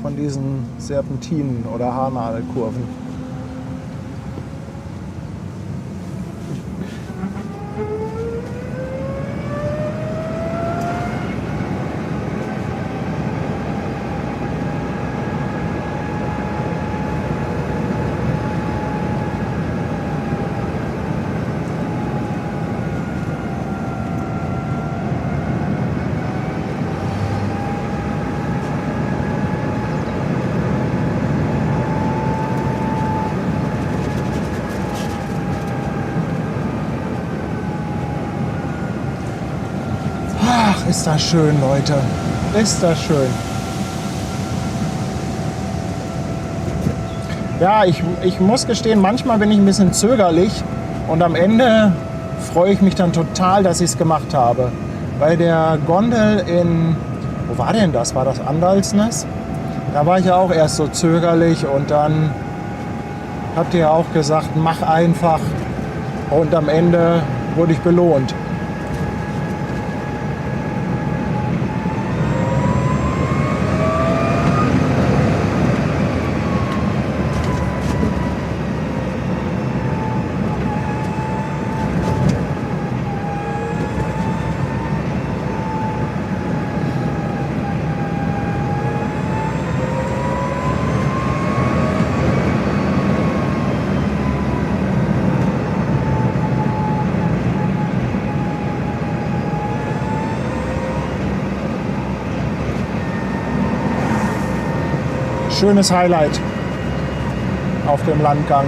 von diesen Serpentinen oder Haarnadelkurven. Ach, ist das schön, Leute. Ist das schön. Ja, ich muss gestehen, manchmal bin ich ein bisschen zögerlich und am Ende freue ich mich dann total, dass ich es gemacht habe. Bei der Gondel in, wo war denn das? War das Andalsnes? Da war ich ja auch erst so zögerlich und dann habt ihr ja auch gesagt, mach einfach, und am Ende wurde ich belohnt. Schönes Highlight auf dem Landgang.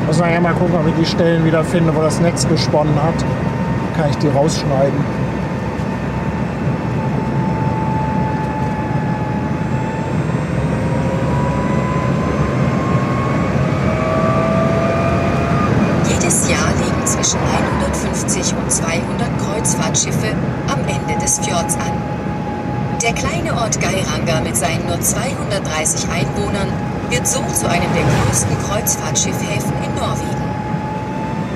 Muss nachher mal gucken, ob ich die Stellen wieder finde, wo das Netz gesponnen hat. Kann ich die rausschneiden. Zwischen 150 und 200 Kreuzfahrtschiffe am Ende des Fjords an. Der kleine Ort Geiranger mit seinen nur 230 Einwohnern wird so zu einem der größten Kreuzfahrtschiffhäfen in Norwegen.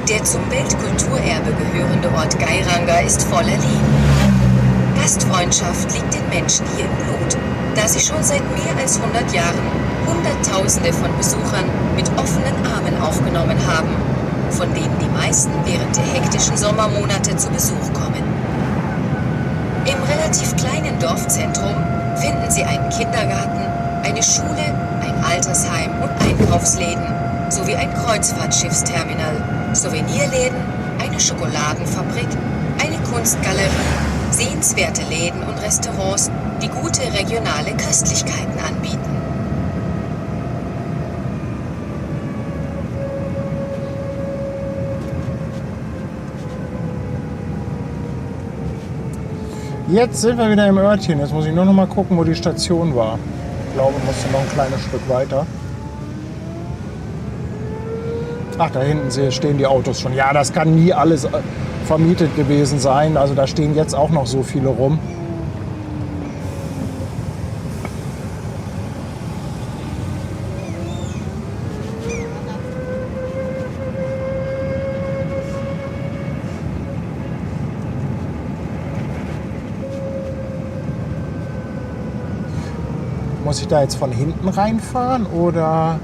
Der zum Weltkulturerbe gehörende Ort Geiranger ist voller Leben. Gastfreundschaft liegt den Menschen hier im Blut, da sie schon seit mehr als 100 Jahren Hunderttausende von Besuchern mit offenen Armen aufgenommen haben, von denen die meisten während der hektischen Sommermonate zu Besuch kommen. Im relativ kleinen Dorfzentrum finden Sie einen Kindergarten, eine Schule, ein Altersheim und Einkaufsläden sowie ein Kreuzfahrtschiffsterminal, Souvenirläden, eine Schokoladenfabrik, eine Kunstgalerie, sehenswerte Läden und Restaurants, die gute regionale Köstlichkeiten anbieten. Jetzt sind wir wieder im Örtchen. Jetzt muss ich nur noch mal gucken, wo die Station war. Ich glaube, ich musste noch ein kleines Stück weiter. Ach, da hinten stehen die Autos schon. Ja, das kann nie alles vermietet gewesen sein. Also da stehen jetzt auch noch so viele rum. Muss ich da jetzt von hinten reinfahren oder?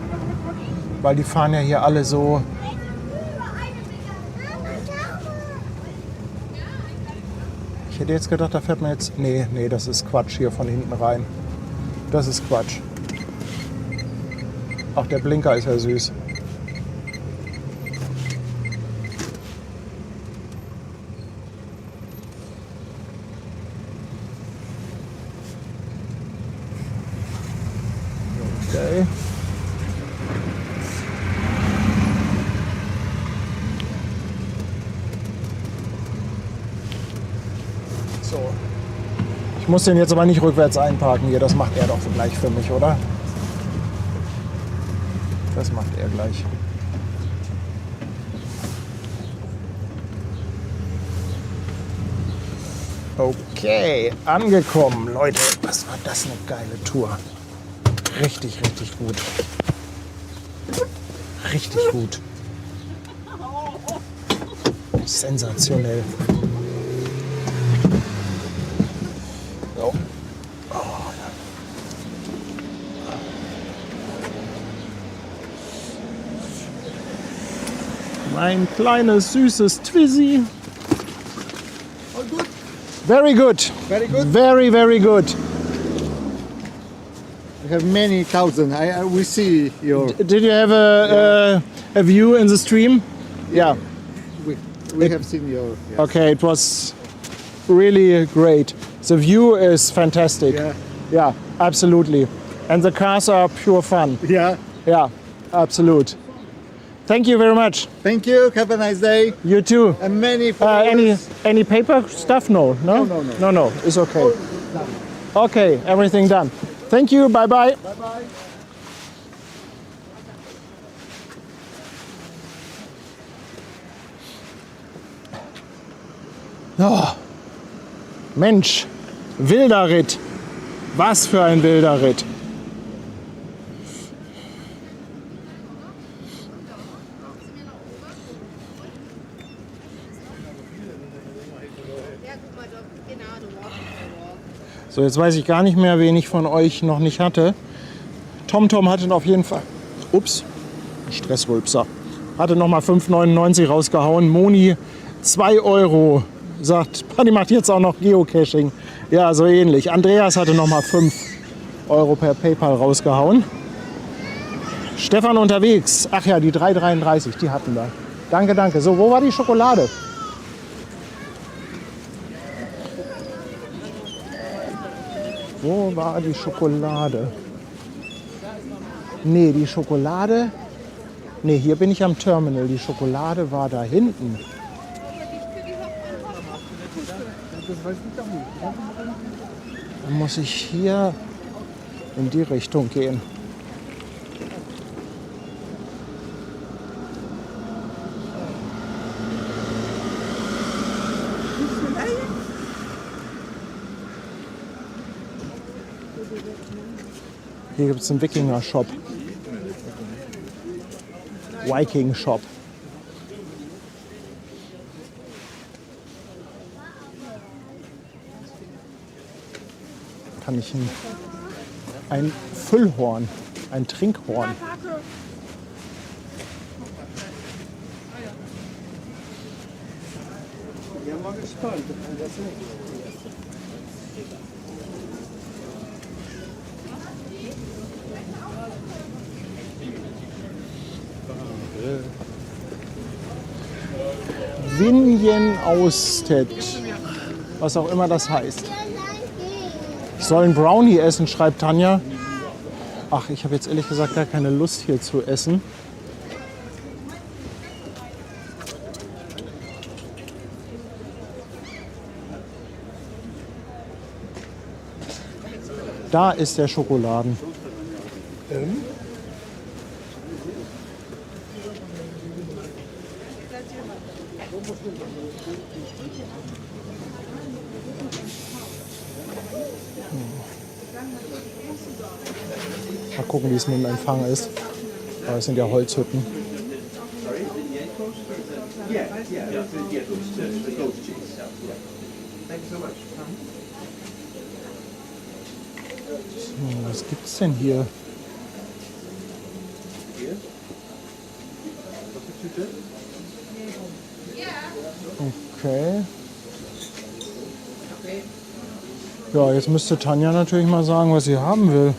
Weil die fahren ja hier alle so. Ich hätte jetzt gedacht, da fährt man jetzt. Nee, das ist Quatsch hier von hinten rein. Das ist Quatsch. Ach, der Blinker ist ja süß. Okay. So. Ich muss den jetzt aber nicht rückwärts einparken hier. Das macht er doch gleich für mich, oder? Das macht er gleich. Okay, angekommen. Leute, was war das eine geile Tour. Richtig, richtig gut. Richtig gut. Sensationell. So. Oh. Mein kleines, süßes Twizzy. Very good. Very good. Very, very good. We have many thousand. We see your. Did you have a view in the stream? Yeah. We have seen your. Yeah. Okay, it was really great. The view is fantastic. Yeah. Yeah, absolutely. And the cars are pure fun. Yeah. Yeah, absolute. Thank you very much. Thank you. Have a nice day. You too. And many followers. Any paper stuff? No. No. It's okay. Okay, everything done. Thank you. Bye bye. Bye bye. Oh. Mensch, wilder Ritt. Was für ein wilder Ritt. So, jetzt weiß ich gar nicht mehr, wen ich von euch noch nicht hatte. TomTom hatte auf jeden Fall. Ups, Stressrülpser. Hatte noch mal 5,99 rausgehauen. Moni 2 Euro. Sagt, die macht jetzt auch noch Geocaching. Ja, so ähnlich. Andreas hatte noch mal 5 Euro per PayPal rausgehauen. Stefan unterwegs. Ach ja, die 3,33, die hatten wir. Danke, danke. So, wo war die Schokolade? Wo war die Schokolade? Nee, die Schokolade. Nee, hier bin ich am Terminal. Die Schokolade war da hinten. Dann muss ich hier in die Richtung gehen. Hier gibt es einen Wikinger-Shop. Viking-Shop. Kann ich ein Füllhorn. Ein Trinkhorn. Ja, mal gespannt. Vinjen Austet. Was auch immer das heißt. Ich soll einen Brownie essen, schreibt Tanja. Ach, ich habe jetzt ehrlich gesagt gar keine Lust hier zu essen. Da ist der Schokoladen. Mal gucken, wie es mit dem Empfang ist. Aber es sind ja Holzhütten. So, was gibt's denn hier? Okay. Ja, jetzt müsste Tanja natürlich mal sagen, was sie haben will.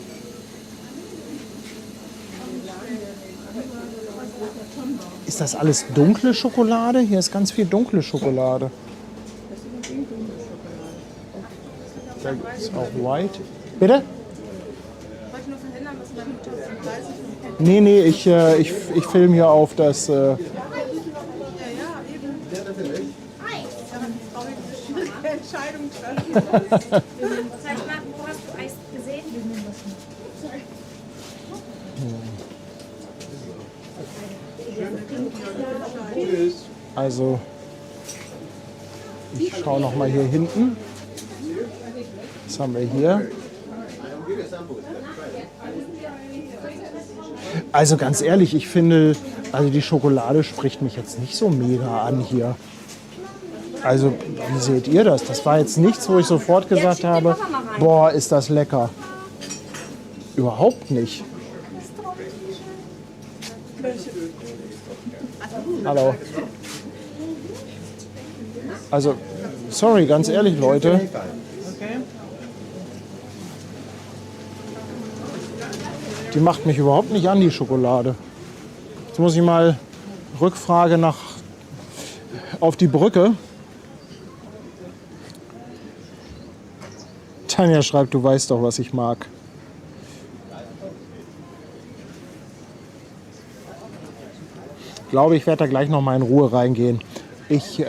Ist das alles dunkle Schokolade? Hier ist ganz viel dunkle Schokolade. Da ist auch White. Bitte? Nee, ich filme hier auf das. Entscheidung treffen. Sag mal, wo hast du Eis gesehen? Also, ich schaue noch mal hier hinten. Was haben wir hier? Also ganz ehrlich, ich finde, also die Schokolade spricht mich jetzt nicht so mega an hier. Also, wie seht ihr das? Das war jetzt nichts, wo ich sofort gesagt habe, boah, ist das lecker. Überhaupt nicht. Hallo. Also, sorry, ganz ehrlich, Leute. Die macht mich überhaupt nicht an, die Schokolade. Jetzt muss ich mal Rückfrage auf die Brücke. Tanja schreibt, du weißt doch, was ich mag. Ich glaube, ich werde da gleich noch mal in Ruhe reingehen. Ich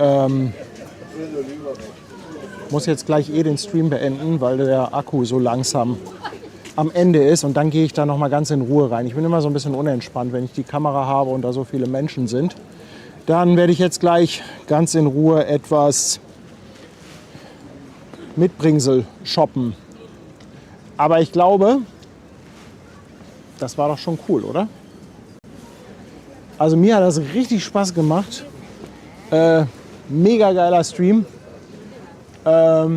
muss jetzt gleich den Stream beenden, weil der Akku so langsam am Ende ist. Und dann gehe ich da noch mal ganz in Ruhe rein. Ich bin immer so ein bisschen unentspannt, wenn ich die Kamera habe und da so viele Menschen sind. Dann werde ich jetzt gleich ganz in Ruhe etwas Mitbringsel shoppen. Aber ich glaube, das war doch schon cool, oder? Also mir hat das richtig Spaß gemacht. Mega geiler Stream. Ja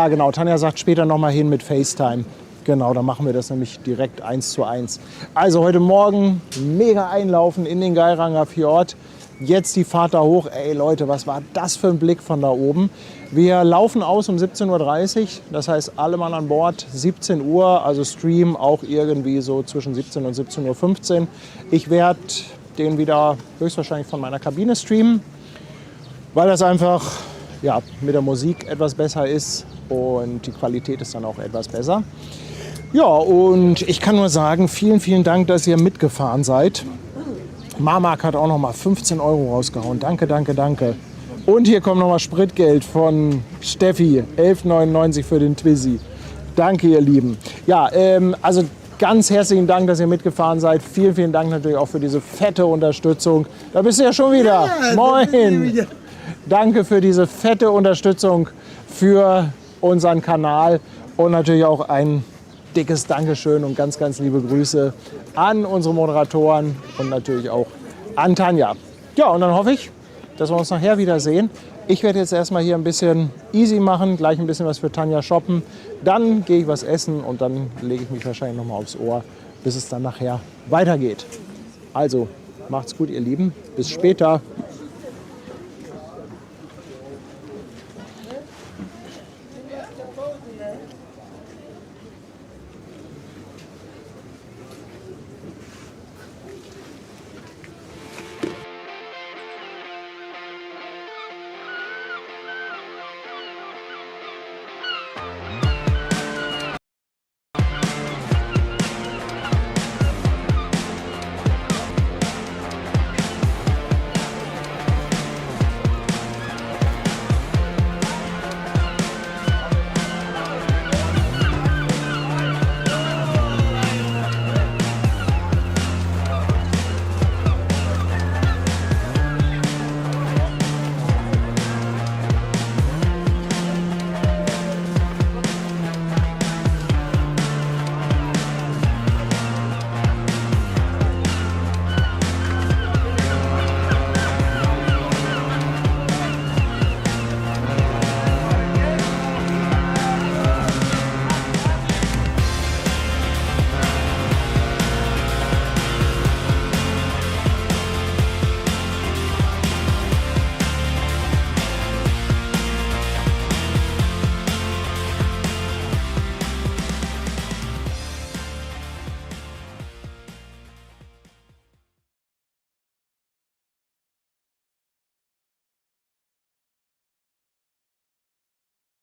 genau, Tanja sagt später noch mal hin mit FaceTime. Genau, dann machen wir das nämlich direkt 1:1. Also heute Morgen mega einlaufen in den Geiranger Fjord. Jetzt die Fahrt da hoch. Ey Leute, was war das für ein Blick von da oben? Wir laufen aus um 17:30 Uhr. Das heißt, alle Mann an Bord 17 Uhr. Also Stream auch irgendwie so zwischen 17 und 17:15 Uhr. Ich werde den wieder höchstwahrscheinlich von meiner Kabine streamen, weil das einfach ja, mit der Musik etwas besser ist und die Qualität ist dann auch etwas besser. Ja, und ich kann nur sagen, vielen, vielen Dank, dass ihr mitgefahren seid. Marmark hat auch noch mal 15 Euro rausgehauen. Danke, danke, danke. Und hier kommt noch mal Spritgeld von Steffi, 11,99 für den Twizy. Danke, ihr Lieben. Ja, also ganz herzlichen Dank, dass ihr mitgefahren seid. Vielen, vielen Dank natürlich auch für diese fette Unterstützung. Da bist du ja schon wieder. Ja, moin. Danke für diese fette Unterstützung für unseren Kanal und natürlich auch ein dickes Dankeschön und ganz, ganz liebe Grüße an unsere Moderatoren und natürlich auch an Tanja. Ja, und dann hoffe ich, dass wir uns nachher wiedersehen. Ich werde jetzt erstmal hier ein bisschen easy machen, gleich ein bisschen was für Tanja shoppen. Dann gehe ich was essen und dann lege ich mich wahrscheinlich noch mal aufs Ohr bis es dann nachher weitergeht. Also macht's gut, ihr Lieben. Bis später.